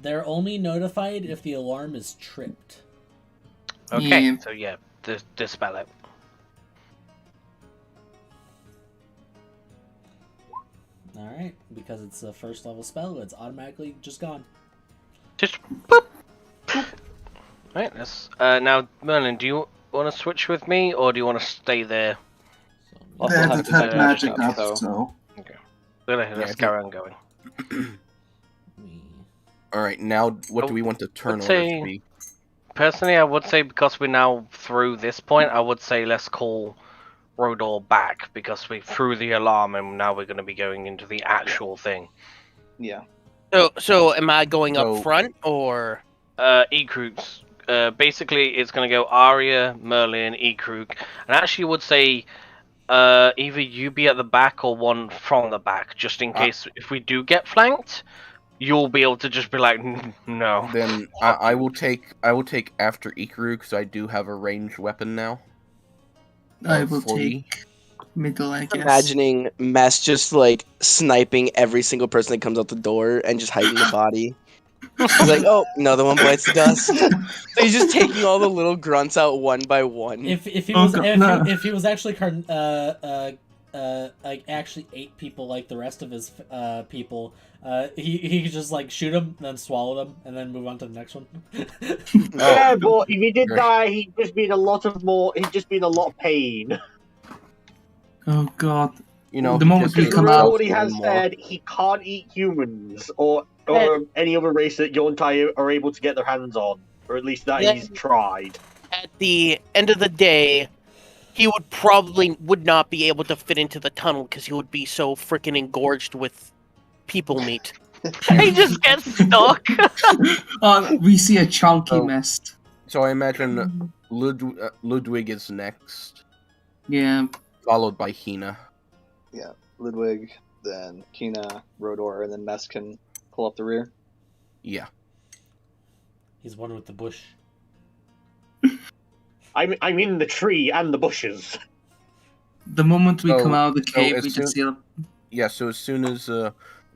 They're only notified if the alarm is tripped. Okay, Yeah. so yeah, dispel it. Alright, because it's a first level spell, it's automatically just gone. Just boop. Right, let's now Merlin, do you want to switch with me or do you want to stay there? Also They have detect magic up, up, so. Okay. Let's carry on going. Alright, now what do we want the turn Let's order say- to be? Personally, I would say because we're now through this point, I would say let's call Rodor back because we threw the alarm and now we're going to be going into the actual thing. Yeah. So am I going So- up front or? Ekrooks. Basically, it's going to go Arya, Merlin, Ekrook, and I actually would say either you be at the back or one from the back, just in case if we do get flanked, you'll be able to just be like, no. Then I will take after Ikaru because I do have a ranged weapon now. I will 40. take middle, I guess. Imagining Mess just like sniping every single person that comes out the door and just hiding the body. He's like, oh, another one bites the dust. So he's just taking all the little grunts out one by one. If he Oh, was God, if, no. he, if he was actually like actually ate people like the rest of his people, he could just like shoot them, then swallow them, and then move on to the next one. Yeah, but if he did die, he'd just be in a lot of pain. Oh god. You know, The moment we come out- What he has said, he can't eat humans or any other race that Yontai are able to get their hands on, or at least that he's tried. At the end of the day, he would not be able to fit into the tunnel because he would be so freaking engorged with people meat. He just gets stuck. We see a chunky Oh. mess. So I imagine Ludwig is next, Yeah. followed by Hina. Yeah. Ludwig, then Kina, Rodor, and then Mess can pull up the rear. Yeah. He's one with the bush. I'm in the tree and the bushes. The moment we So- come out of the so cave, as we soon- just see a... Yeah, so as soon as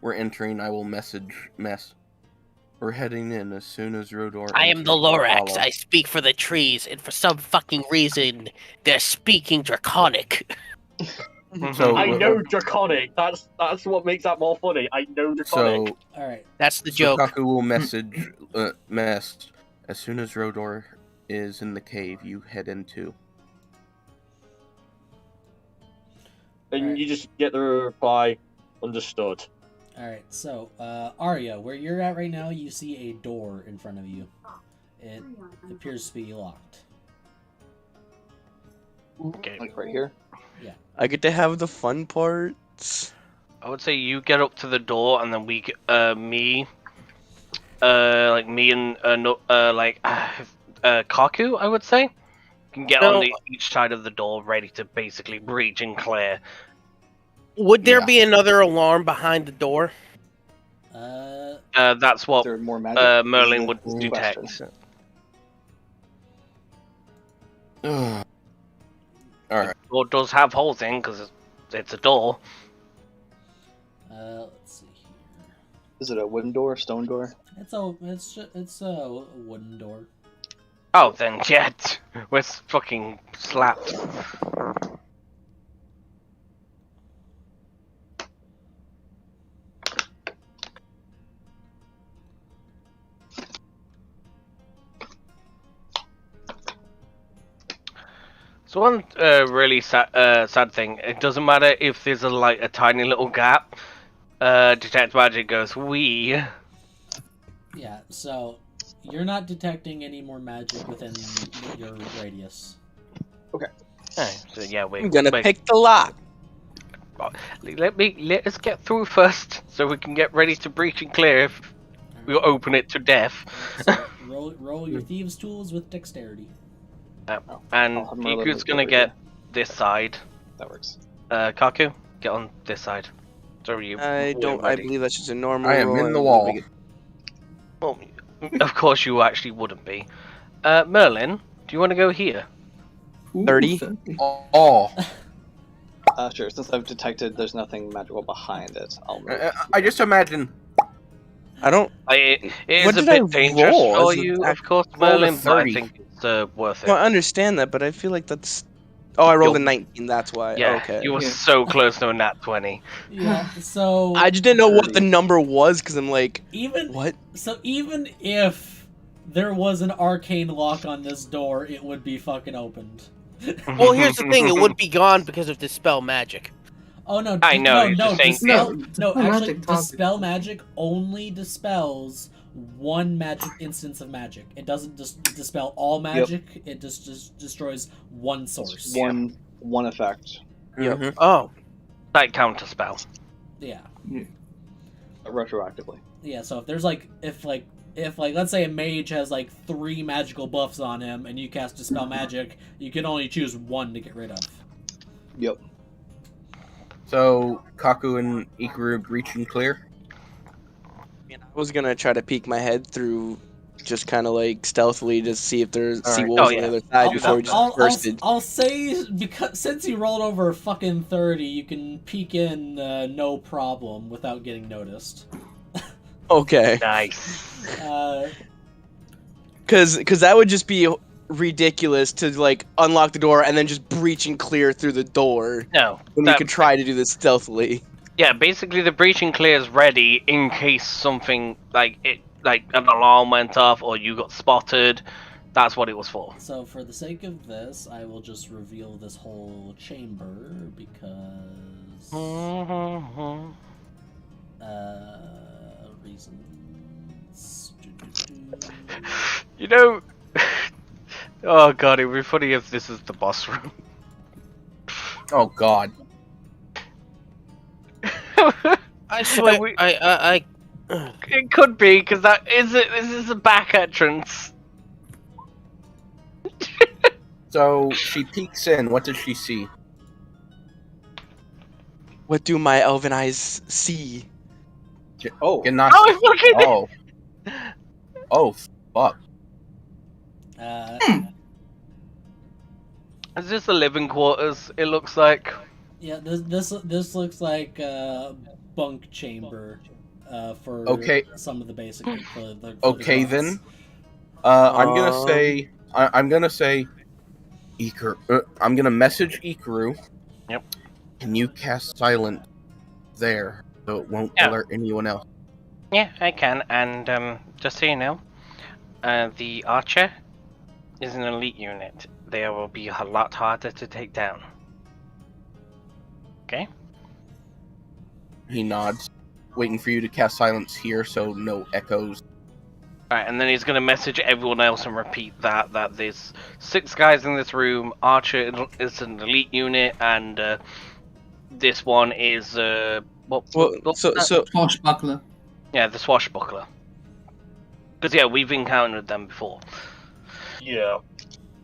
we're entering, I will message Mess. We're heading in as soon as Rodor I am enters, the Lorax. follow. I speak for the trees, and for some fucking reason, they're speaking Draconic. So, I know Draconic. That's what makes that more funny. I know Draconic. So, Alright. That's the joke. Kaku will message Mess. As soon as Rodor is in the cave, you head into. And Alright. you just get the reply, understood. Alright, so, Arya, where you're at right now, you see a door in front of you. It appears to be locked. Okay. Like right here. I get to have the fun parts. I would say you get up to the door, and then me and Kaku, I would say, can get on each side of the door, ready to basically breach and clear. Would there Yeah. be another alarm behind the door? That's what Is there more magic? Merlin would Is the detect. question. Alright. Door does have holes in because it's a door. Let's see here. Is it a wooden door, stone door? It's a wooden door. Oh, then yeah, we're fucking slapped. So one really sad thing. It doesn't matter if there's a tiny little gap. Detect magic goes wee. Yeah, so you're not detecting any more magic within your radius. Okay. So yeah, I'm gonna pick the lock. Let us get through first, so we can get ready to breach and clear if we open it to death. So roll your thieves' tools with dexterity. And I'll have my little Iku's gonna over get here. this side. That works. Kaku, get on this side. So you. I don't. I ready. believe that's just a normal. I am roll. in the I wall. believe Well, of course you actually wouldn't be. Merlin, do you want to go here? Ooh, 30? Oh, Sure. Since I've detected there's nothing magical behind it, I'll move. I just imagine. I don't. It is What a did I bit dangerous roll for as an you, act- of course, rolled a Merlin, but I 30. think it's worth it. No, I understand that, but I feel like that's. Oh, I rolled a You'll- 19. That's why. Yeah, Okay. you were Yeah. so close to a nat 20. Yeah, so I just didn't know what the 30. number was because I'm like, even what? even if there was an arcane lock on this door, it would be fucking opened. Well, here's the thing: it would be gone because of dispel magic. Oh no! I know, No, you're no, just saying- dispel. No, No, dispel actually, magic targets. dispel magic only dispels one magic instance of magic. It doesn't just dispel all magic. It just destroys one source. One effect. Yep. Mhm. Oh, Like counter spell. Yeah, Retroactively. yeah. So if there's if let's say a mage has 3 magical buffs on him, and you cast dispel magic, you can only choose one to get rid of. Yep. So Kaku and Ikaru breach and clear. I was gonna try to peek my head through, just kind of stealthily to see if there's All see right. wolves Oh, on the yeah. other side before we just bursted. I'll say, because since you rolled over a fucking 30, you can peek in no problem without getting noticed. Okay. Nice. Because that would just be ridiculous to unlock the door and then just breach and clear through the door No. when we could try to do this stealthily. Yeah, basically the breach and clear is ready in case something like an alarm went off or you got spotted. That's what it was for. So for the sake of this, I will just reveal this whole chamber because reasons. You know, oh god, it would be funny if this is the boss room. Oh God. I swear, We- I It could be because that is it. This is a back entrance. So she peeks in. What does she see? What do my elven eyes see? Oh. Get knocked. Oh, look at it! Oh. Oh, fuck. Is this the living quarters? It looks like. Yeah, this looks like a bunk chamber for Okay. some of the basic. For the Okay gods. then. I'm gonna say, Ikaru. I'm gonna message Ikaru. Yep. Can you cast silent there so it won't Yeah. alert anyone else? Yeah, I can. And just so you know, the archer is an elite unit. They will be a lot harder to take down. Okay. He nods, waiting for you to cast silence here so no echoes. Alright, and then he's going to message everyone else and repeat that there's 6 guys in this room, Archer is an elite unit, and this one is, So Swashbuckler. yeah, the Swashbuckler. Because, yeah, we've encountered them before. Yeah.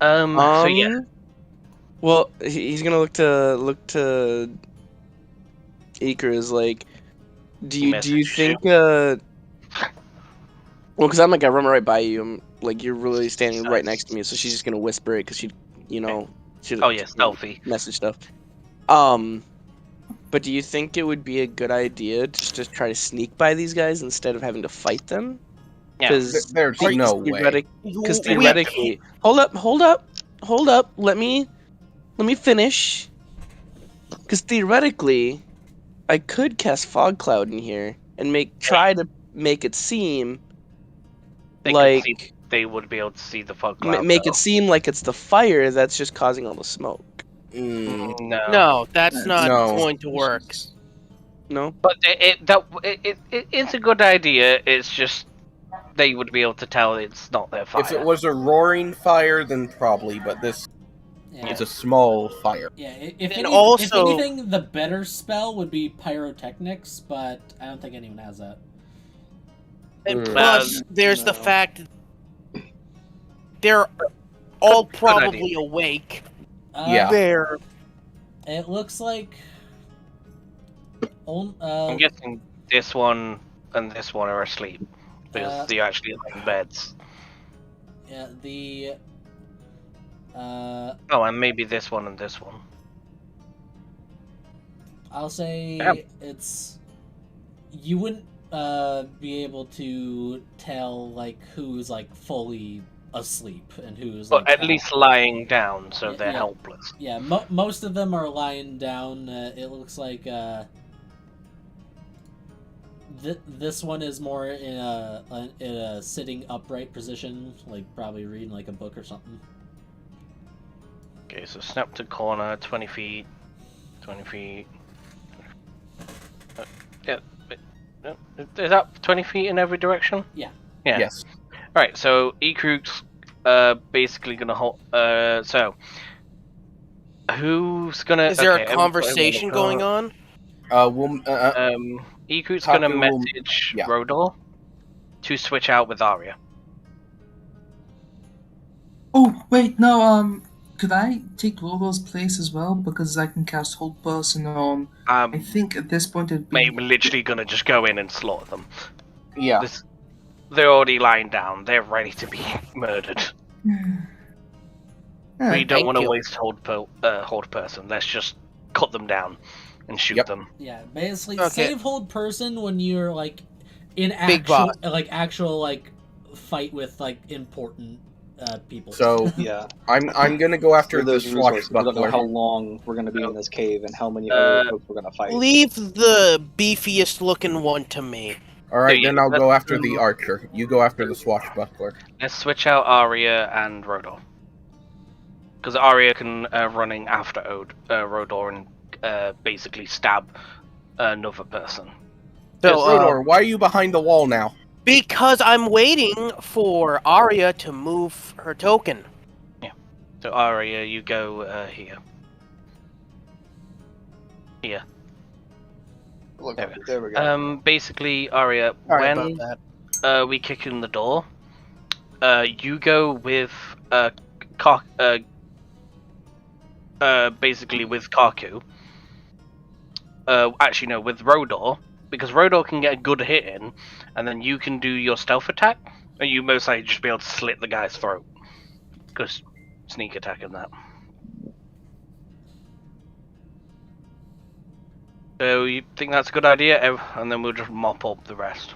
So, yeah. Well, he's gonna look to Iker as do you Message think well, because I'm gonna run right by you. I'm you're really standing right next to me, so she's just gonna whisper it because she, Oh, yeah, stealthy. message stuff. But do you think it would be a good idea just to try to sneak by these guys instead of having to fight them? Yeah. Because There's no way. theoretically, hold up. Let me finish. Because theoretically, I could cast fog cloud in here and try to make it seem they would be able to see the fog cloud. Make it seem like it's the fire that's just causing all the smoke. No, that's not going to work. No, but it's a good idea. It's just they would be able to tell it's not their fire. If it was a roaring fire, then probably, but this is a small fire. Yeah, if also, anything, the better spell would be pyrotechnics, but I don't think anyone has that. And plus, there's the fact they're all probably awake. There. It looks like. I'm guessing this one and this one are asleep because they're actually in beds. Yeah, oh, and maybe this one and this one. I'll say it's. You wouldn't be able to tell like who's like fully asleep and who's but like, at least lying down, so they're helpless. Yeah, most of them are lying down. It looks like this one is more in a sitting upright position, like probably reading like a book or something. Okay, so snap to corner, 20 feet, 20 feet. Yeah, is that 20 feet in every direction? Yeah. Yeah. Yes. Right, so Ekruk's basically gonna hold. So who's gonna? Is there a conversation going on? Ekruk's gonna message Rodor to switch out with Arya. Oh wait, no. Could I take Rodor's place as well because I can cast Hold Person on? I think at this point it'd be. We're literally gonna just go in and slaughter them. Yeah. They're already lying down. They're ready to be murdered. We don't want to waste hold person. Let's just cut them down and shoot them. Yeah, basically save hold person when you're like in actual fight with like important people. So yeah, I'm gonna go after those this resources. swashbuckler. We don't know how long we're gonna be in this cave and how many other folks we're gonna fight. Leave the beefiest looking one to me. Alright, then I'll go after the archer. You go after the swashbuckler. Let's switch out Arya and Rodor. Because Arya can running after Rodor and basically stab another person. So, Rodor, why are you behind the wall now? Because I'm waiting for Arya to move her token. Yeah. So Arya, you go here. Here. Look, there we go. Basically, Arya, when we kick in the door, you go with basically with Kaku. Actually, no, with Rodor, because Rodor can get a good hit in, and then you can do your stealth attack, and you most likely just be able to slit the guy's throat. Because sneak attack and that. So you think that's a good idea? And then we'll just mop up the rest.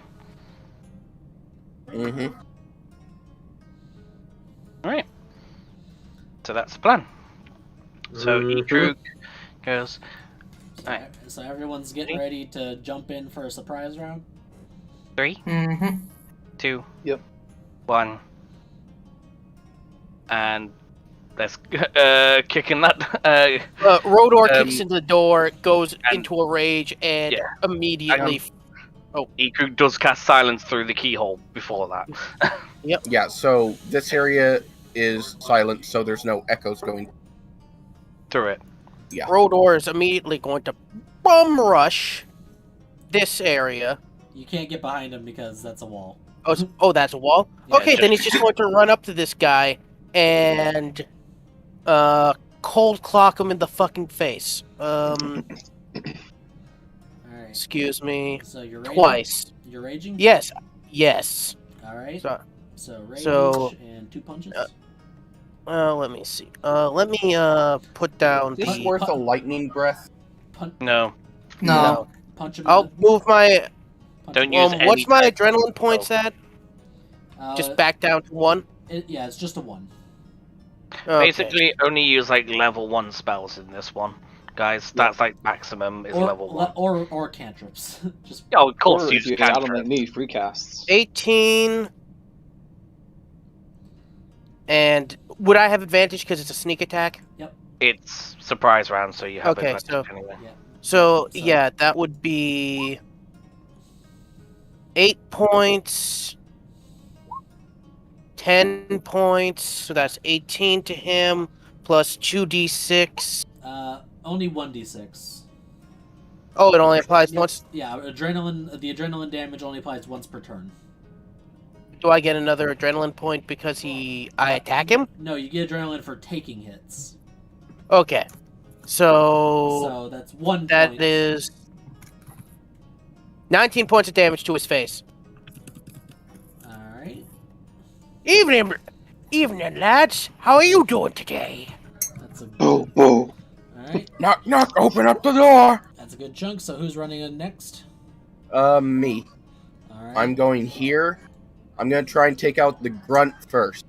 Mm-hmm. Alright. So that's the plan. So Ekruk goes... Alright. So everyone's getting ready to jump in for a surprise round? 3, 2, 1. And let's kick in that. Rodor kicks into the door, goes into a rage, and immediately. Ekruk does cast silence through the keyhole before that. Yep. Yeah, so this area is silent, so there's no echoes going through it. Yeah. Rodor is immediately going to bum this area. You can't get behind him because that's a wall. Oh, that's a wall? Yeah, okay, then he's just going to run up to this guy and cold clock him in the fucking face. Alright. Excuse me. So you're raging? Twice. You're raging? Yes. Yes. Alright. So rage and 2 punches. Let me see. Let me put down Is this worth a lightning breath? No. No. Punch him. I'll move my. Don't use any What's my type of adrenaline points spell. at? Just back down to 1. Yeah, it's just a 1. Okay. Basically, only use like level 1 spells in this one, guys. That's like maximum is level 1. Or cantrips. Just. Oh, of course, Or use if you add them cantrip. like me, free casts. 18. And would I have advantage because it's a sneak attack? It's surprise round, so you have Okay, advantage anyway. Yeah. So yeah, that would be 8 points, 10 points. So that's 18 to him plus 2d6. Only 1d6. Oh, it only applies once. Yeah, adrenaline. The adrenaline damage only applies once per turn. Do I get another adrenaline point because I attack him? No, you get adrenaline for taking hits. Okay. So that's 1 that point. is 19 points of damage to his face. Alright. Evening, lads. How are you doing today? That's a good. Boo, boo. Alright. Knock, knock, open up the door! That's a good chunk. So who's running in next? Me. Alright. I'm going here. I'm gonna try and take out the grunt first.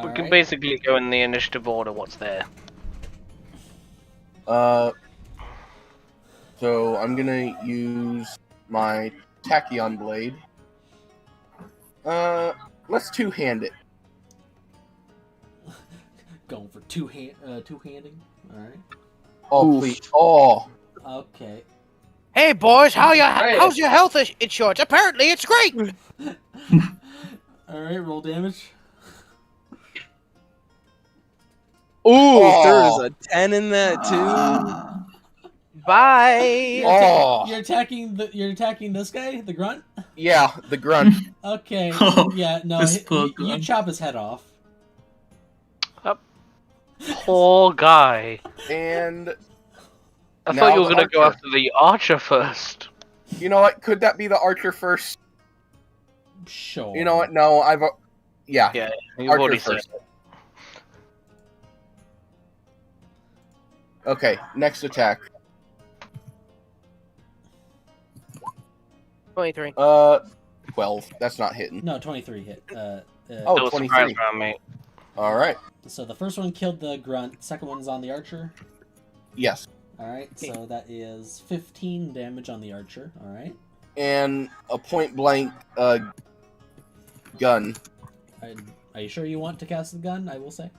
We can basically go in the initiative order. What's there? So I'm gonna use my tachyon blade. Let's two-hand it. Going for two-handing. Alright. Oh, please. Oh. Okay. Hey boys, Hey. how's your health insurance? Apparently, it's great. Alright, roll damage. Ooh, Oh. there's a 10 in that too. Bye. Oh. You're attacking this guy, the grunt? Yeah, the grunt. Okay. Oh, Yeah, no, this poor you grunt. chop his head off. Poor guy. And I Now thought you were the gonna go archer. after the archer first. you know what? Could that be the archer first? Sure. You know what? No, yeah. Yeah, you've Archer already said first. Okay, next attack. 23. 12. That's not hitting. No, 23 hit. Oh, Still a 23. surprise round, mate. All right. So the first one killed the grunt. Second one's on the archer. Yes. Alright, so that is 15 damage on the archer. Alright. And a point blank gun. Are you sure you want to cast the gun? I will say.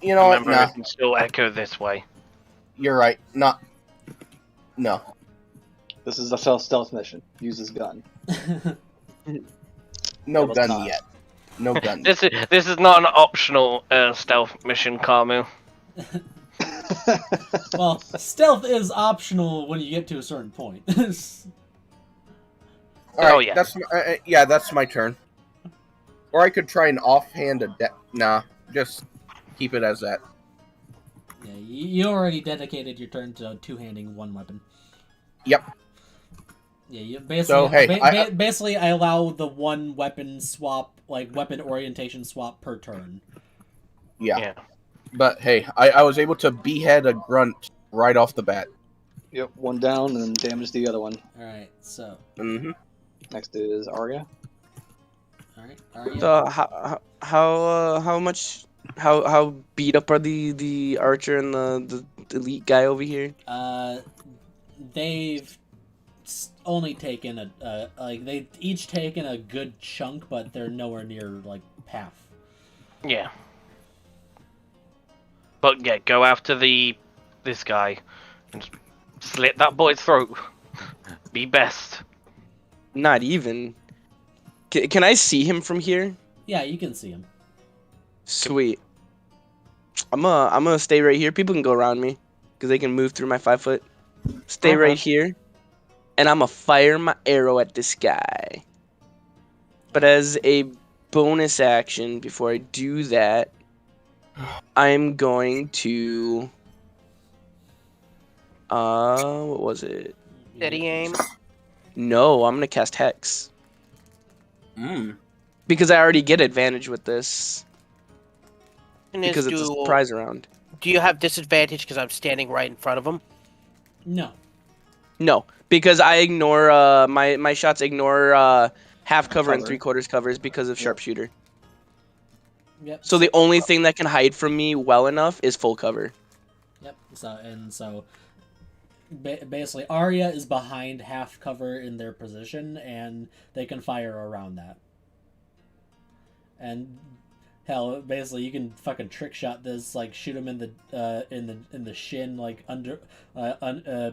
You know what? Remember, Nah, it can still echo this way. you're right. No. This is a stealth mission. Use his gun. No Double gun time. yet. No gun. This is not an optional stealth mission, Kamu. Well, stealth is optional when you get to a certain point. All right, Oh, yeah. That's my turn. Or I could try an offhand Nah, just keep it as that. Yeah, you already dedicated your turn to two-handing one weapon. Yep. Yeah, you basically. So, hey, basically, I allow the one weapon swap, like weapon orientation swap per turn. Yeah. But hey, I was able to behead a grunt right off the bat. Yep, one down and damage the other one. All right, so. Mm-hmm. Next is Arya. All right, Arya. So how beat up are the archer and the elite guy over here? They've only taken they've each taken a good chunk, but they're nowhere near like half. Yeah. But yeah, go after this guy and slit that boy's throat. Be best. Not even. Can I see him from here? Yeah, you can see him. Sweet. I'm gonna stay right here. People can go around me because they can move through my 5 foot. Stay right here, and I'm gonna fire my arrow at this guy. But as a bonus action, before I do that, I'm going to what was it? Steady aim. No, I'm gonna cast Hex because I already get advantage with this. Because it's a surprise round. Do you have disadvantage because I'm standing right in front of him? No. No, because I ignore my shots ignore half cover and 3/4 covers because of sharpshooter. Yep. So the only thing that can hide from me well enough is full cover. Yep. So basically, Arya is behind half cover in their position, and they can fire around that. And hell, basically, you can fucking trick shot this, like shoot him in the shin, like under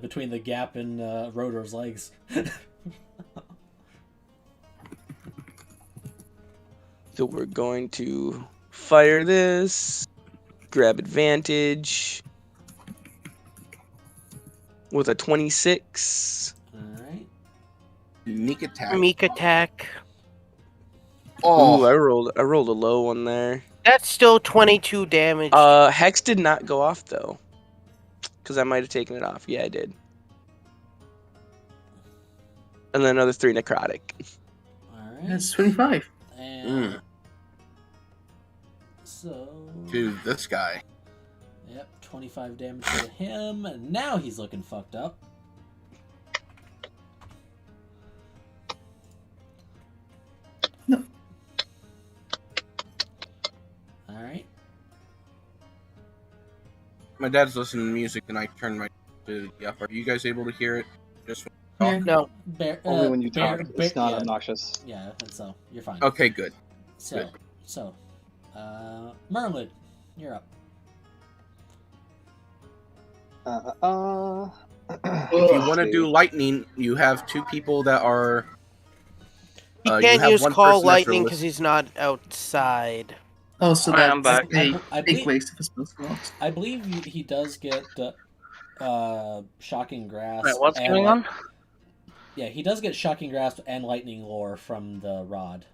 between the gap in Rotor's legs. So we're going to fire this, grab advantage with a 26. All right. Sneak attack. Meek attack. Oh, Ooh, I rolled a low one there. That's still 22 damage. Hex did not go off though, because I might have taken it off. Yeah, I did. And then another 3 necrotic. All right. That's 25. And so. to this guy. Yep, 25 damage to him, and now he's looking fucked up. No. Alright. My dad's listening to music, and I turned my to the up. Are you guys able to hear it? Just No. Only when you talk. It's not obnoxious. Yeah, and so you're fine. Okay, good. So, Merlin, you're up. If you want to do lightning, you have 2 people that are. He you can't have use one call person that's lightning your because he's not outside. Oh, so I'm that's back. a big waste of a spell slot. I believe he does get shocking grasp. Wait, what's and, going on? Yeah, he does get shocking grasp and lightning lore from the rod,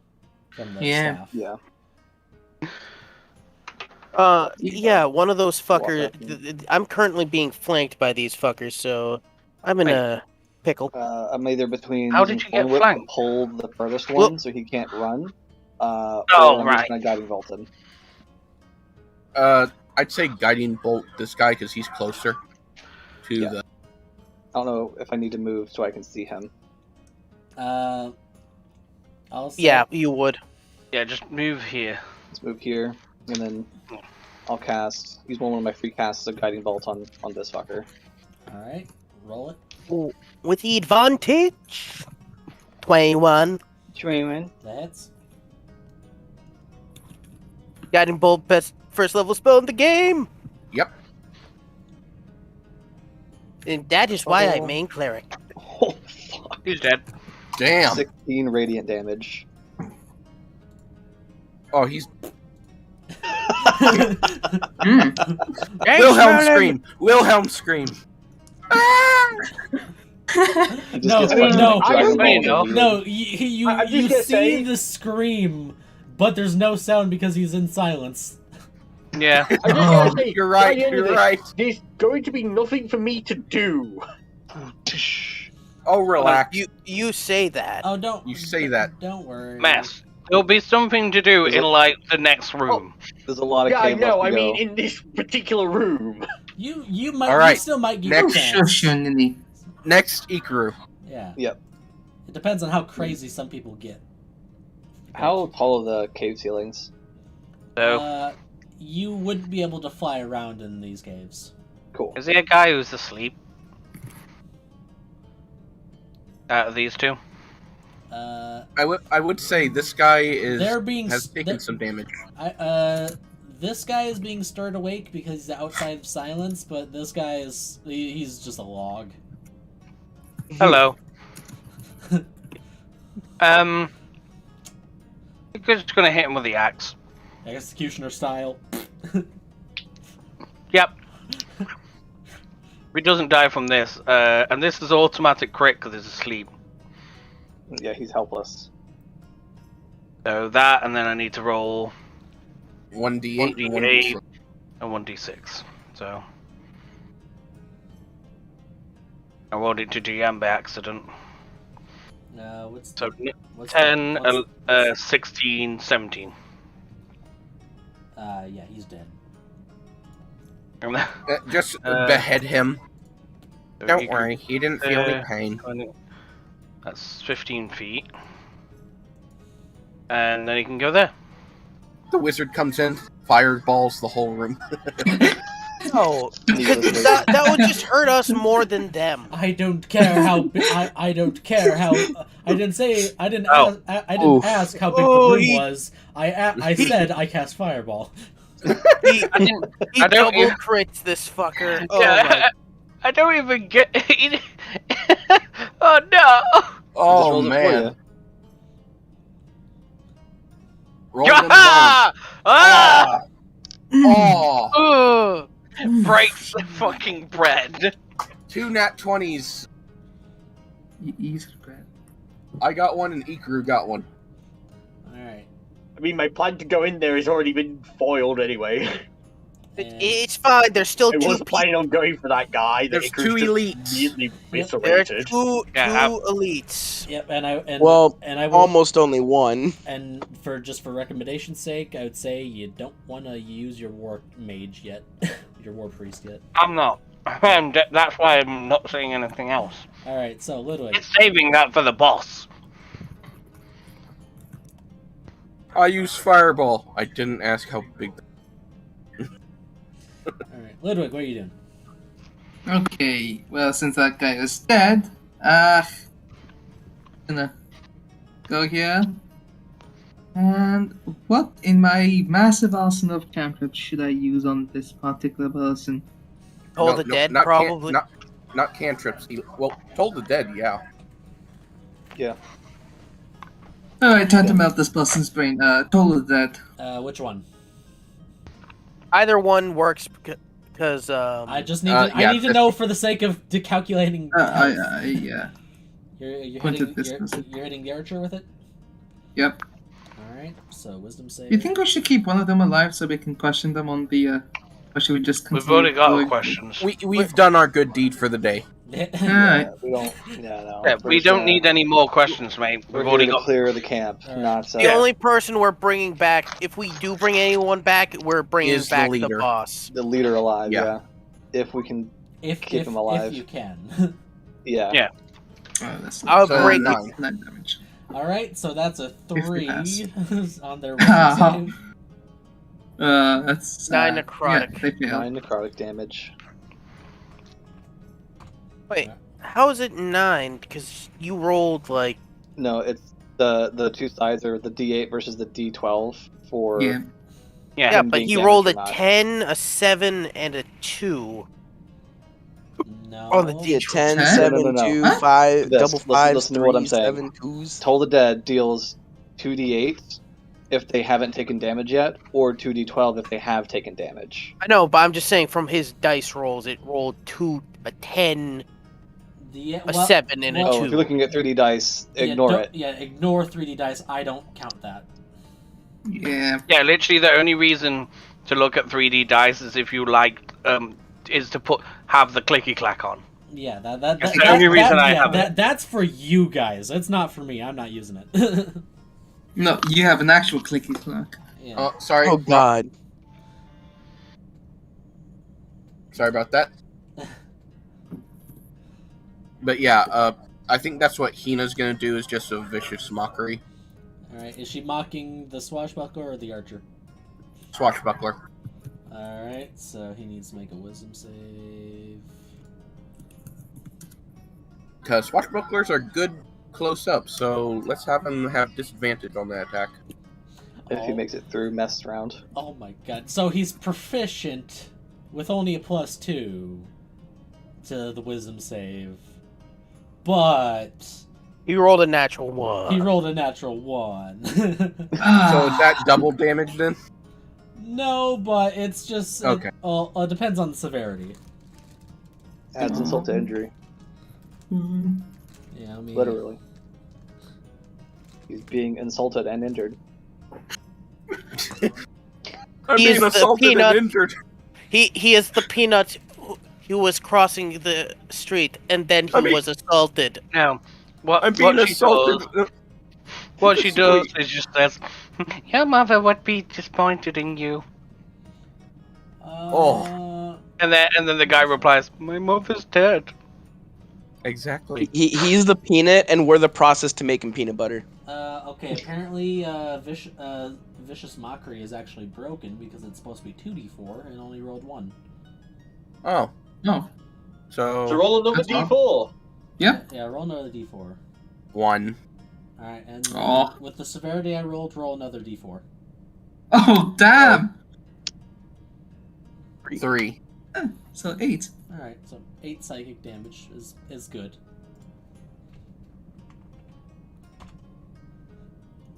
from the staff. Yeah. Yeah, one of those fuckers. I'm currently being flanked by these fuckers, so I'm in a pickle. I'm either between. How did you get Whip to flanked? pull the furthest one so he can't run. Or I'm right. just gonna guiding bolt him. I'd say guiding bolt this guy because he's closer to Yeah. the. I don't know if I need to move so I can see him. I'll say, Yeah, you would. Yeah, just move here. Let's move here, and then I'll cast. Use one of my free casts of guiding bolt on this fucker. All right, roll it. Ooh, with the advantage. 21. That That's Guiding bolt, best first level spell in the game. Yep. And that is why I main cleric. Oh fuck! He's dead. Damn. 16 radiant damage. Oh, he's. Thanks, Wilhelm Merlin. scream. Wilhelm scream. He just No, gets fucking no, Dragon I Ball know. no. You I'm just gonna see say- the scream, but there's no sound because he's in silence. Yeah. I just gotta say, You're by right. the end of You're this, right. There's going to be nothing for me to do. Oh, relax. You say that. Oh, don't You say that. Don't worry. Mass. There'll be something to do in, like, the next room. There's a lot of Yeah, I cave know. left I to mean, go. in this particular room. You might. All right, You still might get next- a chance. Shush, Nini. Next Ikaru. Yeah. Yep. It depends on how crazy some people get. How tall are the cave ceilings? So, You wouldn't be able to fly around in these caves. Cool. is he a guy who's asleep? Out of these two? I would say this guy They're being has taken some damage. This guy is being stirred awake because he's outside of silence, but this guy he's just a log. Hello. You're just gonna hit him with the axe. Executioner style. Yep. He doesn't die from this, and this is automatic crit because he's asleep. Yeah, he's helpless. So that, and then I need to roll 1d8 and 1d8 1d6. and 1d6. So I rolled it to GM by accident. What's So what's 10, what's- 16, 17. yeah, he's dead. Just behead him. So Don't worry, he didn't feel any pain. That's 15 feet. And then he can go there. The wizard comes in, fireballs the whole room. No, that would just hurt us more than them. I don't care how. I don't care how. I didn't say. I didn't. I didn't ask how big the room was. I said I cast fireball. He double crits this fucker. Oh my. I don't even get. Oh no! Oh man! Roll them Ah! Ah! Oh! Breaks the fucking bread. 2 nat 20s. Easy bread. I got one and Ikru got one. Alright. I mean, my plan to go in there has already been foiled anyway. It's fine. There's still I two was planning on going for that guy. There's Icarus 2 just elites. immediately There's eviscerated. two elites. Yep, and I Well, and I will, almost only one. And for recommendation's sake, I would say you don't want to use your war mage yet, your war priest yet. I'm not. That's why I'm not saying anything else. All right, so Ludwig. It's saving that for the boss. I use fireball. I didn't ask how big. All right, Ludwig, what are you doing? Okay, well, since that guy is dead, gonna go here. And what in my massive arsenal of cantrips should I use on this particular person? Toll the dead, probably. Not cantrips. Well, Toll the dead, yeah. Yeah. Alright, time to melt this person's brain. Toll the dead. Which one? Either one works because I just need to, I need to know for the sake of calculating. Yeah. You're Pointed hitting, you're hitting the archer with it? Yep. Alright, so wisdom save. You think we should keep one of them alive so we can question them on the, or should we just continue? We've already got going? questions. We've done our good deed for the day. Alright. We don't. Yeah, no. Yeah, we don't need any more questions, mate. We're We've here already to got. clear the camp, Alright. not. the only person we're bringing back, if we do bring anyone back, we're bringing Is the back the leader. boss. the leader alive. Yeah. Yeah. If we can. if Keep him alive. If you can. Yeah. Yeah. Oh, that's I'll So, break 9. 9 damage. Alright, so that's a 3 pass. on their wisdom save. That's 9 necrotic. Yeah, they fail. 9 necrotic damage. Wait, how is it 9? Because you rolled like No, it's the two sides are the D8 versus the D12 for. Yeah. yeah, him but being he damaged rolled or a not. 10, a 7, and a 2. No. Oh, the Yeah, 10, Huh? 7, No, no, no. 2, Huh? 5, This, double listen- 5, listen to what I'm 3, saying. 7, 2s. Toll the Dead deals 2d8 if they haven't taken damage yet, or 2d12 if they have taken damage. I know, but I'm just saying from his dice rolls, it rolled a 10, a 7, and a Oh, 2. if you're looking at 3D dice, ignore it. Yeah, ignore 3D dice. I don't count that. Yeah. Yeah, literally the only reason to look at 3D dice is if you like is to have the clicky clack on. Yeah, That's the only reason I have it. That's for you guys. It's not for me. I'm not using it. No, you have an actual clicky clack. Yeah. Oh, sorry. Oh god. Sorry about that. But yeah, I think that's what Hina's gonna do, is just a vicious mockery. Alright, is she mocking the swashbuckler or the archer? Swashbuckler. Alright, so he needs to make a wisdom save. Because swashbucklers are good close up, so let's have him have disadvantage on that attack. If he makes it through mess round. Oh my god. So he's proficient with only a +2 to the wisdom save. But He rolled a natural 1. he rolled a natural 1. So is that double damage then? No, but it's just Okay. It depends on the severity. Adds insult to injury. Mhm. Yeah, I mean, Literally. He's being insulted and injured. I'm He is being the assaulted peanut. and injured. He is the peanut who was crossing the street and then he I mean- was assaulted. Now, what I'm being what she assaulted. does, what she does is just says, "Your mother would be disappointed in you." Oh. And then the guy replies, "My mother's dead." Exactly. He's the peanut, and we're the process to make him peanut butter. Okay, apparently Vicious Mockery is actually broken because it's supposed to be 2d4 and only rolled 1. Oh. No. So So roll another That's wrong. d4. Yep. Yeah, roll another d4. 1. Alright, and Aw. with the severity I rolled, roll another d4. Oh, damn! 3. So 8. Alright, so 8 psychic damage is good.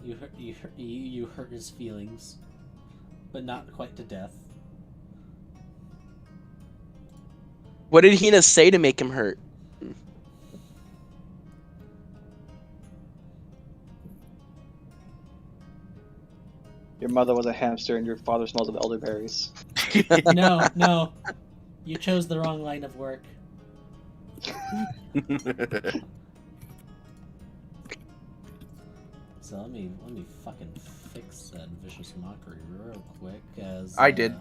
You hurt his feelings, but not quite to death. What did Hina say to make him hurt? Your mother was a hamster and your father smells of elderberries. No. You chose the wrong line of work. So let me fucking fix that Vicious Mockery real quick as I did.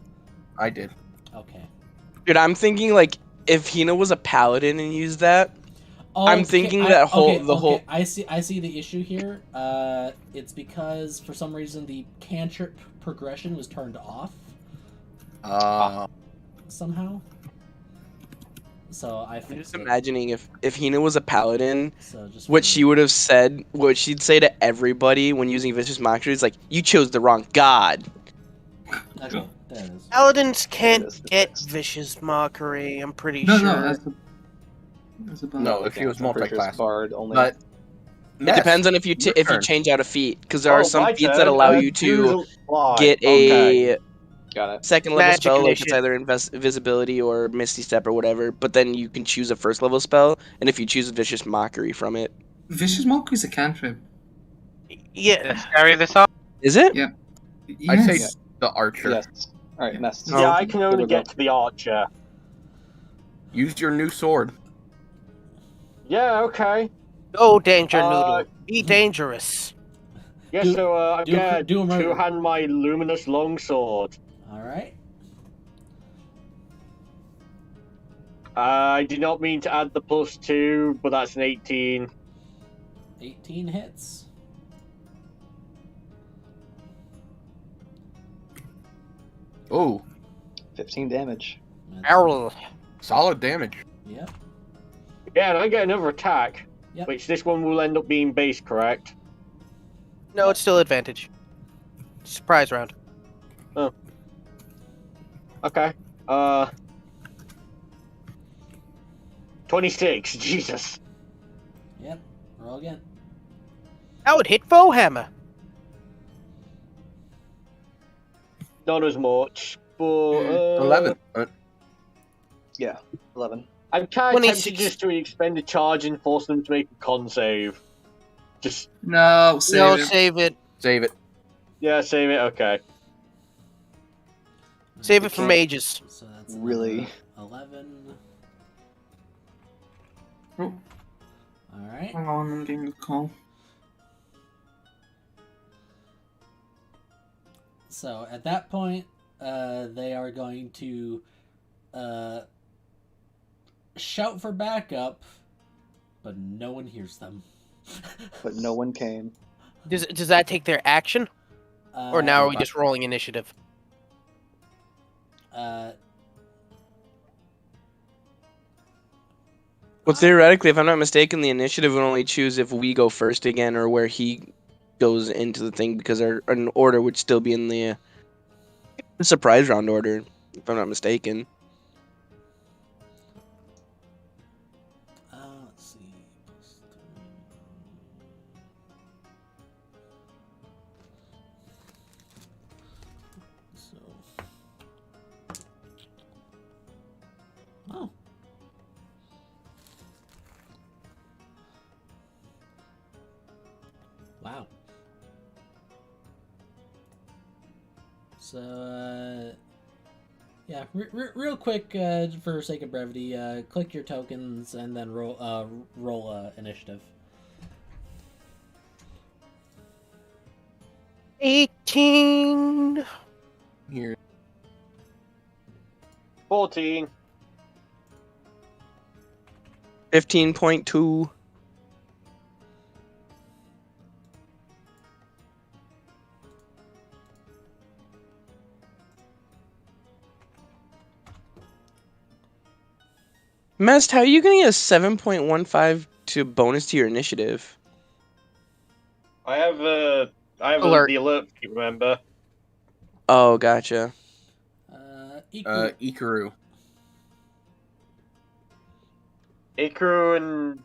Okay. Dude, I'm thinking like if Hina was a paladin and used that, I'm thinking that whole. I see the issue here. It's because for some reason the cantrip progression was turned off somehow. So I I'm fixed just it. imagining if Hina was a paladin, So just what for- she would have said, what she'd say to everybody when using Vicious Mockery is like, "You chose the wrong god." Okay, there it is. Paladins can't It is get fixed. Vicious Mockery, I'm pretty No, sure. no, as a No, bard. if he was I'm pretty sure it's multi-class. bard only. But It depends on if you your if you turn. change out a feat, because there are some my feats turn. that allow you to Choose a line. get Okay. a Got it. second level Magic spell, like it's Initiate. either invisibility or Misty Step or whatever. But then you can choose a first level spell, and if you choose Vicious Mockery from it, Vicious Mockery is a cantrip. Yeah. Let's carry this up. is it? Yeah. I say Yes. the archer. Yes. Alright, Yeah. Nest. Oh. Yeah, I can There only we go. get to the archer. Use your new sword. Yeah, okay. Go, Danger Uh, Noodle. Be dangerous. Yeah, Do- so I'm do- gonna do a murder. two-hand my luminous longsword. All right. I did not mean to add the +2, but that's an 18. 18 hits. Oh, 15 damage. Owl. solid damage. Yep. Yeah, and I get another attack, Yep. which this one will end up being base, correct? No, it's still advantage. Surprise round. Okay. 26. Jesus. Yep. Roll again. That would hit Bowhammer. Not as much, but 11. Yeah, 11. I'm kind of 26. tempted just to expend a charge and force them to make a con save. Just No, save No, it. save it. Save it. yeah, save it. Okay. Save it for mages. So that's Really? 11. Oh, All right. hang on, I'm getting a call. So at that point, they are going to shout for backup, but no one hears them. But no one came. Does that take their action? Or now are we just rolling initiative? Well, theoretically, if I'm not mistaken, the initiative would only choose if we go first again or where he goes into the thing, because our order would still be in the surprise round order, if I'm not mistaken. Let's see. So. Oh. Wow. So, yeah, real quick, for sake of brevity, click your tokens and then roll initiative. 18. Here. 14. 15.2. Mest, how are you getting a 7.15 to bonus to your initiative? I have Alert. the alert. You remember? Oh, gotcha. Ikaru. Ikaru's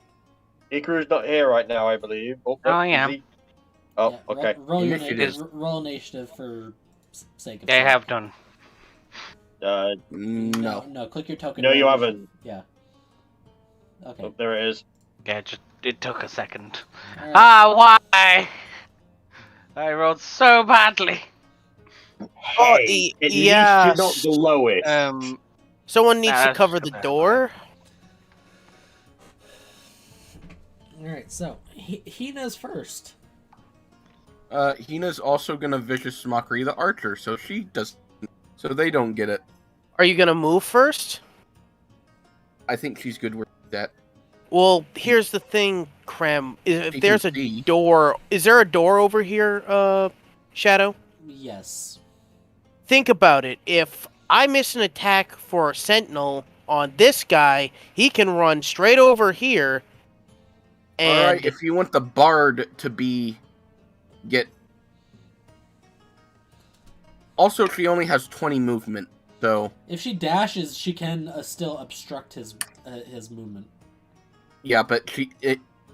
not here right now, I believe. I is am. he? Oh, Yeah, okay. Roll Initiative. roll initiative for sake of. They sake. have done. No. No, click your token. No, you roll haven't. Yeah. Okay. Oh, there it is. Yeah, it took a second. All right. Why? I rolled so badly. Hey, at least you're not the lowest. Someone needs to that's cover a the bad door. All right. So Hina's first. Hina's also gonna vicious mockery the archer, so she does. So they don't get it. Are you gonna move first? I think she's good with that. Well, here's the thing, Krem. If She there's can a see. door, is there a door over here, Shadow? Yes. Think about it. If I miss an attack for a Sentinel on this guy, he can run straight over here. And Alright, if you want the bard to get. Also, she only has 20 movement, so. If she dashes, she can still obstruct his movement. Yeah, but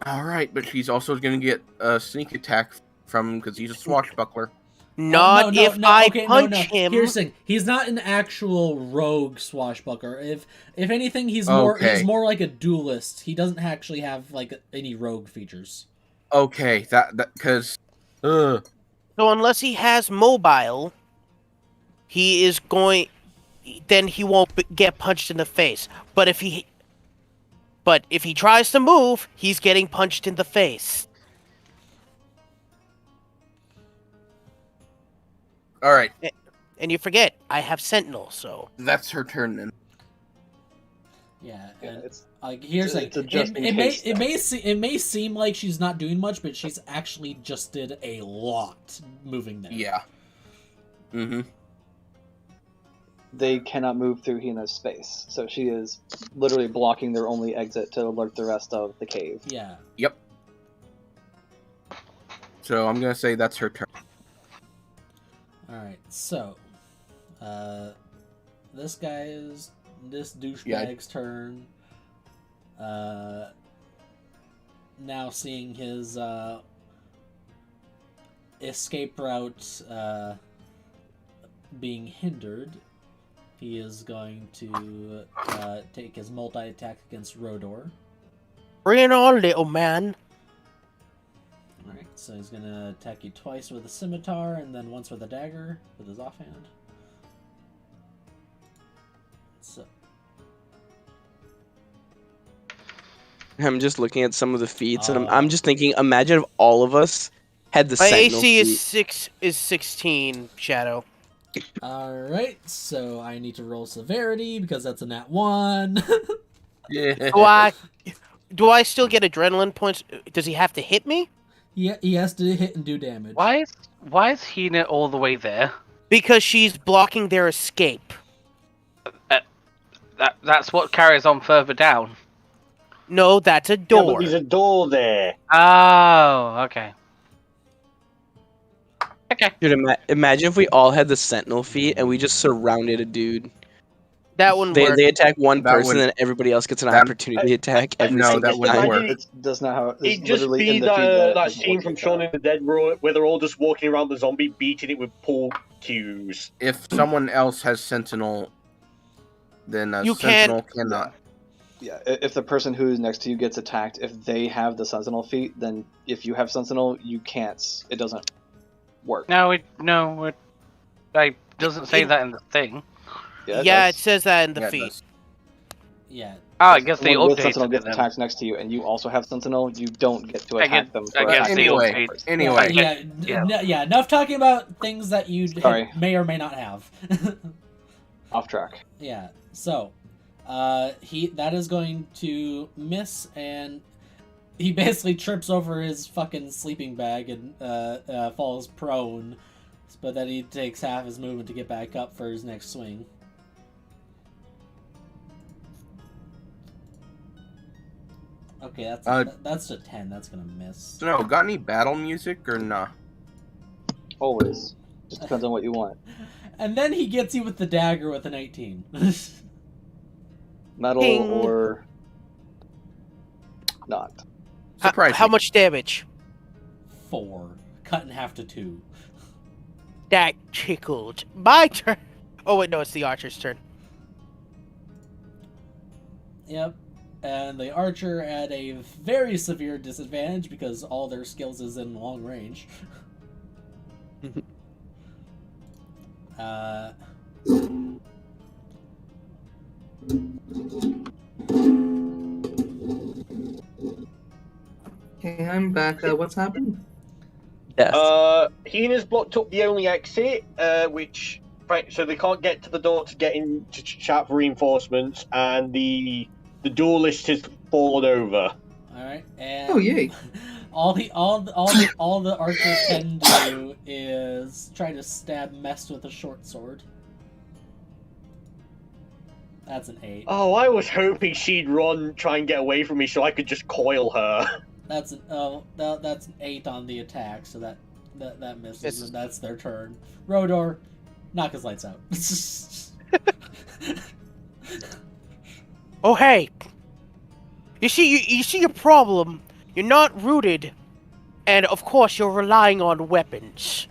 Alright, but she's also gonna get a sneak attack from him because he's a swashbuckler. not if I punch him. Here's the thing: he's not an actual rogue swashbuckler. If anything, he's more like a duelist. He doesn't actually have like any rogue features. Okay, that because. So unless he has mobile, he is going. Then he won't get punched in the face. But if he tries to move, he's getting punched in the face. Alright. And you forget, I have Sentinel, so. That's her turn then. Yeah, Yeah, and it's here's the it's a thing. just in case thing. It may seem like she's not doing much, but she's actually just did a lot moving there. Yeah. Mm-hmm. They cannot move through Hina's space, so she is literally blocking their only exit to alert the rest of the cave. Yeah. Yep. So I'm gonna say that's her turn. Alright, so this douchebag's turn. Now seeing his escape route being hindered, he is going to take his multi-attack against Rodor. Bring it on, little man. Alright, so he's gonna attack you twice with a scimitar and then once with a dagger with his offhand. So. I'm just looking at some of the feats, and I'm just thinking, imagine if all of us had the Sentinel AC feat. is 16, Shadow. Alright, so I need to roll severity because that's a nat 1. Yeah. Do I still get adrenaline points? Does he have to hit me? Yeah, he has to hit and do damage. Why is Hina all the way there? Because she's blocking their escape. That's what carries on further down. No, that's a Yeah, door. but there's a door there. Oh, okay. Okay. Dude, imagine if we all had the Sentinel feat and we just surrounded a dude. That wouldn't work. They attack one That person, would- and everybody else gets an that- opportunity to attack every No, single that wouldn't time. work. It does not how. It's It'd just literally be in the feed that it scene from works Shaun out. in the Dead where they're all just walking around the zombie, beating it with pool cues. If someone else has Sentinel, then a You Sentinel cannot. Yeah, if the person who's next to you gets attacked, if they have the Sentinel feat, then if you have Sentinel, you can't. It doesn't work. It doesn't say that in the thing. Yeah, it does. says that in the Yeah, it feed. does. Yeah. Oh, I guess they Someone with updated Sentinel it gets then. attacked next to you, and you also have Sentinel, you don't get to I attack guess- them. I for guess attacking they the update- person. Anyway. Yeah. Enough talking about things that you Sorry. may or may not have. Off track. Yeah. So, that is going to miss, and he basically trips over his fucking sleeping bag and falls prone. But then he takes half his movement to get back up for his next swing. Okay, that's a 10. That's gonna miss. So no, got any battle music or nah? Always. Just depends on what you want. And then he gets you with the dagger with an 18. Metal Ding. or not. Surprising. How much damage? 4. Cut in half to 2. That tickled. My turn. Oh wait, no, it's the archer's turn. Yep. And the archer at a very severe disadvantage because all their skills is in long range. Okay, I'm back. What's happened? Yes. Hina's blocked up the only exit, which so they can't get to the door to get in to chat for reinforcements, and the duelist has fallen over. All right. And Oh yay! all the archer can do is try to stab Mest with a short sword. That's an 8. Oh, I was hoping she'd try and get away from me so I could just coil her. That's an that's an 8 on the attack, so that misses, and that's their turn. Rodor, knock his lights out. Oh hey, you see your problem. You're not rooted, and of course you're relying on weapons.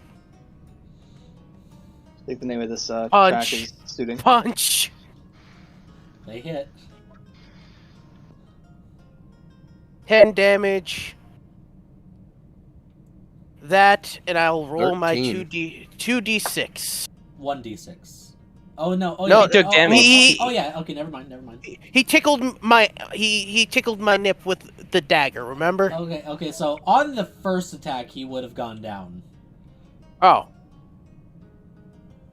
I think the name of this track Punch. is suiting. Punch. They hit. 10 damage. That, and I'll roll my 13. 2d6. 1d6. Oh no! Oh No, yeah, he took damage. Oh yeah. Okay, never mind. He tickled my he tickled my nip with the dagger. Remember? Okay. So on the first attack, he would have gone down. Oh.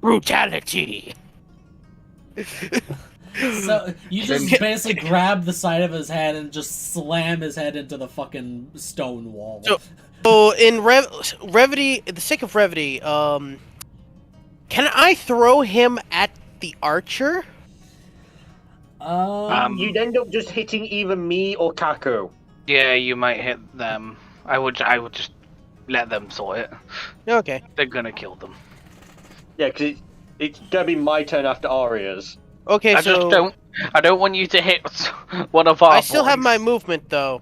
Brutality. So you just basically grab the side of his head and just slam his head into the fucking stone wall. So in brevity, the sake of brevity, can I throw him at the archer? You'd end up just hitting either me or Kaku. Yeah, you might hit them. I would just let them sort it. Okay. They're gonna kill them. Yeah, because it's gonna be my turn after Arya's. Okay, I don't want you to hit one of our. I still have boys. my movement though.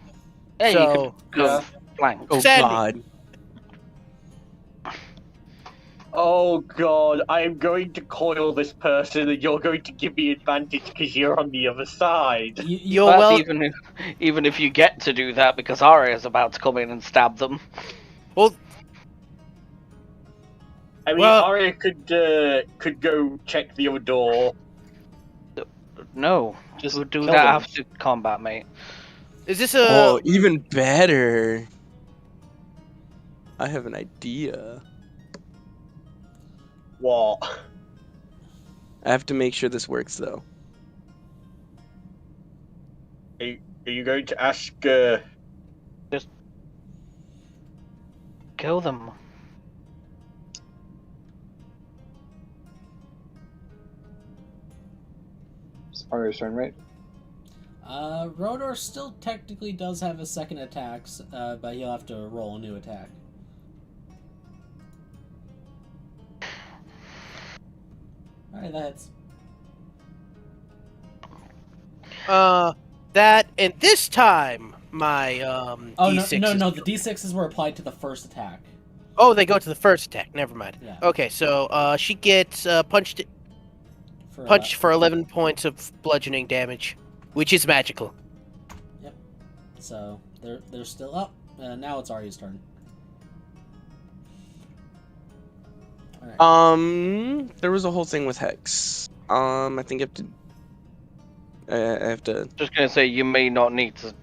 Yeah, so, you can go flank. Oh Send- God. Oh god, I am going to coil this person and you're going to give me advantage because you're on the other side. You're That's well. even if you get to do that because Arya is about to come in and stab them. Well, I mean, Well- Arya could go check the other door. No, Just we'll do kill that them. after combat, mate. is this Oh, even better. I have an idea. What? I have to make sure this works though. Are you going to ask? Kill them. It's Arya's turn, right? Rodor still technically does have his second attacks, but he'll have to roll a new attack. Alright, that hits. that and this time my Oh D6 no, the D6s were applied to the first attack. Oh, they go to the first attack. Never mind. Yeah. Okay, so she gets punched for 11 points of bludgeoning damage, which is magical. Yep. So they're still up. Now it's Arya's turn. Alright. There was a whole thing with Hex. I think I have to. Just gonna say you may not need to.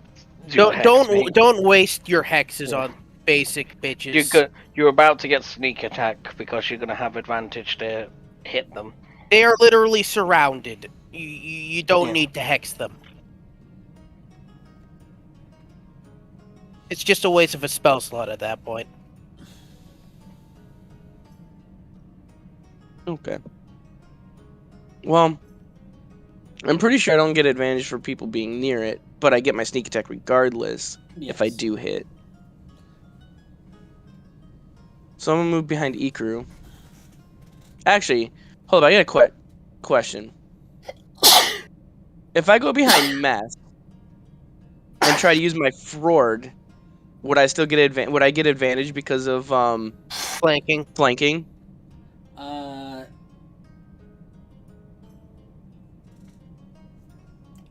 Do Don't waste your hexes on basic bitches. You're about to get sneak attack because you're gonna have advantage to hit them. They are literally surrounded. You don't need to hex them. It's just a waste of a spell slot at that point. Okay. Well, I'm pretty sure I don't get advantage for people being near it, but I get my sneak attack regardless if I do hit. So I'm gonna move behind Ikru. Actually, hold up, I got a question. If I go behind Mess and try to use my Frord, would I still get would I get advantage because of flanking? Flanking?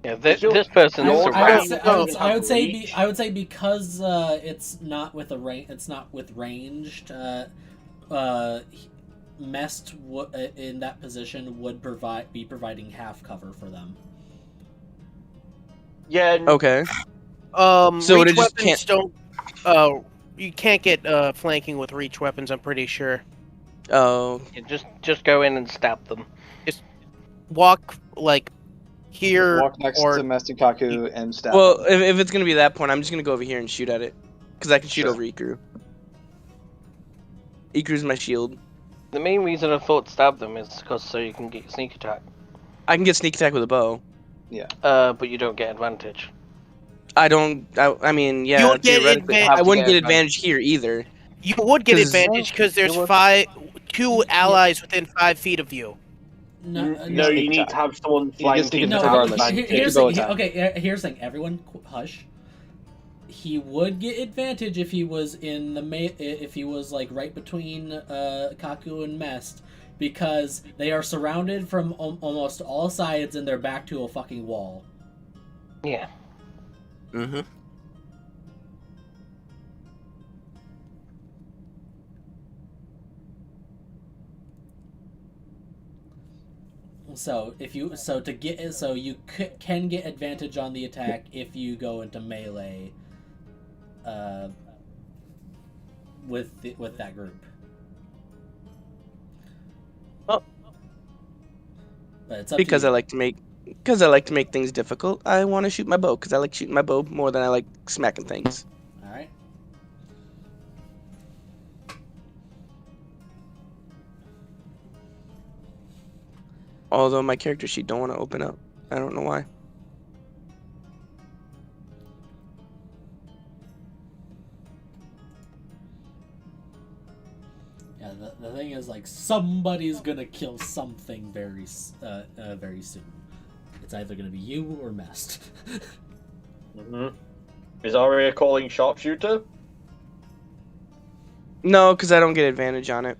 Yeah, this person is I would say because it's not with ranged. Mest in that position would be providing half cover for them. Yeah. Okay. So reach weapons don't. You can't get flanking with reach weapons. I'm pretty sure. Oh. Yeah, just go in and stab them. Just walk like here. Walk next to Mestikaku and stab Well, them. if it's gonna be that point, I'm just gonna go over here and shoot at it, because I can shoot over Ikru. Ikru's my shield. The main reason I thought stab them is because so you can get sneak attack. I can get sneak attack with a bow. Yeah. But you don't get advantage. I don't. I mean, yeah. Theoretically, I wouldn't get advantage here either. You would get advantage because there's two allies within 5 feet of you. No, you need to have someone flanking. Here's the thing. Everyone, hush. He would get advantage if he was if he was like right between Kaku and Mest, because they are surrounded from almost all sides and they're back to a fucking wall. Yeah. Mm-hmm. So you can get advantage on the attack if you go into melee with that group. Oh. But it's up because to you. I like to make things difficult. I want to shoot my bow because I like shooting my bow more than I like smacking things. All right. Although my character sheet don't want to open up. I don't know why. Yeah, the thing is, like, somebody's gonna kill something very soon. It's either gonna be you or Mest. Is Aria calling sharpshooter? No, because I don't get advantage on it.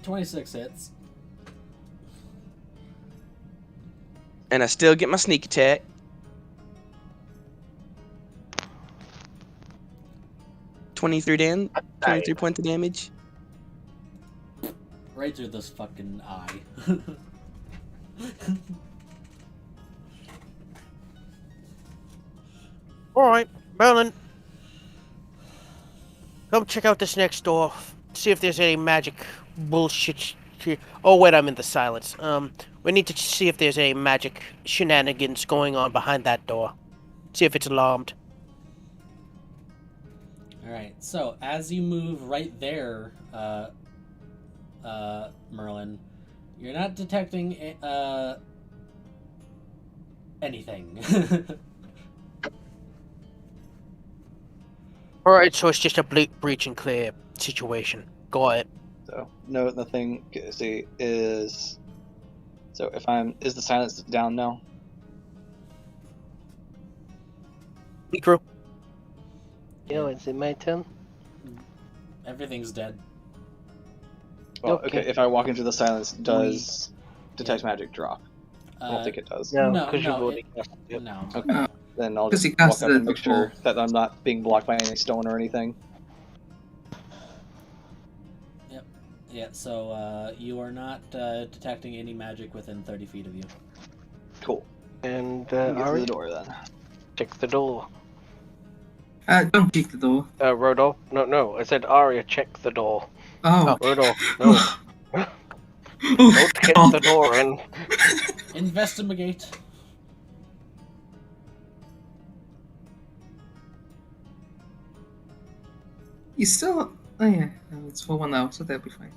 .26 hits. And I still get my sneak attack. 23 points of damage. Right through this fucking eye. Alright, Merlin. Come check out this next door. See if there's any magic bullshit. Oh wait, I'm in the silence. We need to see if there's any magic shenanigans going on behind that door. See if it's alarmed. Alright, so as you move right there, Merlin, you're not detecting anything. Alright, so it's just a breach and clear situation. Go ahead. So, no, the thing, see, is... So, is the silence down now? Ikru. Yo, is it my turn? Everything's dead. Well, okay, if I walk into the silence, does Detect Magic drop? I don't think it does. No, because you've already cast it. No. Okay, then I'll just walk up and make sure that I'm not being blocked by any stone or anything. Yeah, so you are not detecting any magic within 30 feet of you. Cool. And get through the door then. Check the door. Don't kick the door. Rodolph? No. I said Arya, check the door. Oh. Rodolph, no. Oh, Don't hit God. the door in. Investigate. You still... Oh, yeah. No, it's for 1 hour, so that'll be fine.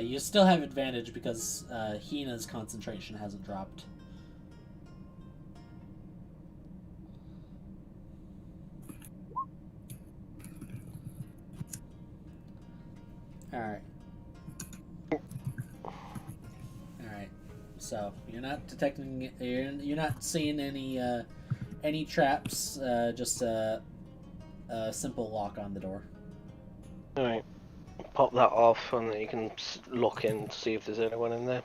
You still have advantage because Hina's concentration hasn't dropped. Alright. Alright. So, you're not detecting... You're not seeing any traps, just a simple lock on the door. Alright. Pop that off and then you can look in to see if there's anyone in there.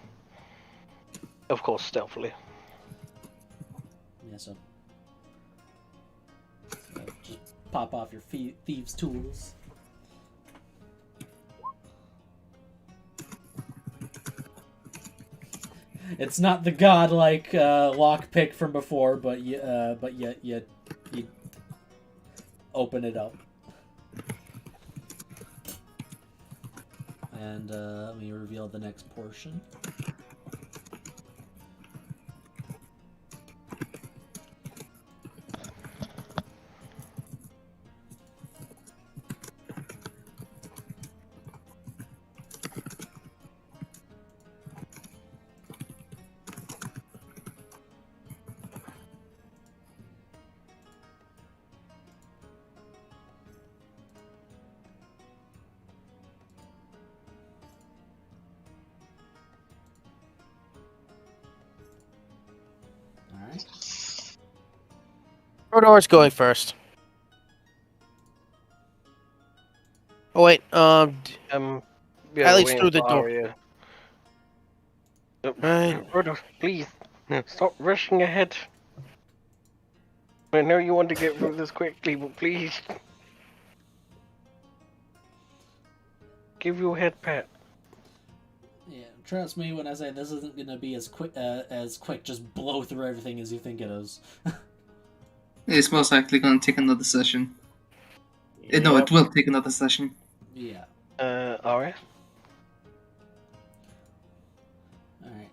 Of course, stealthily. Yeah, so just pop off your thieves' tools. It's not the godlike lockpick from before, but you open it up. And let me reveal the next portion. Rodor's going first. Oh wait, Yeah, at least waiting through the for door. Arya. Right. Rodolph, please, stop rushing ahead. I know you want to get through this quickly, but please. Give your head pat. Yeah, trust me when I say this isn't gonna be as quick. Just blow through everything as you think it is. It's most likely gonna take another session. No, it will take another session. Yeah. Arya? Alright.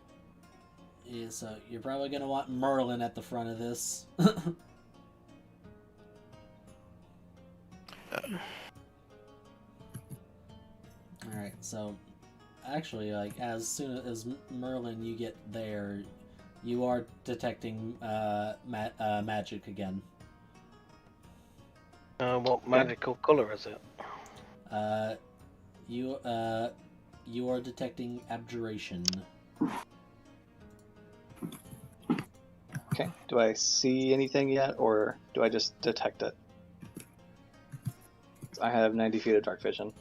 Yeah, so you're probably gonna want Merlin at the front of this. Alright, so actually, like, as soon as Merlin you get there, you are detecting magic again. What magical color is it? You are detecting abjuration. Okay. Do I see anything yet, or do I just detect it? I have 90 feet of dark vision.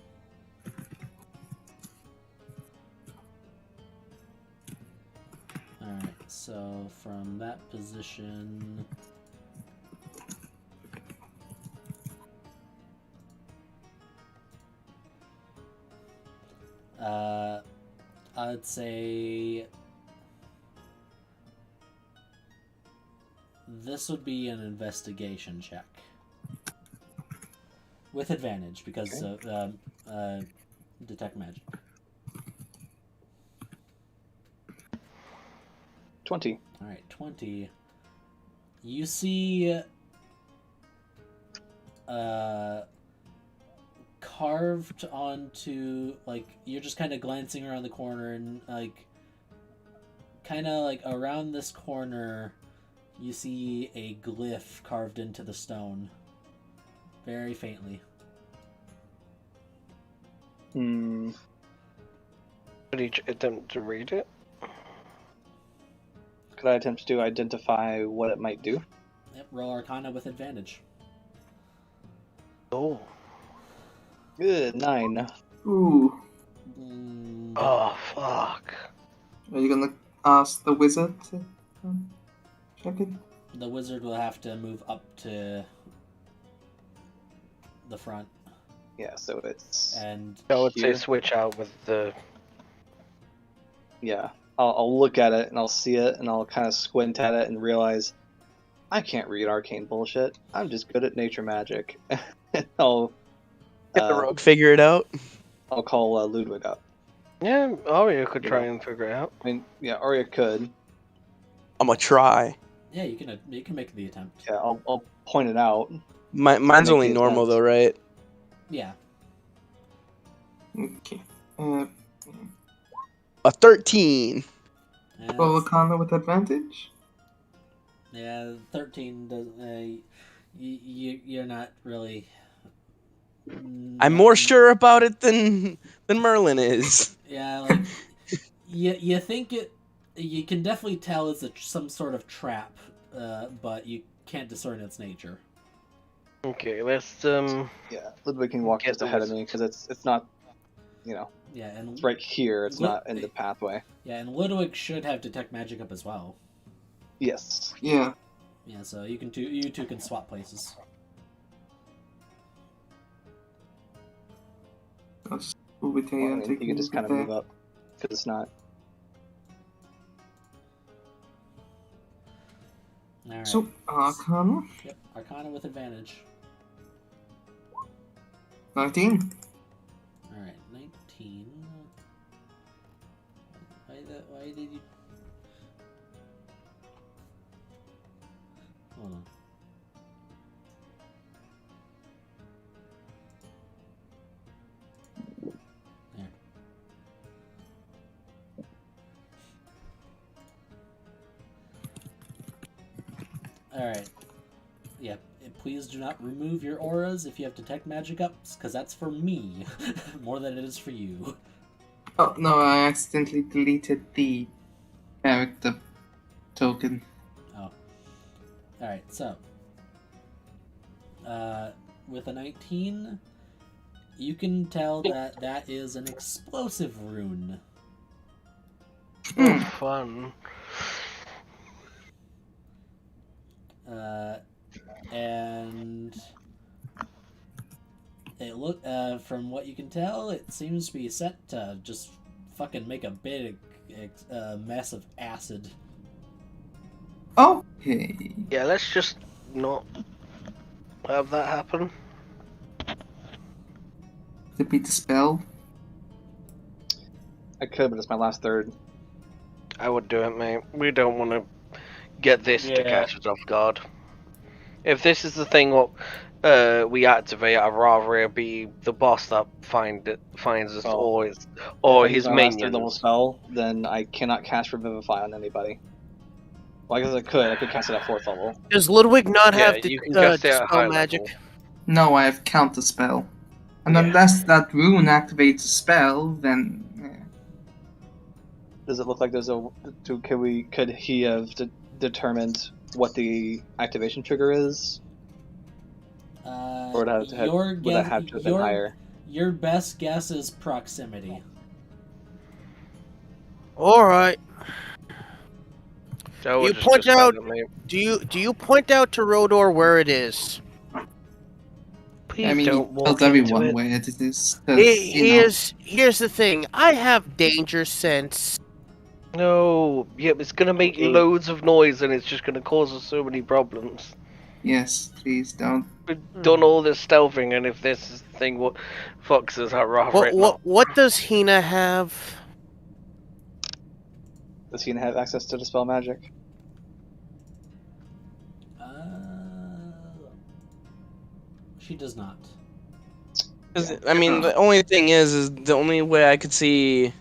Alright, so from that position... I'd say this would be an investigation check with advantage because of detect magic. 20. All right, 20. You see carved onto, like, you're just kind of glancing around the corner and, like, kind of like around this corner you see a glyph carved into the stone very faintly. Hmm. Could you attempt to read it? Could I attempt to identify what it might do? Yep, roll Arcana with advantage. Oh. Good, 9. Ooh. Oh, fuck. Are you gonna ask the wizard to check it? The wizard will have to move up to the front. Yeah, so it's... And I would say here? switch out with the... Yeah. I'll look at it and I'll see it and I'll kind of squint at it and realize I can't read arcane bullshit. I'm just good at nature magic. I'll Get the rogue figure it out. I'll call Ludwig up. Yeah, Arya could try and figure it out. I mean, yeah, Arya could. I'm gonna try. Yeah, you can make the attempt. Yeah, I'll point it out. Mine's only normal though, right? Yeah. Okay. A 13. Roll Arcana with advantage. Yeah, 13 does. You're not really. I'm more sure about it than Merlin is. Yeah, like you think it. You can definitely tell it's some sort of trap, but you can't discern its nature. Okay, let's Yeah, Ludwig can walk just ahead of me because it's not, Yeah, and it's right here. It's not in the pathway. Yeah, and Ludwig should have detect magic up as well. Yes. Yeah. Yeah, so you two can swap places. I'll just move it here Well, I and mean, take you can just kind of there. move up because it's not. All right. So Arcana. Yep, Arcana with advantage. 19. All right, 19. Why did you? Hold on. There. All right. Yep. Please do not remove your auras if you have detect magic ups, because that's for me more than it is for you. Oh no, I accidentally deleted the character token. Oh. Alright, so. With a 19, you can tell that that is an explosive rune. Oh, fun. And it look from what you can tell, it seems to be set to just fucking make a big mess of acid. Okay. Yeah, let's just not have that happen. Repeat the spell. I could, but it's my last third. I would do it, mate. We don't want to get this to catch us off guard. If this is the thing what we activate, I'd rather it be the boss that finds us, or his Third minions. level spell, then I cannot cast Revivify on anybody. Well, I guess I could cast it at 4th level. Does Ludwig not have you can cast it at high dispel magic? level. No, I have counter spell. And Yeah. unless that rune activates a spell, then Does it look like there's a? Could he have determined what the activation trigger is, or would I have to have been higher? Your best guess is proximity. All right. Joe You would just point dispel out- it, mate. Do you point out to Rodor where it is? Please I mean, he don't walk tells into everyone it. where it is. 'Cause, you know, Here's the thing. I have danger sense. No, yeah, it's gonna make loads of noise and it's just gonna cause us so many problems. yes, please don't. We've done all this stealthing, and if this is the thing what fucks us, I'd rather it not. What does Hina have? Does he have access to dispel magic? She does not. 'Cause, I mean, the only thing is the only way I could see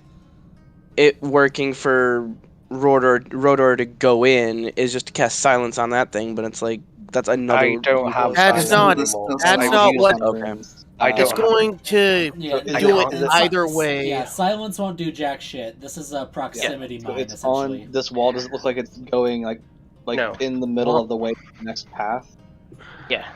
it working for Rodor to go in is just to cast silence on that thing, but it's like that's another. I don't have That's silence not- anymore. that's I not used what- on Okay. runes. I don't It's have- going to Yeah, So do it is it- either way. Yeah, silence won't do jack shit. This is a proximity So mine, it's essentially. on this wall. Does it look like it's going like No. in the middle of the way to the next path? Yeah.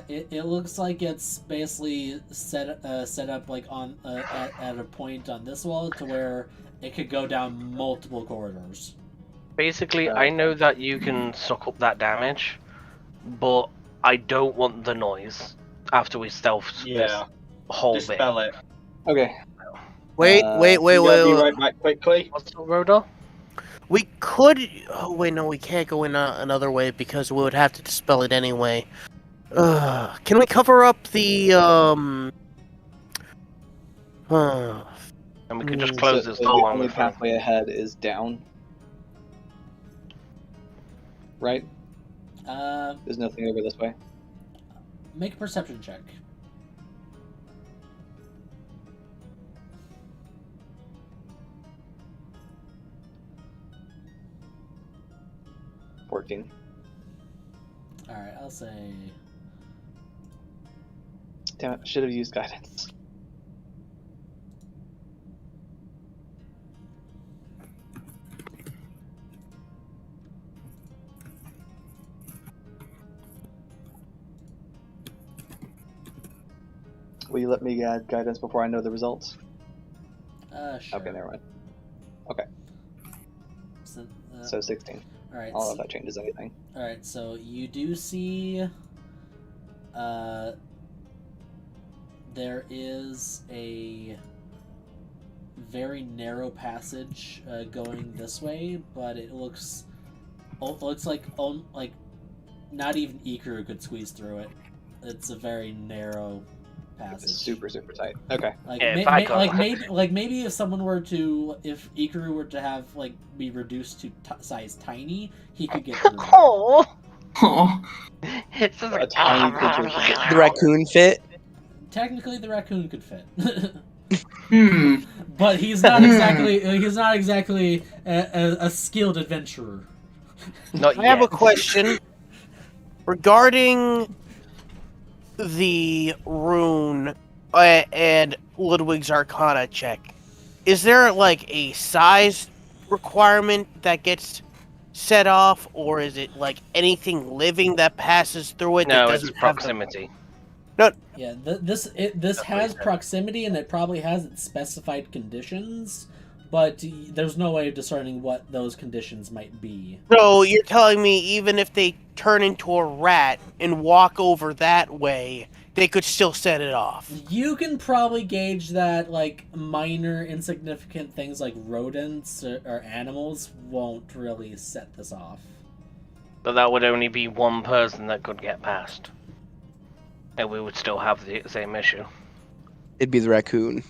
It looks like it's basically set up like on at a point on this wall to where it could go down multiple corridors. Basically, I know that you can suck up that damage, but I don't want the noise after we stealthed this whole bit. Dispel it. Okay. Wait. I'm gonna be right back quickly. What's up, Rodor? We could. Oh wait, no, we can't go in another way because we would have to dispel it anyway. Can we cover up the And we could just close this door the when only we're finished. pathway ahead is down. Right? There's nothing over this way. Make a perception check. Uh, 14. Alright, I'll say... Damn it, I should have used guidance. Will you let me add guidance before I know the results? Sure. Okay, never mind. Okay, so 16. Alright, I don't know if that changes anything. Alright, so you do see... there is a very narrow passage going this way, but it looks like not even Ikaru could squeeze through it. It's a very narrow passage. It's super tight. Okay. Like, Yeah, maybe if someone were to, if Ikaru were to have be reduced to size tiny, he could get through. Oh, Oh, it's just A tiny creature should get The raccoon fit. Technically, the raccoon could fit. But he's not exactly a skilled adventurer. Not I have a yet. question regarding the rune and Ludwig's Arcana check. Is there a size requirement that gets set off, or is it anything living that passes through it? No, that it's doesn't have proximity. Yeah, this has proximity, and it probably has its specified conditions, but there's no way of discerning what those conditions might be. So you're telling me even if they turn into a rat and walk over that way, they could still set it off? You can probably gauge that minor insignificant things like rodents or animals won't really set this off. But that would only be one person that could get past. And we would still have the same issue. It'd be the raccoon.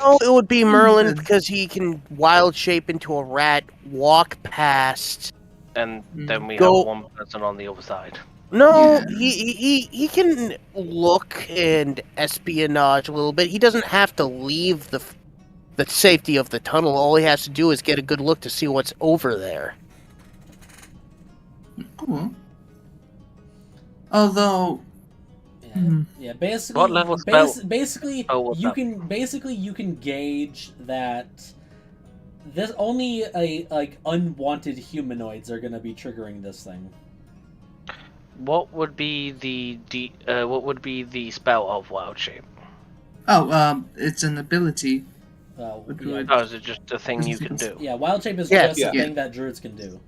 No, it would be Merlin because he can wild shape into a rat, walk past. And then we Go- have one person on the other side. No, he can look and espionage a little bit. He doesn't have to leave the safety of the tunnel. All he has to do is get a good look to see what's over there. cool. Although, Yeah, basically, What level spell? basically, what's you up? can gauge that this only unwanted humanoids are gonna be triggering this thing. What would be the spell of wild shape? it's an ability. Well, Druid. Oh, is it just a thing you can do? yeah, wild shape is Yeah, just yeah. a thing that druids can do.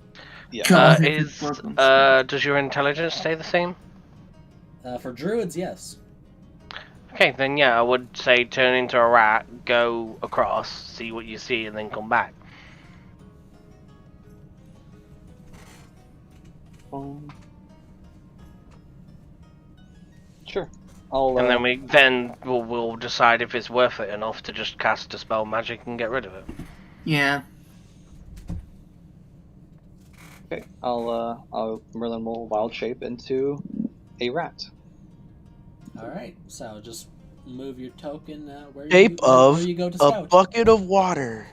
Yeah. God, it works. Does your intelligence stay the same? For druids, yes. Okay, then yeah, I would say turn into a rat, go across, see what you see, and then come back. Sure. I'll. And then we'll decide if it's worth it enough to just cast Dispel Magic and get rid of it. Yeah. Okay. Merlin will wild shape into a rat. All right, so just move your token where Shape of you go to a scout. bucket of water.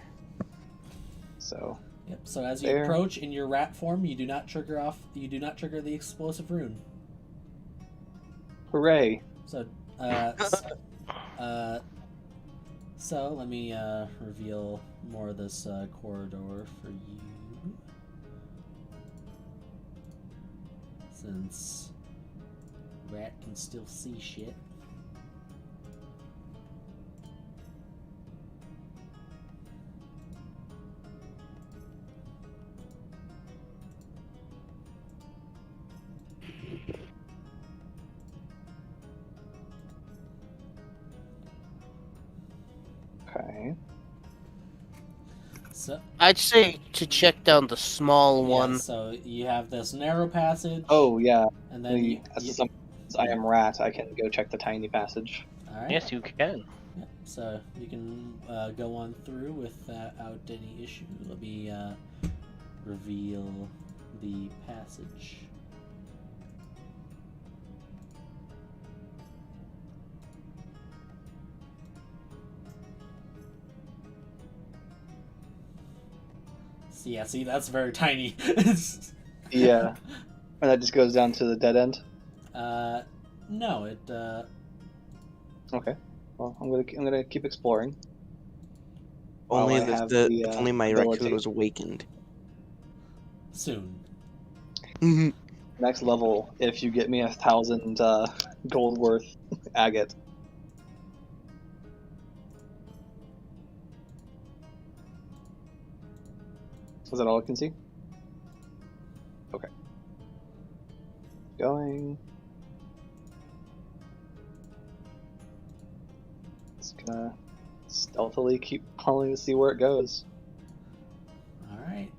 So. Yep. So as you There. approach in your rat form, you do not trigger the explosive rune. Hooray! So, so let me reveal more of this corridor for you, since rat can still see shit. Okay. Okay. So I'd say to check down the small yeah, one. so you have this narrow passage. Oh yeah. And then As I am rat, I can go check the tiny passage. all right. Yes, you can. Yeah, so you can go on through without any issue. Let me reveal the passage. So yeah, see, that's very tiny. Yeah. And that just goes down to the dead end. No, it. Okay. Well, I'm gonna keep exploring. Only While I if have if only my ability. raccoon was awakened. Soon. Next level, if you get me 1,000 gold worth agate. Is that all I can see? Okay. Going. Just gonna stealthily keep calling to see where it goes. All right.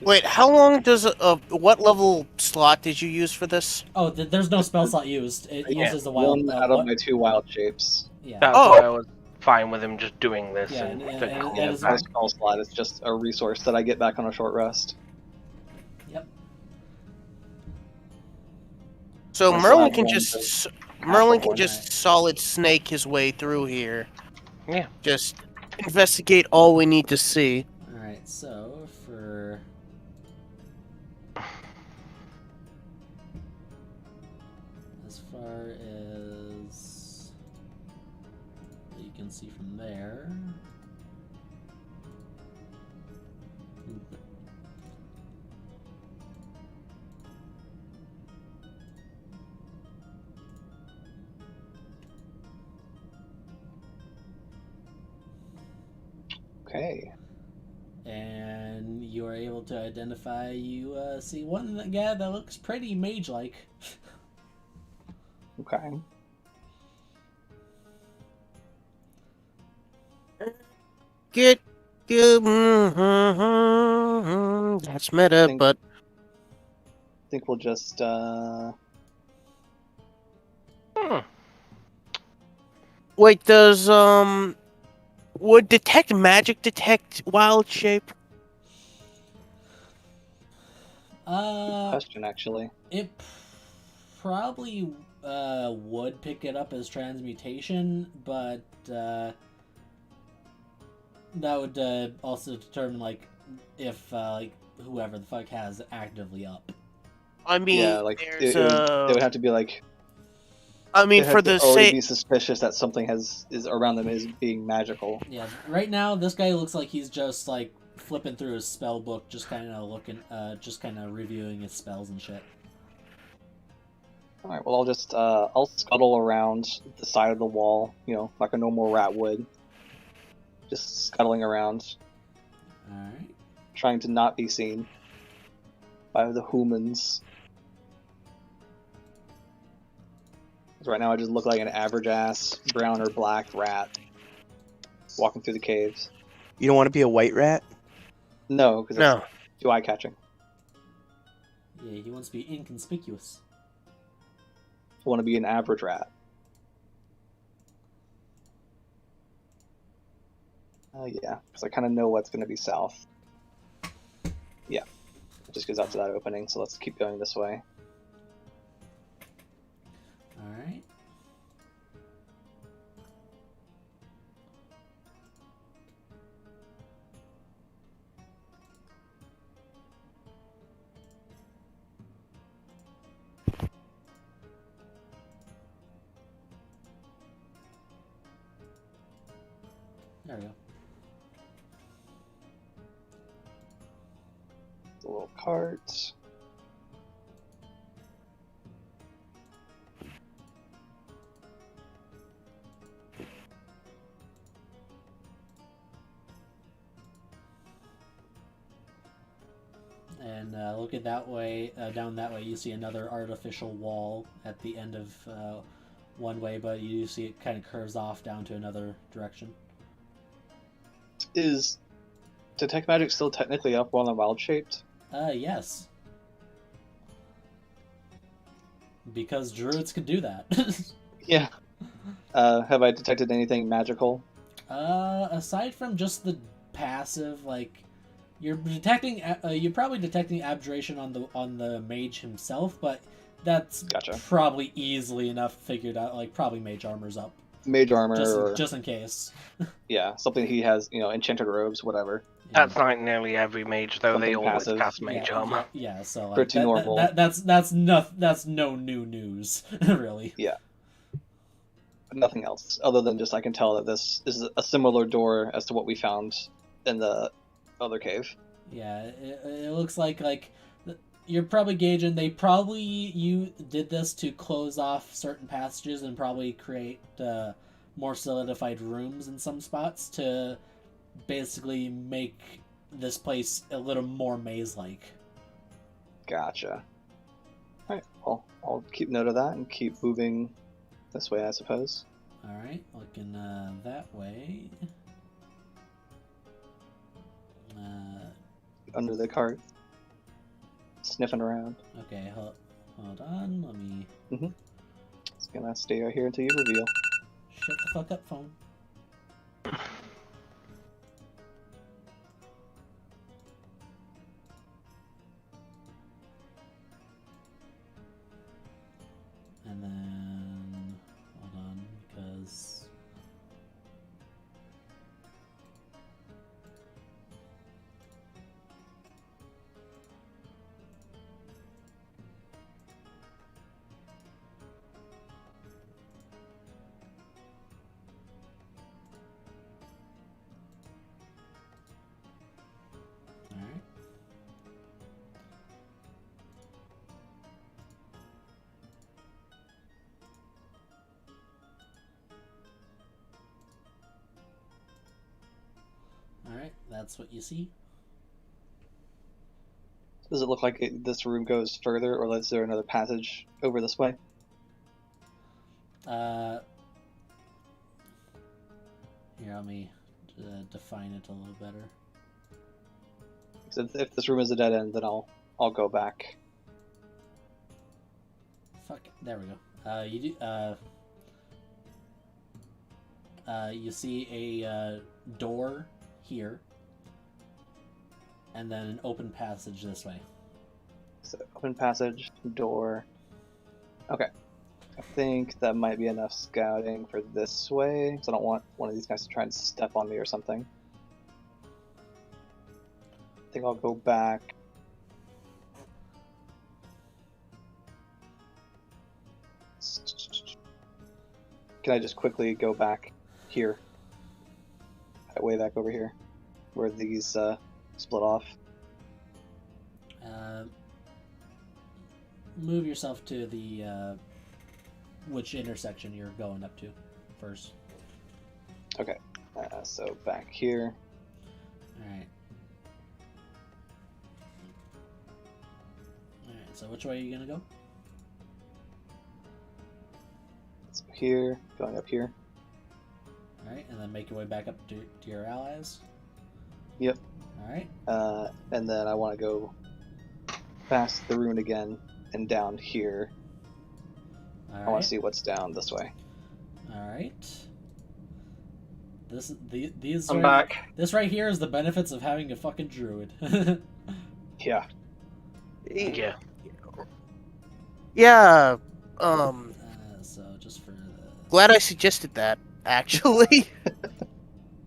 Wait, how long does what level slot did you use for this? Oh, there's no spell slot used. It uses the wild. One out of my 2 wild shapes. Yeah. That's Oh. why I was fine with him just doing this Yeah, and and calling it it is- My back. spell slot is just a resource that I get back on a short rest. Yep. So I still Merlin have can one just to Merlin half can of just solid snake his way through here. Yeah. Just investigate all we need to see. All right. So for as far as you can see from there. Okay. And you are able to identify. You see one guy that looks pretty mage-like. Okay. Get that's meta, Think- but I think we'll just wait, does would detect magic detect wild shape? question actually. It probably would pick it up as transmutation, but that would also determine like if like whoever the fuck has it actively up. I mean, Yeah, like there's they would have to be like. I mean, They have for to the already sake. be suspicious that something is around them is being magical. Yeah, right now this guy looks like he's just like flipping through his spell book, just kind of looking, just kind of reviewing his spells and shit. All right. Well, I'll just I'll scuttle around the side of the wall, like a normal rat would. Just scuttling around, All right. trying to not be seen by the humans. 'Cause right now I just look like an average ass brown or black rat walking through the caves. You don't want to be a white rat? No, because No. it's too eye catching. Yeah, he wants to be inconspicuous. I want to be an average rat. Yeah, because I kind of know what's going to be south. Yeah, it just goes out to that opening, so let's keep going this way. All right. There we go. The little cart. And looking that way, down that way, you see another artificial wall at the end of one way, but you see it kind of curves off down to another direction. Is Detect Magic still technically up while I'm wild shaped? Yes. Because druids can do that. Yeah. Have I detected anything magical? Aside from just the passive, like you're detecting, you're probably detecting abjuration on the mage himself, but that's Gotcha. probably easily enough figured out. Like probably mage armor's up. Mage armor, just in case. Yeah, something he has, enchanted robes, whatever. That's not nearly every mage, though. Something They always passive. cast mage armor. Yeah. So like Pretty normal. That's no new news, really. Yeah. But nothing else, other than just I can tell that this is a similar door as to what we found in the other cave. Yeah, it looks like you're probably gauging you did this to close off certain passages and probably create more solidified rooms in some spots to basically make this place a little more maze-like. Gotcha. Alright, well, I'll keep note of that and keep moving this way, I suppose. Alright, looking that way. Under the cart. Sniffing around. Okay, hold on, let me... It's gonna stay right here until you reveal. Shut the fuck up, phone. And then... hold on, because... Alright. Alright, that's what you see. Does it look like this room goes further, or is there another passage over this way? Here, let me define it a little better. So if this room is a dead end, then I'll go back. Fuck it. There we go. You see a door here, and then an open passage this way. So open passage, door. Okay. I think that might be enough scouting for this way, so I don't want one of these guys to try and step on me or something. I think I'll go back. Can I just quickly go back here? Way back over here, where these split off. Move yourself to the which intersection you're going up to first. Okay, so back here. Alright. Alright, so which way are you gonna go? So here, going up here. Alright, and then make your way back up to your allies. Yep. Alright. And then I want to go past the rune again and down here. Alright. I want to see what's down this way. Alright. These I'm back. This right here is the benefits of having a fucking druid. Yeah. Yeah. Yeah. So just for the... Glad I suggested that, actually.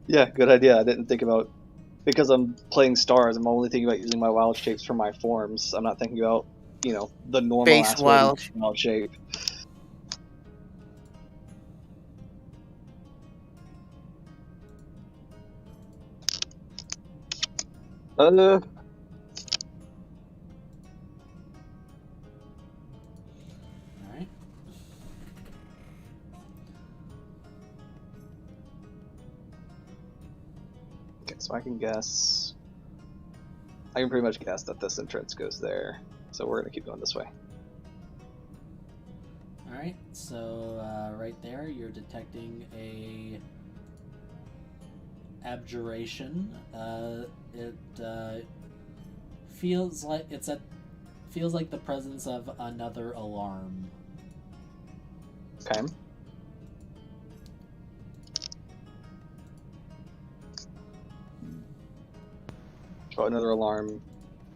Yeah, good idea. I didn't think about, because I'm playing stars, I'm only thinking about using my wild shapes for my forms. I'm not thinking about, the normal Base aspect wild. of wild shape. Alright. Okay, so I can guess I can pretty much guess that this entrance goes there, so we're gonna keep going this way. Alright, so right there you're detecting a abjuration. It feels like the presence of another alarm. Okay. So another alarm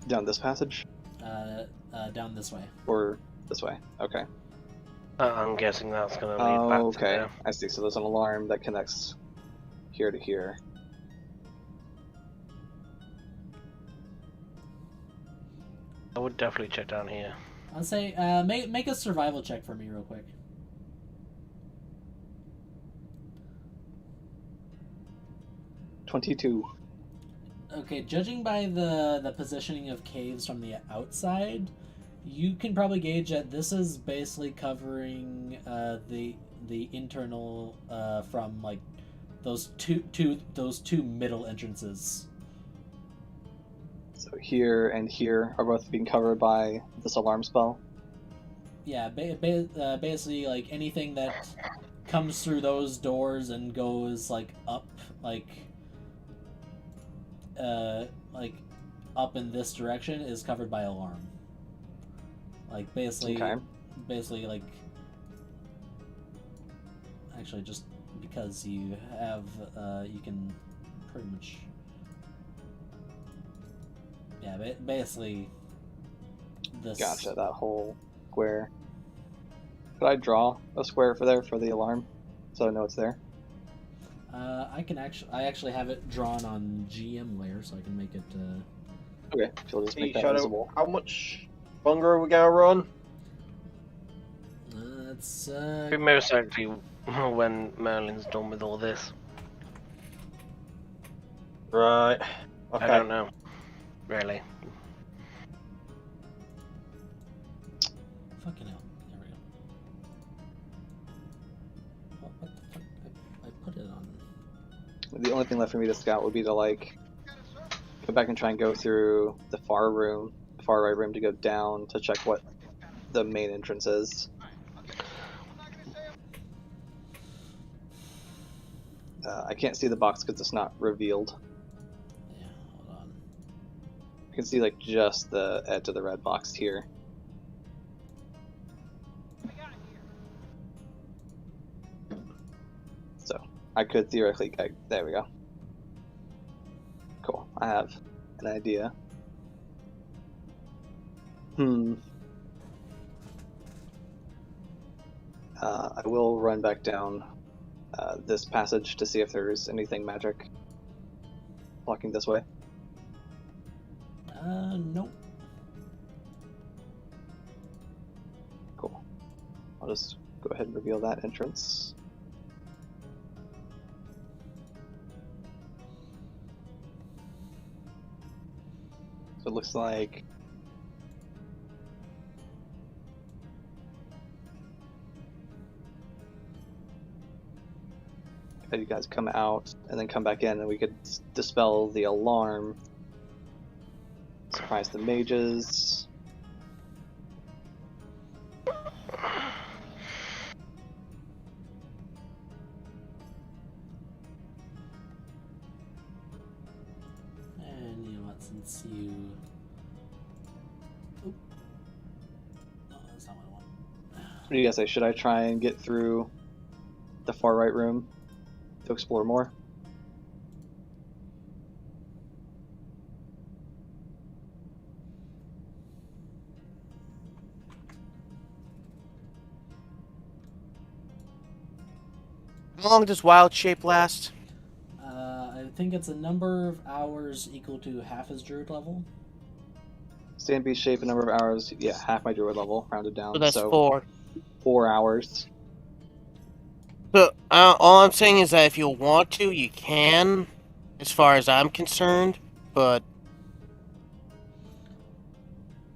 down this passage? Down this way. Or this way? Okay. I'm guessing that's going to lead back to there. I see. So there's an alarm that connects here to here. I would definitely check down here. I'll say, make a survival check for me real quick. 22. Okay, judging by the positioning of caves from the outside, you can probably gauge that this is basically covering the internal from like those two middle entrances. So here and here are both being covered by this alarm spell? Yeah, basically like anything that comes through those doors and goes like up, like up in this direction is covered by alarm. Like basically like actually just because you have you can pretty much basically this. Gotcha, that whole square. Could I draw a square for there for the alarm so I know it's there? I actually have it drawn on GM layer, so I can make it. Okay, so we'll just make that Shadow, visible. how much longer are we gonna run? It's Most likely when Merlin's done with all this. Right. Okay. I don't know, really. Fucking hell! There we go. What the fuck? I put it on. The only thing left for me to scout would be to like go back and try and go through the far right room to go down to check what the main entrance is. I can't see the box because it's not revealed. Yeah, hold on. I can see like just the edge of the red box here. So I could theoretically get, there we go. Cool, I have an idea. I will run back down this passage to see if there's anything magic blocking this way. Nope. Cool. I'll just go ahead and reveal that entrance. So it looks like you guys come out and then come back in, and we could dispel the alarm, surprise the mages. And you know what? Since you, oop. No, that's not what I want. What do you guys say? Should I try and get through the far right room to explore more? How long does wild shape last? I think it's a number of hours equal to half his druid level. Stand beast shape, a number of hours. Yeah, half my druid level, rounded down. So that's 4. 4 hours. So all I'm saying is that if you want to, you can, as far as I'm concerned. But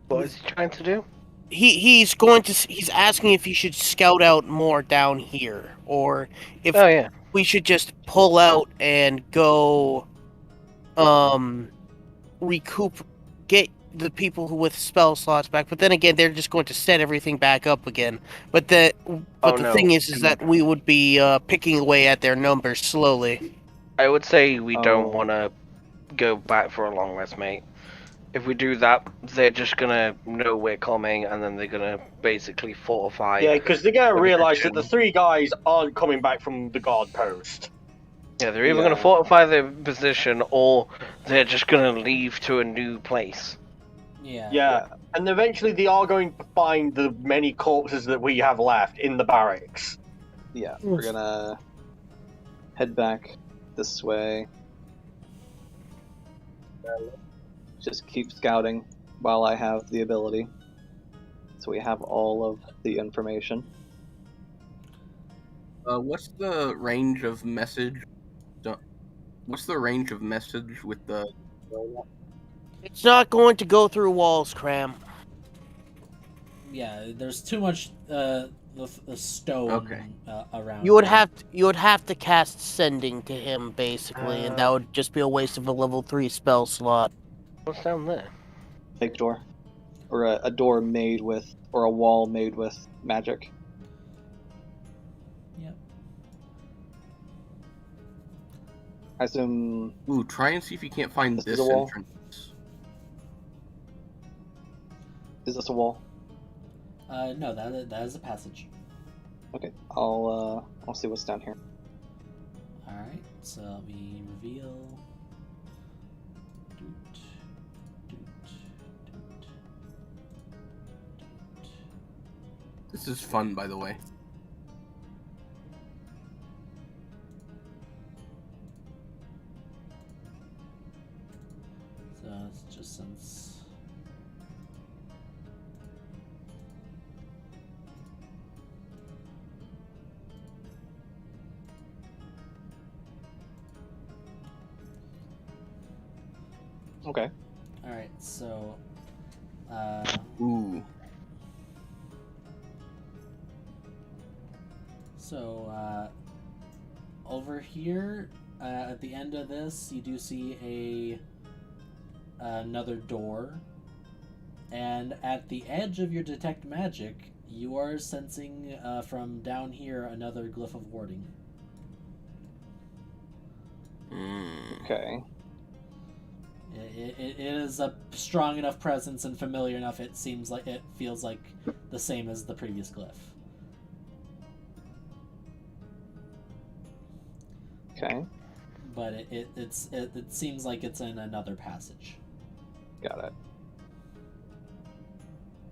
What is he trying to do? he's asking if you should scout out more down here, or if we should just pull out and go recoup get the people who with spell slots back, but then again, they're just going to set everything back up again. But the thing is that we would be picking away at their numbers slowly. I would say we don't want to go back for a long rest, mate. If we do that, they're just gonna know we're coming, and then they're gonna basically fortify. Yeah, because they're gonna realize that the 3 guys aren't coming back from the guard post. Yeah, they're either gonna fortify their position, or they're just gonna leave to a new place. Yeah, and eventually they are going to find the many corpses that we have left in the barracks. Yeah, we're gonna head back this way. Just keep scouting while I have the ability. So we have all of the information. What's the range of message? What's the range of message with the... It's not going to go through walls, Cram. Yeah, there's too much the stone around. You would have to cast sending to him basically, and that would just be a waste of a level 3 spell slot. What's down there? Fake door, or a door made with, or a wall made with magic. Yep. I assume. Ooh, try and see if you can't find this wall? entrance. Is this a wall? No, that is a passage. Okay, I'll see what's down here. All right, so let me reveal. This is fun, by the way. So it's just since. Okay. All right, so. Ooh. So, over here, at the end of this, you do see another door. And at the edge of your detect magic, you are sensing from down here another glyph of warding. Okay. It is a strong enough presence and familiar enough. It feels like the same as the previous glyph. Okay. But it seems like it's in another passage. Got it.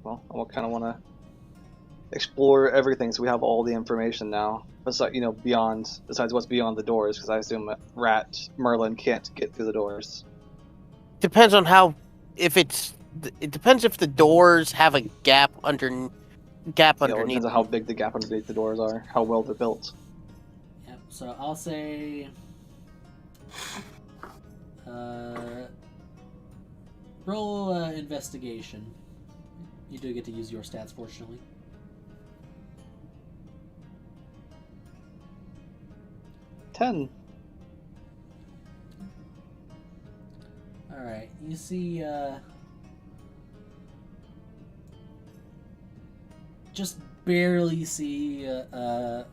Well, I kind of want to explore everything, so we have all the information now. Besides, besides what's beyond the doors, because I assume that Merlin can't get through the doors. Depends on how. It depends if the doors have a gap underneath. It depends on how big the gap underneath the doors are, how well they're built. Yep. So I'll say. Roll investigation. You do get to use your stats, fortunately. $10. Alright, you see, just barely see, a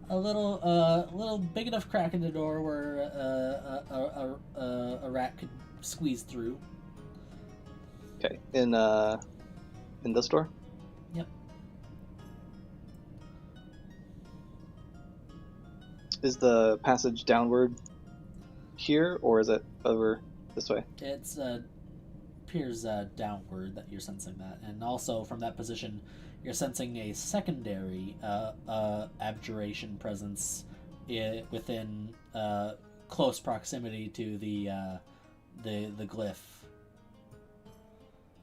little big enough crack in the door where, a rat could squeeze through. Okay, in this door? Yep. Is the passage downward here, or is it over this way? It's appears downward that you're sensing that, and also from that position, you're sensing a secondary abjuration presence within close proximity to the glyph.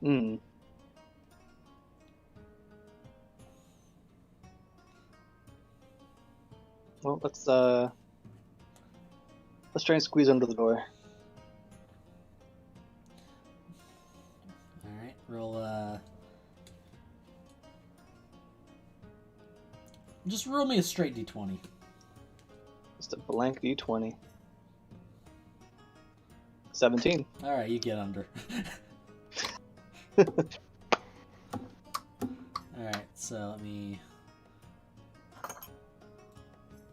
Hmm. Well, let's try and squeeze under the door. Alright, roll just roll me a straight d20. Just a blank d20. 17. Alright, you get under. Alright, so let me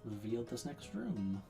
reveal this next room.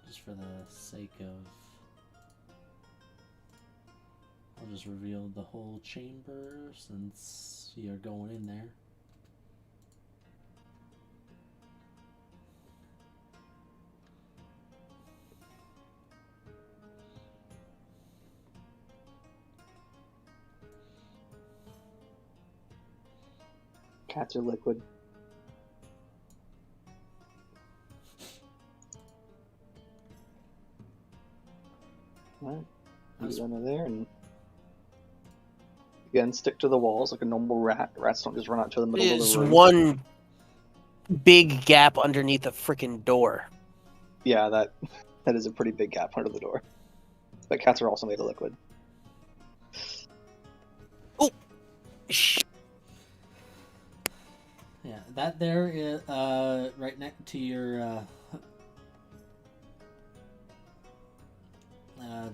Just for the sake of... I'll just reveal the whole chamber since you're going in there. Cats are liquid. Alright, you go under there and again stick to the walls like a normal rat. Rats don't just run out to the middle of There's the room. one big gap underneath a freaking door. Yeah, that is a pretty big gap under the door. But cats are also made of liquid. Oh, Yeah, that there is right next to your.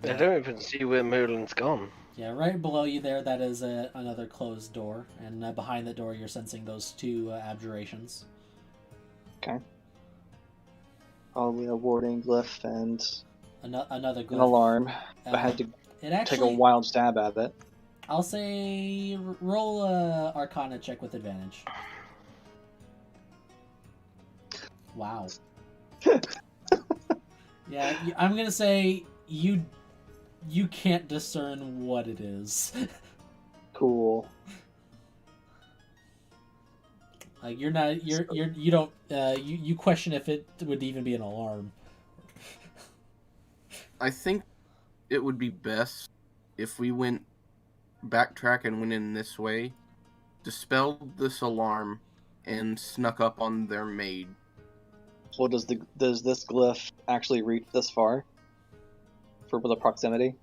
I don't even see where Merlin's gone. Yeah, right below you there, that is another closed door, and behind the door, you're sensing those two abjurations. Okay. Probably a warding glyph and Another glyph. an alarm. I had to take a wild stab at it. I'll say roll a Arcana check with advantage. Wow. Yeah, I'm gonna say you can't discern what it is. Cool. Like you don't you question if it would even be an alarm. I think it would be best if we went backtrack and went in this way, dispelled this alarm, and snuck up on their maid. Well, does this glyph actually reach this far? For the proximity?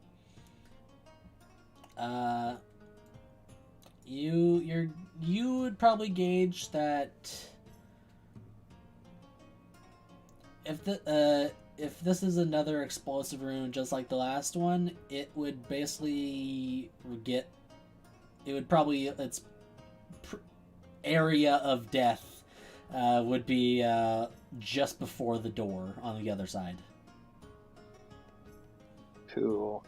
You would probably gauge that if this is another explosive room just like the last one, it would basically its area of death would be just before the door on the other side. Cool.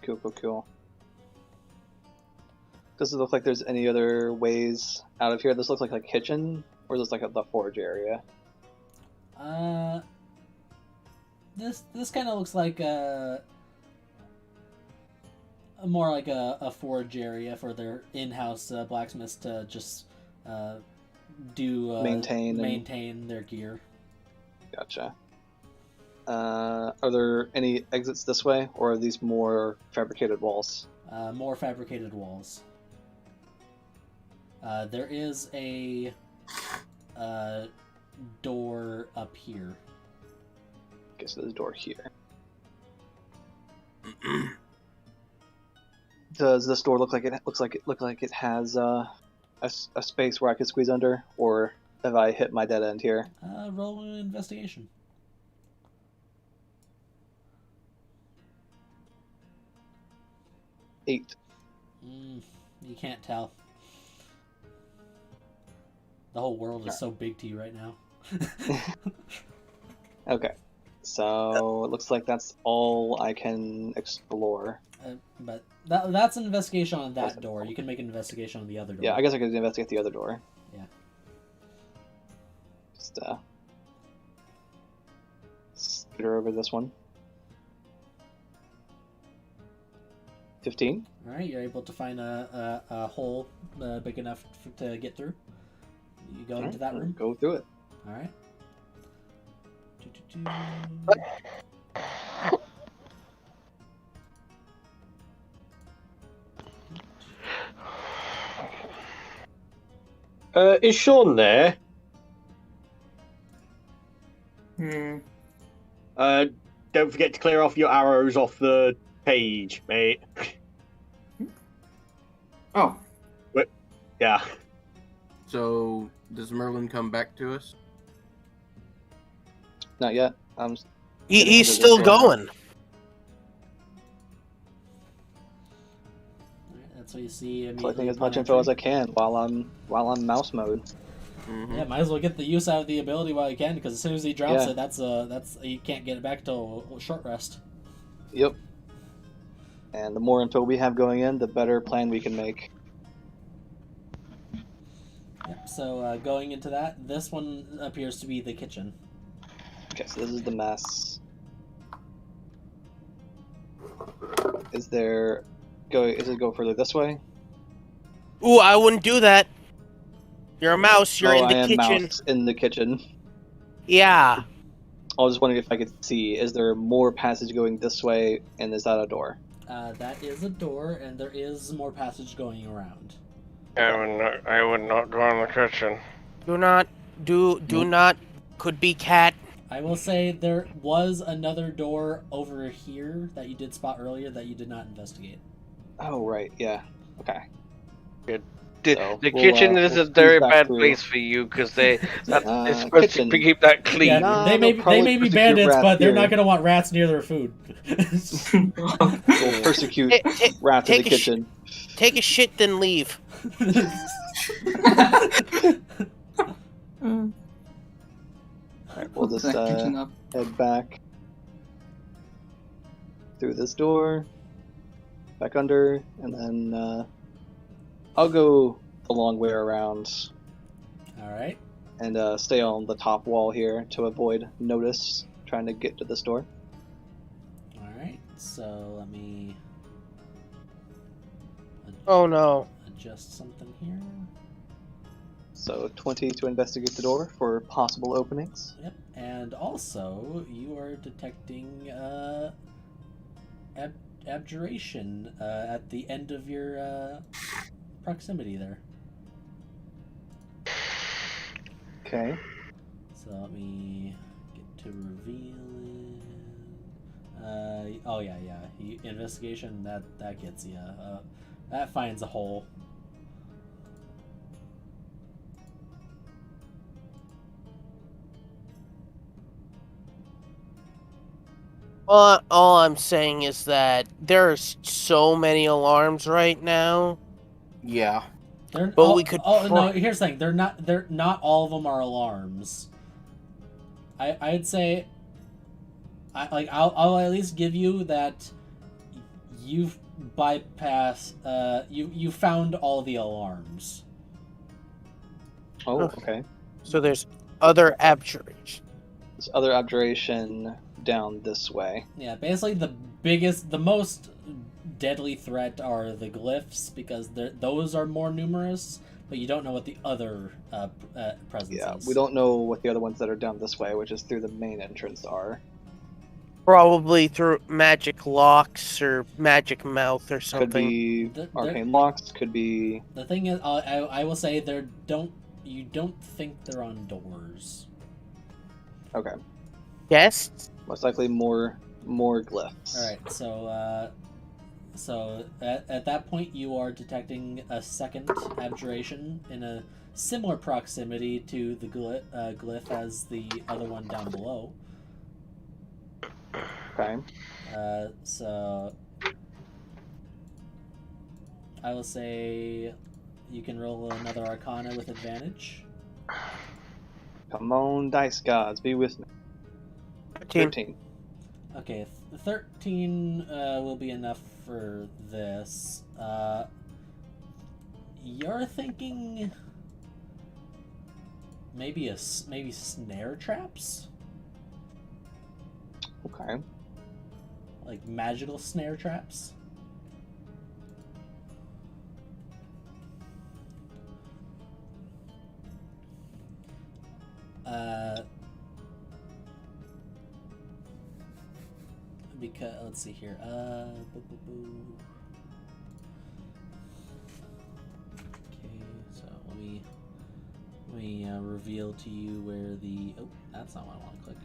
Does it look like there's any other ways out of here? This looks like a kitchen, or is this like the forge area? This kind of looks like more like a forge area for their in-house blacksmiths to just maintain their gear. Gotcha. Are there any exits this way, or are these more fabricated walls? More fabricated walls. There is a door up here. Okay, so there's a door here. Does this door look like it has a space where I could squeeze under, or have I hit my dead end here? Roll an investigation. 8. You can't tell. The whole world is so big to you right now. Okay, so it looks like that's all I can explore. But that's an investigation on that door. You can make an investigation on the other door. Yeah, I guess I could investigate the other door. Yeah. Just skitter over this one. 15. All right, you're able to find a hole big enough to get through. You go into that room. Go through it. All right. Is Sean there? Don't forget to clear off your arrows off the page, mate. Oh. Yeah. So, does Merlin come back to us? Not yet. He's still going. That's what you see. Collecting as much info as I can while I'm mouse mode. Mm-hmm. Yeah, might as well get the use out of the ability while you can, because as soon as he drops Yeah. it, that's you can't get it back till a short rest. Yep. And the more info we have going in, the better plan we can make. Yep. So going into that, this one appears to be the kitchen. Okay, so this is the mess. Is it go further this way? Ooh, I wouldn't do that. You're a mouse. You're in the kitchen. Mouse in the kitchen. Yeah. I was just wondering if I could see. Is there more passage going this way, and is that a door? That is a door, and there is more passage going around. I would not go in the kitchen. Do not. Could be cat. I will say there was another door over here that you did spot earlier that you did not investigate. Oh right, yeah. Okay. The kitchen is a very bad place for you because it's supposed to keep that clean. Yeah, they may be bandits, but they're not going to want rats near their food. We'll persecute rats in the kitchen. Take a shit, then leave. Alright, we'll just head back through this door, back under, and then I'll go the long way around. Alright. And stay on the top wall here to avoid notice trying to get to this door. Alright, so let me... Oh no. Adjust something here. So 20 to investigate the door for possible openings. Yep, and also you are detecting abjuration at the end of your proximity there. Okay. So let me get to reveal it. Oh yeah. Investigation, that gets you. That finds a hole. All I'm saying is that there's so many alarms right now. Yeah. We could. No. Here's the thing. They're not all of them are alarms. I'd say. I'll at least give you that. You've bypassed. You found all the alarms. Oh, okay. So there's other abjuration. There's other abjuration down this way. Yeah, basically the most deadly threat are the glyphs, because those are more numerous, but you don't know what the other presence is. Yeah, we don't know what the other ones that are down this way, which is through the main entrance, are. Probably through magic locks or magic mouth or something. Could be arcane locks, could be... The thing is, I will say you don't think they're on doors. Okay. Yes? Most likely more glyphs. Alright, so at that point you are detecting a second abjuration in a similar proximity to the glyph as the other one down below. Okay. So I will say you can roll another Arcana with advantage. Come on, dice gods, be with me. 13. Okay, 13 will be enough for this. You're thinking maybe snare traps? Okay. Like magical snare traps? because let's see here. Okay, so let me reveal to you where the. Oh, that's not what I want to click.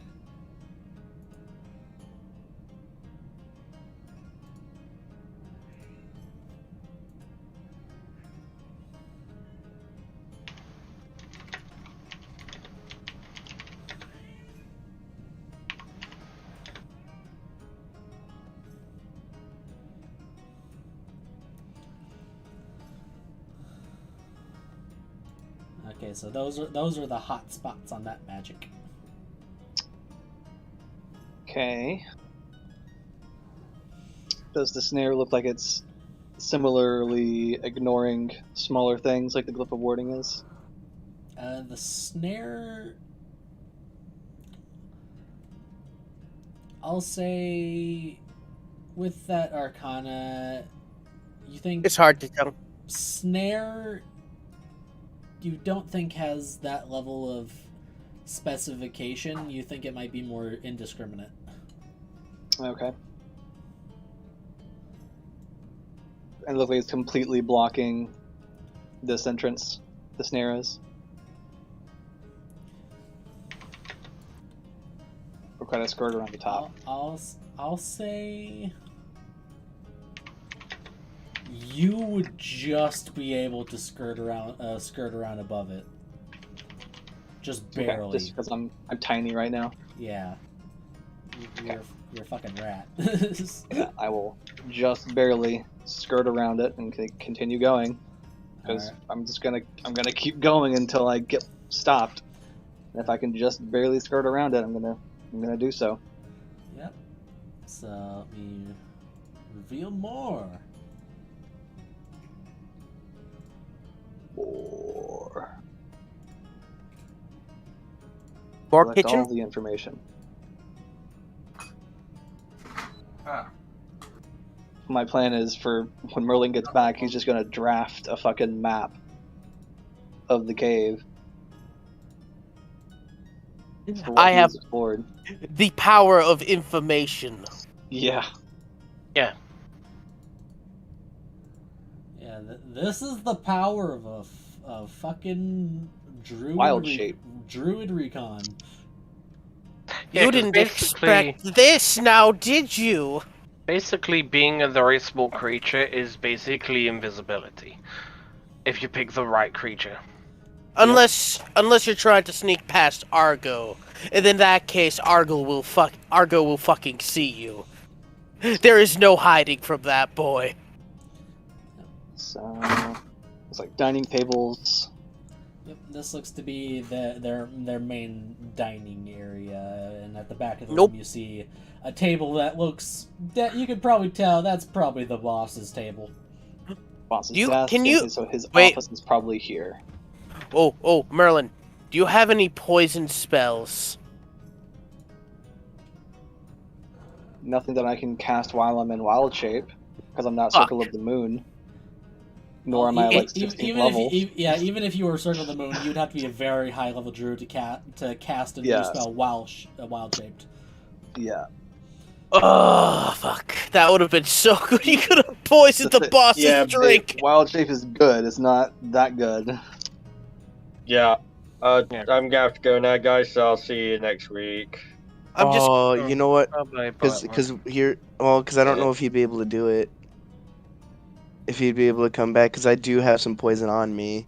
Okay, so those are the hot spots on that magic. Okay. Does the snare look like it's similarly ignoring smaller things like the glyph of warding is? The snare, I'll say, with that Arcana, you think It's hard to tell. snare, you don't think has that level of specification. You think it might be more indiscriminate. Okay. And it looks like it's completely blocking this entrance, the snare is. Or kind of skirt around the top. I'll say you would just be able to skirt around above it, just barely. Okay, just because I'm tiny right now. Yeah, you're a fucking rat. Yeah, I will just barely skirt around it and continue going, because Alright. I'm gonna keep going until I get stopped. And if I can just barely skirt around it, I'm gonna do so. Yep. So let me reveal more. More More kitchen? all the information. My plan is for when Merlin gets back, he's just gonna draft a fucking map of the cave. For what I he's have explored. the power of information. Yeah. Yeah, this is the power of a fucking druid recon. You didn't expect this, now did you? Basically, being a very small creature is basically invisibility. If you pick the right creature. Unless you're trying to sneak past Argo. And in that case, Argo will fucking see you. There is no hiding from that boy. So it's like dining tables. Yep, this looks to be their main dining area, and at the back of the Nope. room you see a table that you could probably tell that's probably the boss's table. Boss's You- desk. can you- So his wait. office is probably here. Oh, Merlin, do you have any poison spells? Nothing that I can cast while I'm in wild shape, because I'm not Fuck. Circle of the Moon. Nor am I like 16th level. Even if you were Circle of the Moon, you'd have to be a very high level druid to cast a new spell wild shaped. Yeah. Oh, fuck. That would have been so good. You could have poisoned the boss's drink. Wild shape is good. It's not that good. Yeah. I'm gonna have to go now, guys. So I'll see you next week. You know what? Because I don't Yeah. know if he'd be able to do it. If he'd be able to come back, because I do have some poison on me.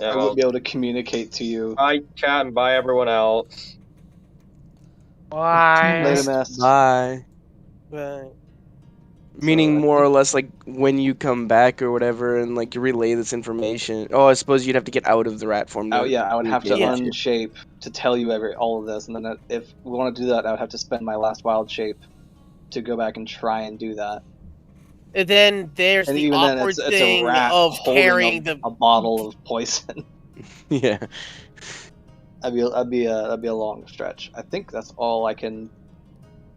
I won't be able to communicate to you. Bye, chat, and bye, everyone else. Bye. Later, mess. Bye. Right. Meaning I more or less like when you come back or whatever, and like you relay this information. Oh, I suppose you'd have to get out of the rat form. Oh yeah, I would have to communicate. unshape to tell you all of this, and then if we want to do that, I would have to spend my last wild shape to go back and try and do that. And then there's And the even then, awkward it's a thing rat of holding carrying the a bottle of poison. Yeah. That'd be a long stretch. I think that's all I can.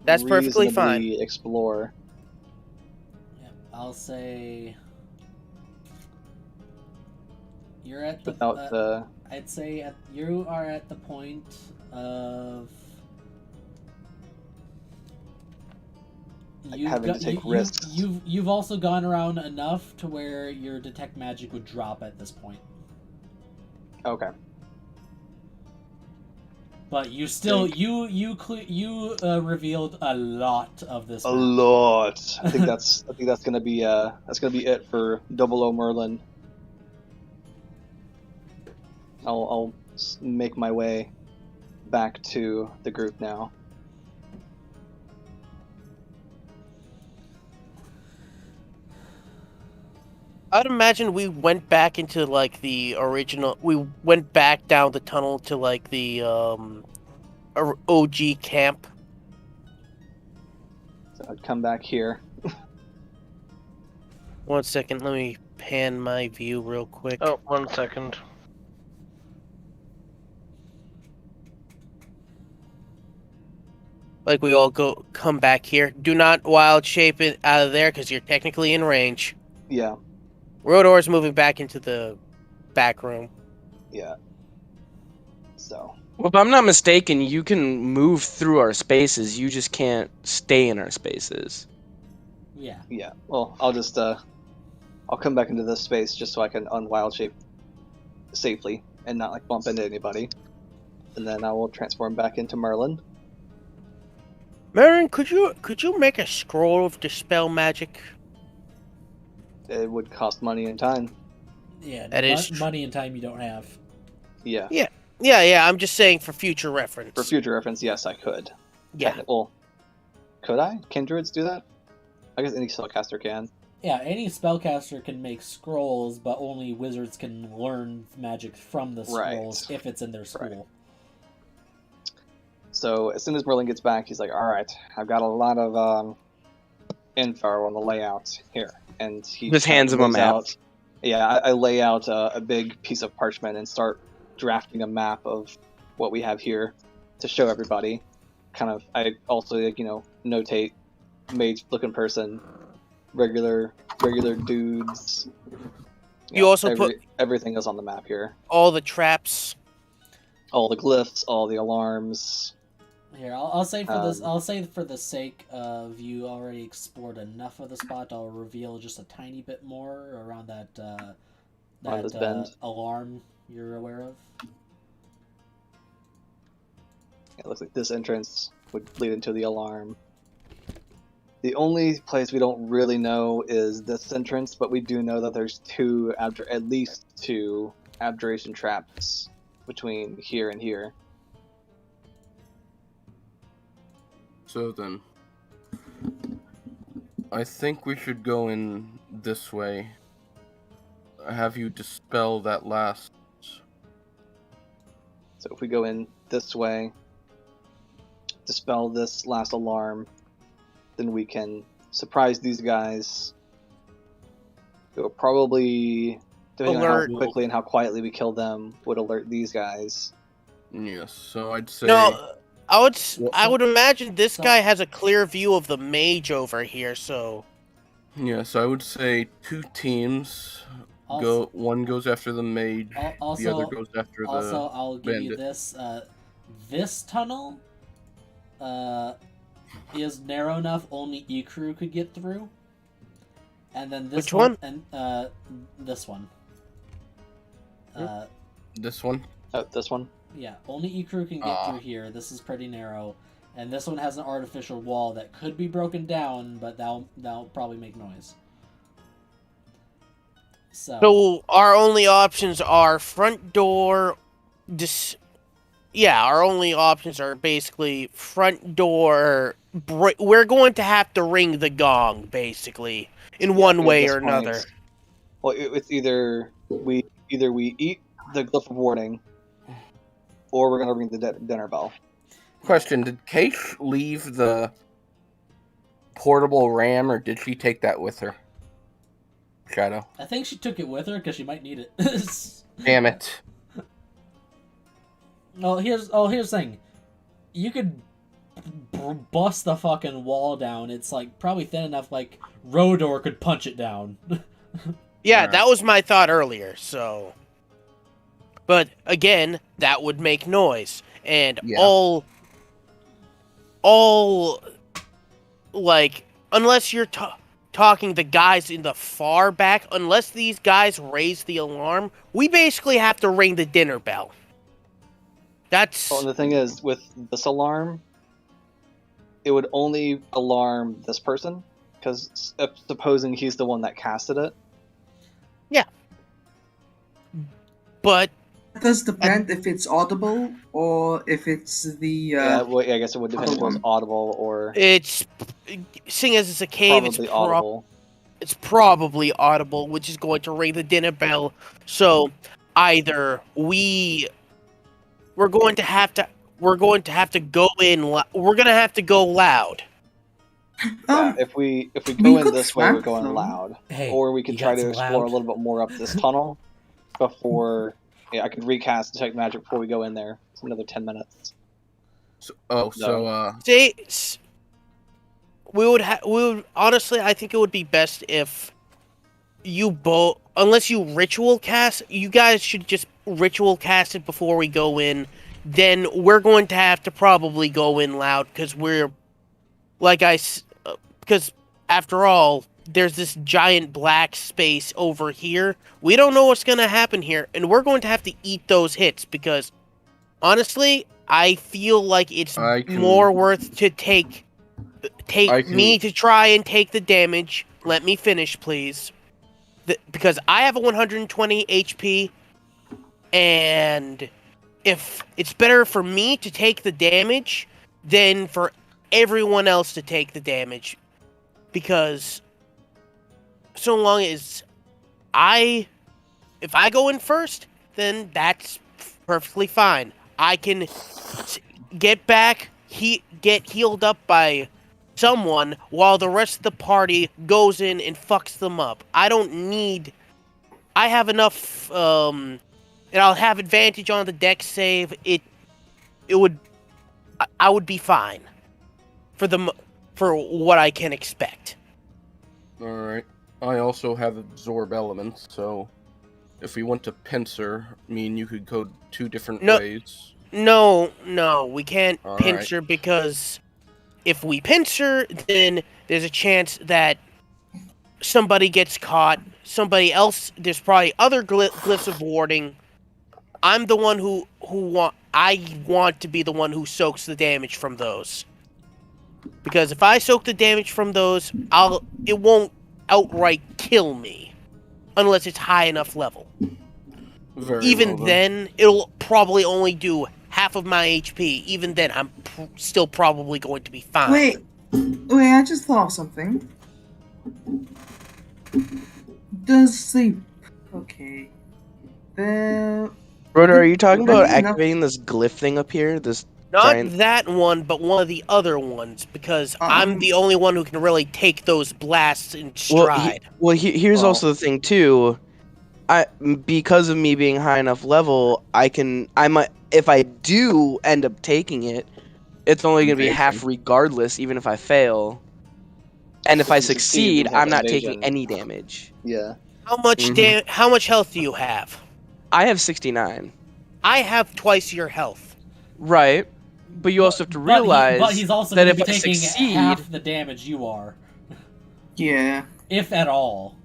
That's perfectly fine. reasonably explore. Yep, I'll say you're at the. Without the. I'd say you are at the point of having to take risks. You've also gone around enough to where your detect magic would drop at this point. Okay. But you still revealed a lot of this. A map. lot. I think that's gonna be it for 00 Merlin. I'll make my way back to the group now. I'd imagine we went back into like the original. We went back down the tunnel to like the OG camp. So I'd come back here. 1 second, let me pan my view real quick. Oh, 1 second. Like we all come back here. Do not wild shape it out of there because you're technically in range. Yeah. Rodor's moving back into the back room. Yeah. So. Well, if I'm not mistaken, you can move through our spaces. You just can't stay in our spaces. Yeah. Yeah. Well, I'll just I'll come back into this space just so I can unwild shape safely and not like bump into anybody, and then I will transform back into Merlin. Merlin, could you make a scroll of dispel magic? It would cost money and time. Yeah, that is money and time you don't have. Yeah. Yeah. I'm just saying for future reference. For future reference, yes, I could. Yeah. Well, could I? Can druids do that? I guess any spellcaster can. Yeah, any spellcaster can make scrolls, but only wizards can learn magic from the scrolls if it's in their school. Right. So as soon as Merlin gets back, he's like, "All right, I've got a lot of info on the layout here," and he just hands him a map. I lay out a big piece of parchment and start drafting a map of what we have here to show everybody. I also notate mage-looking person, regular dudes. You also put everything is on the map here. All the traps, all the glyphs, all the alarms. Here, I'll say for this. I'll say for the sake of you already explored enough of the spot, I'll reveal just a tiny bit more around that alarm you're aware of. It looks like this entrance would lead into the alarm. The only place we don't really know is this entrance, but we do know that there's at least two abjuration traps between here and here. So then, I think we should go in this way. Have you dispel that last. So if we go in this way, dispel this last alarm, then we can surprise these guys. It will probably, depending on how quickly and how quietly we kill them, would alert these guys. Yes, so I'd say... No, I would imagine this guy has a clear view of the mage over here, so... Yes, I would say 2 teams. One goes after the mage, the other goes after the Also, I'll give bandit. you this. This tunnel is narrow enough only Ikru could get through. And then this Which one? And this one. This one? This one? Yeah, only Ikru can get through here. This is pretty narrow. And this one has an artificial wall that could be broken down, but that'll probably make noise. So our only options are front door. Our only options are basically front door. We're going to have to ring the gong, basically, in one way or another. Well, it's either we eat the glyph of warning, or we're gonna ring the dinner bell. Question: did Kate leave the portable ram, or did she take that with her? Shadow. I think she took it with her because she might need it. Damn it. Here's the thing. You could bust the fucking wall down. It's like probably thin enough like Rodor could punch it down. Yeah, that was my thought earlier, so... But, again, that would make noise. And all like, unless you're talking the guys in the far back, unless these guys raise the alarm, we basically have to ring the dinner bell. That's... Well, and the thing is, with this alarm, it would only alarm this person, because supposing he's the one that casted it. Yeah. But... It does depend if it's audible or if it's the... yeah, well, I guess it would depend if it was audible or... It's... Seeing as it's a cave, probably audible. It's probably audible, which is going to ring the dinner bell. So, either we're going to have to go in. We're going to have to go loud. Yeah, if we go in this way, we're going loud. Hey, or we can try to explore a little bit more up this tunnel before. Yeah, I could recast Detect Magic before we go in there. It's another 10 minutes. We would honestly, I think it would be best if you both, unless you ritual cast, you guys should just ritual cast it before we go in. Then we're going to have to probably go in loud because because after all, there's this giant black space over here. We don't know what's going to happen here, and we're going to have to eat those hits because, honestly, I feel like it's more worth to take me to try and take the damage. Let me finish, please. Because I have a 120 HP, and if it's better for me to take the damage than for everyone else to take the damage. Because so long as if I go in first, then that's perfectly fine. I can get back, get healed up by someone while the rest of the party goes in and fucks them up. I have enough, and I'll have advantage on the dex save. I would be fine for what I can expect. Alright. I also have absorb elements, so if we want to pincer, you could go two different ways. No, we can't pincer because if we pincer, then there's a chance that somebody gets caught. Somebody else, there's probably other glyphs of warding. I'm the one I want to be the one who soaks the damage from those. Because if I soak the damage from those, it won't outright kill me. Unless it's high enough level. Even then, it'll probably only do half of my HP. Even then, I'm still probably going to be fine. Wait, I just thought of something. Does the... Okay. Broder, are you talking about activating this glyph thing up here? Not that one, but one of the other ones, because I'm the only one who can really take those blasts in stride. Here's also the thing too. Because of me being high enough level, if I do end up taking it, it's only going to be half regardless, even if I fail. And if I succeed, I'm not taking any damage. Yeah. How much health do you have? I have 69. I have twice your health. Right. But you also have to realize but he's also that going to if be I taking succeed, half the damage you are. Yeah. If at all.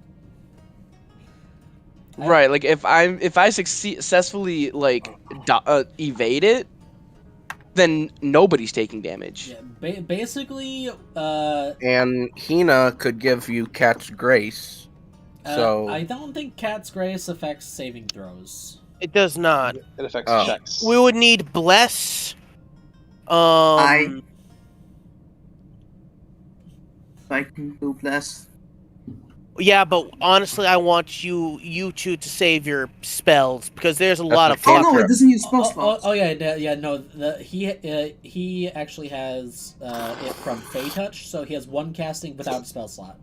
Right, like if I successfully evade it, then nobody's taking damage. Yeah, basically, and Hina could give you Cat's Grace. So I don't think Cat's Grace affects saving throws. It does not. It affects checks. We would need Bless. I can do Bless. Yeah, but honestly, I want you two to save your spells because there's a lot of. Oh no, it doesn't use spell slots. No. He actually has it from Fey Touch, so he has one casting without a spell slot.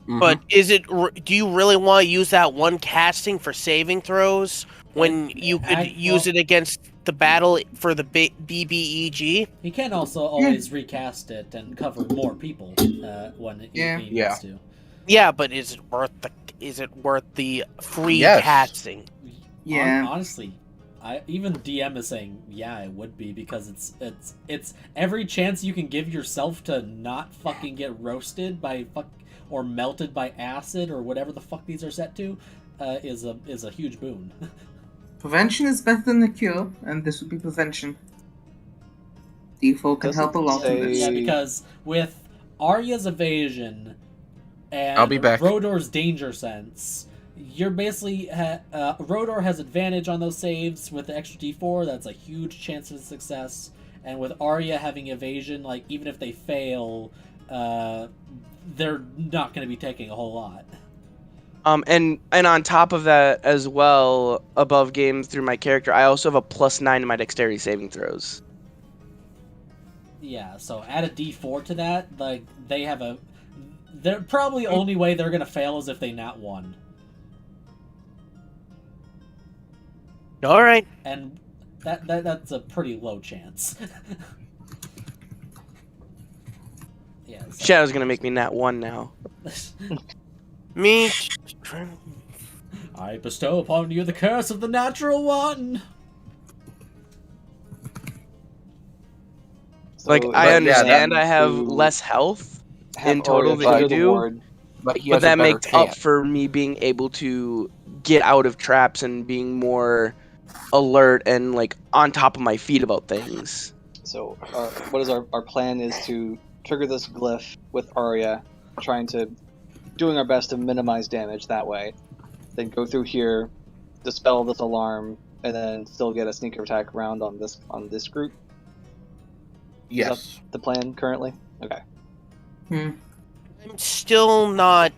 But do you really want to use that one casting for saving throws when you could use it against the battle for the BBEG? He can also always recast it and cover more people when he needs to. Yeah, but is it worth the free casting? Yeah. Honestly, Even DM is saying, yeah, it would be, because it's every chance you can give yourself to not fucking get roasted by or melted by acid or whatever the fuck these are set to, is a huge boon. Prevention is better than the cure, and this would be prevention. D4 can help a lot in this. Yeah, because with Arya's evasion and I'll be back. Rodor's danger sense, you're basically Rodor has advantage on those saves with the extra D4. That's a huge chance of success. And with Arya having evasion, like even if they fail, they're not going to be taking a whole lot. And on top of that as well, above game through my character, I also have a +9 in my dexterity saving throws. Yeah, so add a D4 to that. Like they have they're probably only way they're gonna fail is if they nat 1. All right, And that's a pretty low chance. Yeah. So. Shadow's gonna make me nat 1 now. me. I bestow upon you the curse of the natural one. So, Like, I understand I have to less health in have total Arya than you trigger the do, ward. But he but has a that better makes chance. up for me being able to get out of traps and being more alert and like on top of my feet about things. So, what is our plan is to trigger this glyph with Arya, doing our best to minimize damage that way. Then go through here, dispel this alarm, and then still get a sneaker attack round on this group. Yes. Is that the plan currently? Okay. I'm still not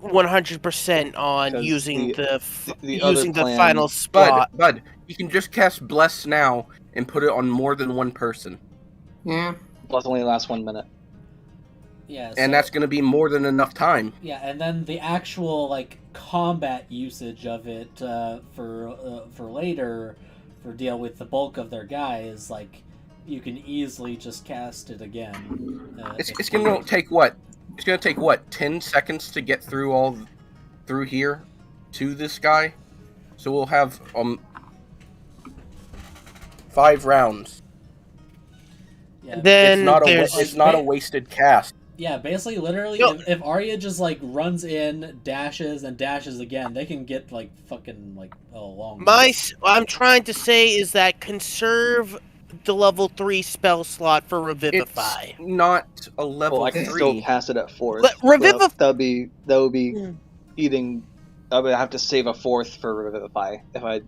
100% on 'Cause using the using other the plan- final spot. Bud, you can just cast Bless now and put it on more than one person. Yeah. Plus only lasts 1 minute. Yeah. And that's going to be more than enough time. Yeah, and then the actual like combat usage of it for later, for deal with the bulk of their guys, like you can easily just cast it again. It's going to take what? It's going to take what? 10 seconds to get through here to this guy. So we'll have 5 rounds. Yeah, Then It's not a wasted cast. yeah, basically, literally, No. if Arya just like runs in, dashes, and dashes again, they can get like fucking like a long. What I'm trying to say is that conserve the level 3 spell slot for Revivify. It's not a level Well, I can 3. still cast it at 4th. But Revivify. That would be eating. I would have to save a 4th for Revivify if I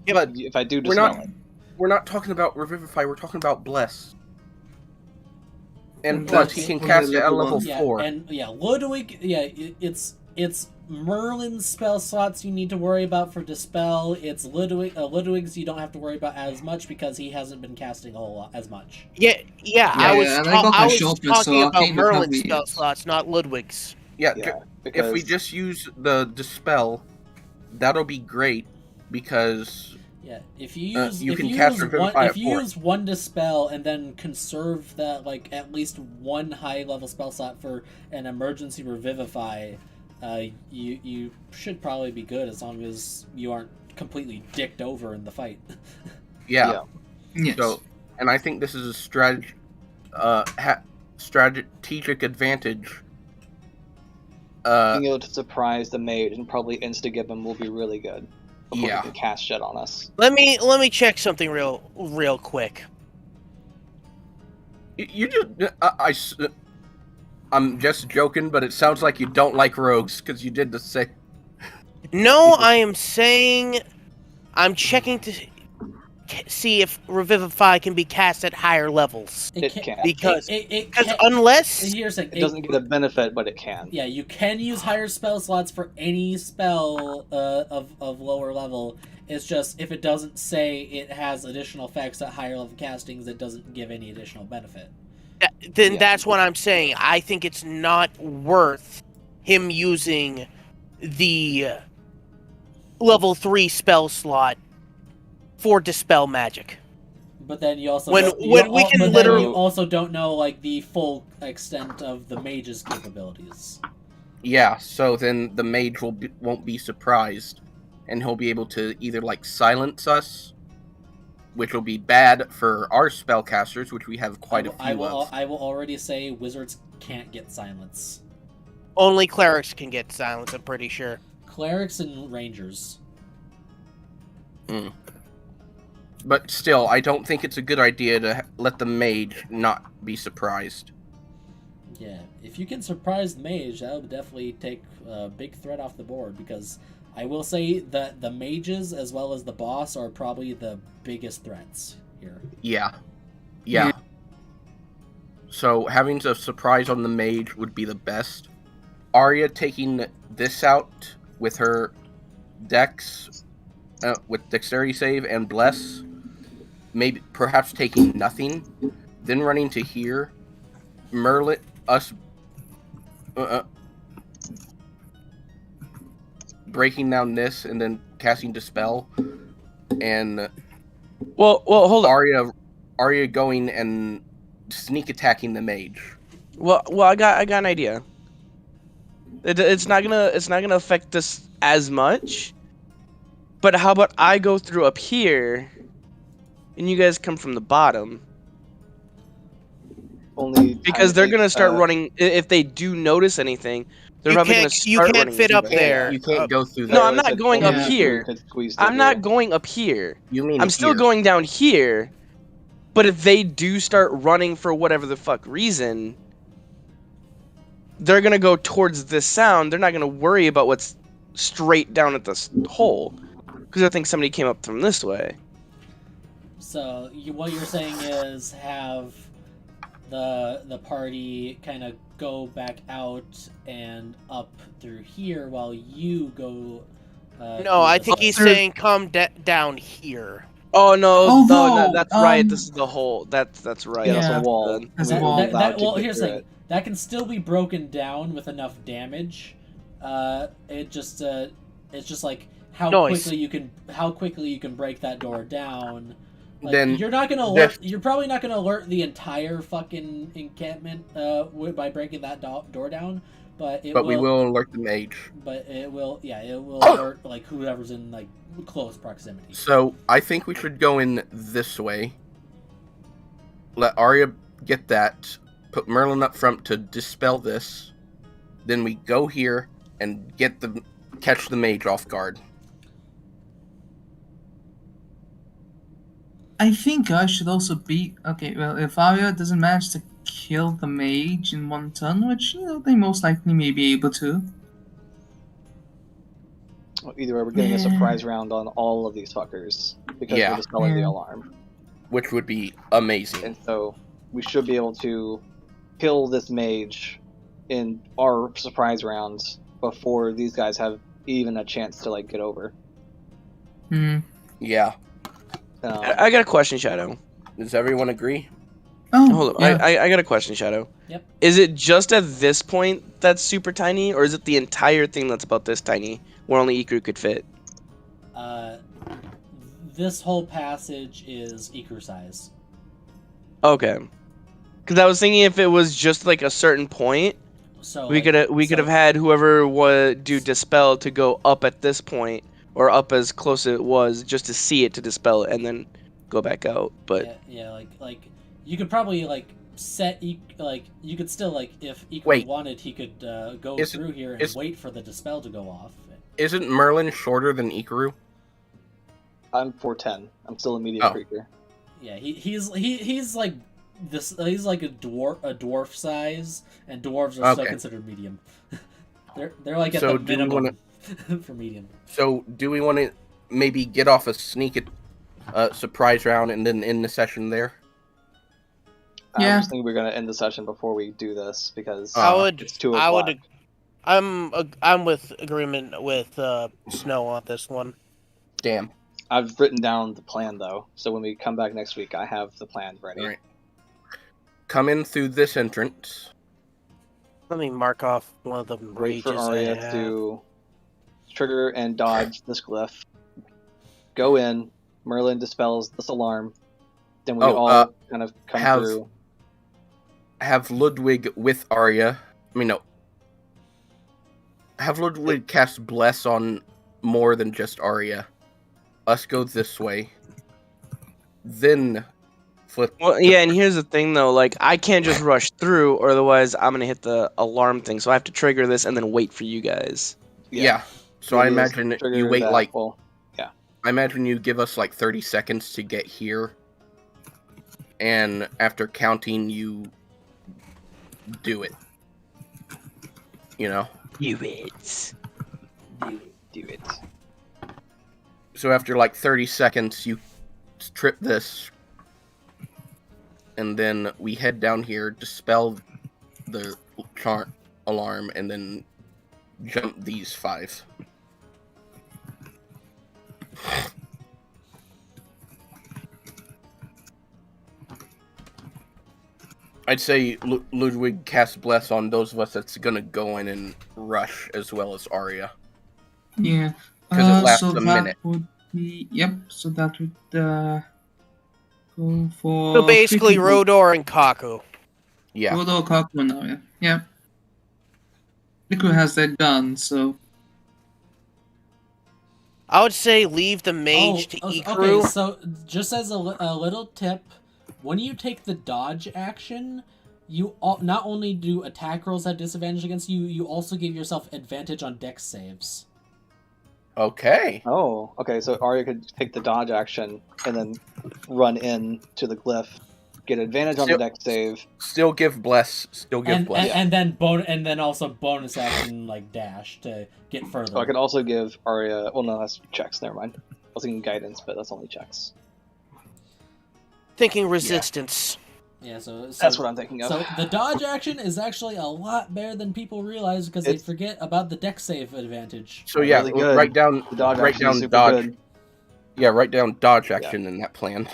do dispel it. We're not talking about Revivify, we're talking about Bless. And And plus, that's he can only cast it at level level 1. 4. And Ludwig, it's Merlin's spell slots you need to worry about for dispel. It's Ludwig's you don't have to worry about as much because he hasn't been casting a whole lot as much. I was and I got my short list, so talking I about can't Merlin's recover spell it. slots, not Ludwig's. Yeah, because if we just use the Dispel, that'll be great, because Yeah, if you use you if can you cast use Revivify one at if you 4. use one dispel and then conserve that like at least one high level spell slot for an emergency revivify, you should probably be good as long as you aren't completely dicked over in the fight. Yeah. Yes. So, and I think this is a strategic advantage. being able to surprise the mage and probably insta-give him will be really good before Yeah. he can cast shit on us. Let me check something real quick. You just, I'm just joking, but it sounds like you don't like rogues, because you did the same. No, I am saying I'm checking to see if Revivify can be cast at higher levels. It can. Because it unless here's the thing, It doesn't get a benefit, but it can. yeah, you can use higher spell slots for any spell of lower level. It's just if it doesn't say it has additional effects at higher level castings, it doesn't give any additional benefit. then Yeah. that's what I'm saying. I think it's not worth him using the level 3 spell slot for Dispel Magic. But then you also When don't- we can but then literally- you also don't know like the full extent of the mage's capabilities. Yeah, so then the mage won't be surprised, and he'll be able to either like silence us, which will be bad for our spellcasters, which we have quite a few of. I will already say wizards can't get silence. Only clerics can get silence, I'm pretty sure. Clerics and rangers. But still, I don't think it's a good idea to let the mage not be surprised. Yeah, if you can surprise the mage, that would definitely take a big threat off the board, because I will say that the mages as well as the boss are probably the biggest threats here. Yeah. So having a surprise on the mage would be the best. Arya taking this out with her dex, with dexterity save and bless, maybe perhaps taking nothing, then running to here, Merlin, us, breaking down this and then casting Dispel, and well, hold on. Arya going and sneak attacking the mage. Well, I got an idea. It's not gonna affect us as much. But how about I go through up here, and you guys come from the bottom? Only because they're gonna start running. If they do notice anything, they're probably gonna start running. You can't fit up there. You can't go through there. No, I'm not going up here. I'm not going up here. You mean I'm still going down here. But if they do start running for whatever the fuck reason, they're gonna go towards this sound. They're not gonna worry about what's straight down at this hole, because I think somebody came up from this way. So what you're saying is have the party kind of go back out and up through here while you go. No, I think he's saying come down here. Oh no, that's right. This is the hole. That's right. Yeah, that's a wall. Well, here's the thing. That can still be broken down with enough damage. It's just like how quickly you can break that door down. Like, then you're not gonna alert. You're probably not gonna alert the entire fucking encampment by breaking that door down. But we will alert the mage. But it will alert like whoever's in like close proximity. So I think we should go in this way. Let Arya get that. Put Merlin up front to dispel this. Then we go here and catch the mage off guard. I think I should also be okay. Well, if Arya doesn't manage to kill the mage in one turn, which they most likely may be able to. Well, either way, we're getting a surprise round on all of these fuckers because we're dispelling the alarm, which would be amazing. And so we should be able to kill this mage in our surprise rounds before these guys have even a chance to like get over. Yeah. I got a question, Shadow. Does everyone agree? Oh, hold on. I got a question, Shadow. Yep. Is it just at this point that's super tiny, or is it the entire thing that's about this tiny, where only Ikru could fit? This whole passage is Ikru size. Okay. Because I was thinking if it was just like a certain point, so we could have had whoever would do dispel to go up at this point, or up as close as it was, just to see it to dispel it, and then go back out. But like you could probably like set you could still like if Ikru wanted, he could go through here and wait for the dispel to go off. Isn't Merlin shorter than Ikru? I'm 4'10". I'm still a medium creature. Yeah, he's like this. He's like a dwarf size, and dwarves are still considered medium. they're like at the minimum for medium. So do we want to maybe get off a sneak surprise round and then end the session there? I just think we're gonna end the session before we do this because it's 2 o'clock. I'm with agreement with Snow on this one. Damn. I've written down the plan though, so when we come back next week, I have the plan ready. All right. Come in through this entrance. Let me mark off one of the Wait for Arya to trigger and dodge this glyph. Go in. Merlin dispels this alarm. Then we all kind of come through. Have Ludwig with Arya. Have Ludwig cast Bless on more than just Arya. Us go this way. then flip. Well, yeah, and here's the thing though, like I can't just rush through, or otherwise I'm gonna hit the alarm thing. So I have to trigger this and then wait for you guys. Yeah. So I imagine you wait that, like. well, yeah. I imagine you give us like 30 seconds to get here, and after counting, you do it. You know. Do it. Do it. So after like 30 seconds, you trip this, and then we head down here, dispel the alarm, and then jump these 5. I'd say Ludwig casts Bless on those of us that's gonna go in and rush, as well as Arya. Yeah. Because it lasts so a minute. Would be, yep, so that would go for... So basically, Rodor and Kaku. Yeah. Rodor, Kaku, and Arya. Yeah. Liku has that done, so... I would say leave the mage to Ikuru. Okay, so just as a little tip, when you take the dodge action, you not only do attack rolls have disadvantage against you, you also give yourself advantage on dex saves. Okay. Oh, okay. So Arya could take the dodge action and then run in to the glyph, get advantage on the dex save. Still give Bless. And then also bonus action like dash to get further. So I could also give Arya. Well, no, that's checks. Never mind. I was thinking guidance, but that's only checks. Thinking resistance. Yeah, so that's what I'm thinking of. So the dodge action is actually a lot better than people realize because they forget about the dex save advantage. So yeah, really good. write down The dodge write action down is super dodge. good. Yeah, write down dodge action in that plan.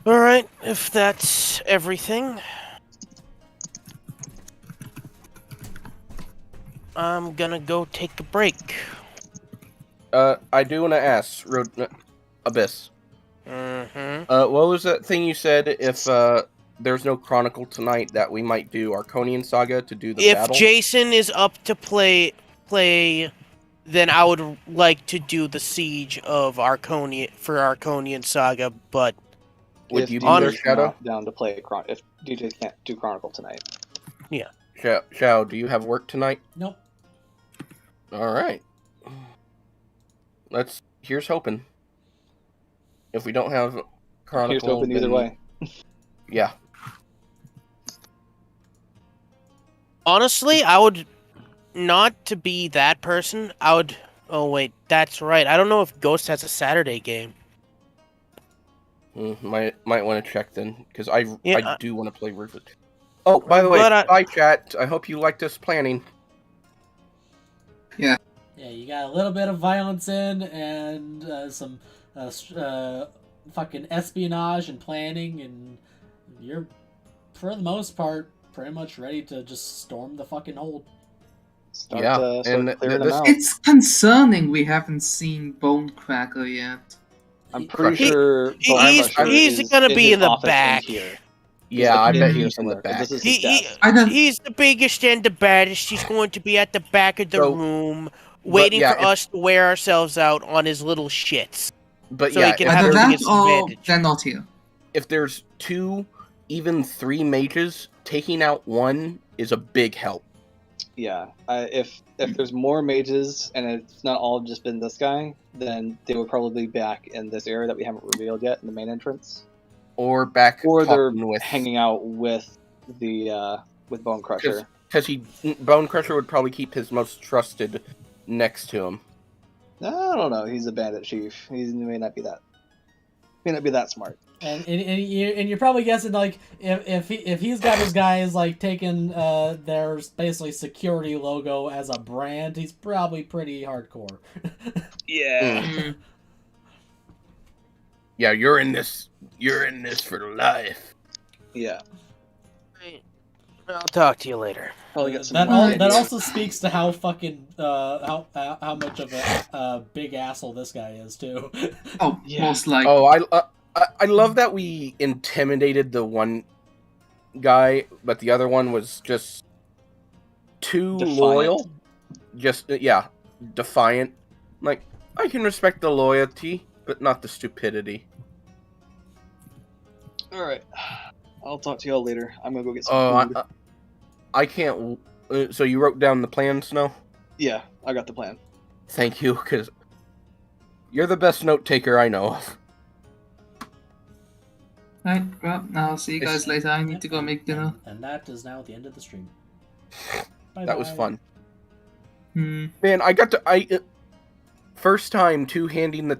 Alright, if that's everything, I'm gonna go take a break. I do want to ask, Abyss. What was that thing you said? If there's no Chronicle tonight, that we might do Arconian Saga to do the battle? If Jason is up to play, then I would like to do the Siege of Arconian Saga, but... Would you be DJ's Shadow? not down to play if DJ can't do Chronicle tonight? Yeah. Shao, do you have work tonight? Nope. Alright. Here's hoping. If we don't have Chronicle, Here's hoping either way. Yeah. Honestly, I would... Not to be that person, I would... Oh wait, that's right. I don't know if Ghost has a Saturday game. Might want to check then, because I do want to play Rufus. Oh, by the way, bye chat. I hope you liked us planning. Yeah. Yeah, you got a little bit of violence in, and some fucking espionage and planning, and you're, for the most part, pretty much ready to just storm the fucking hold. Start clearing them out. It's concerning we haven't seen Bonecracker yet. I'm pretty sure he's gonna be in the back. Yeah, I bet he's in the back. He's the biggest and the baddest. He's going to be at the back of the room, waiting for us to wear ourselves out on his little shits. But so yeah, he can have the advantage. They're not here. If there's 2, even 3 mages, taking out 1 is a big help. Yeah, if there's more mages and it's not all just been this guy, then they would probably be back in this area that we haven't revealed yet in the main entrance, or they're hanging out with the with Bone Crusher. Because Bone Crusher would probably keep his most trusted next to him. I don't know. He's a bandit chief. He may not be that smart. And you're probably guessing like if he's got his guys like taking their basically security logo as a brand, he's probably pretty hardcore. Yeah. Yeah, you're in this for life. Yeah. I'll talk to you later. That also speaks to how fucking how much of a big asshole this guy is too. Oh, yeah. Most like. Oh, I love that we intimidated the one guy, but the other one was just too loyal. Just defiant. Like, I can respect the loyalty, but not the stupidity. All right, I'll talk to y'all later. I'm gonna go get some food. I can't. So you wrote down the plan, Snow? Yeah, I got the plan. Thank you, because you're the best note taker I know of. Right, well, I'll see you guys later. I need to go make dinner. And that is now the end of the stream. Bye-bye. That was fun. Hmm. Man, I got to... first time two-handing the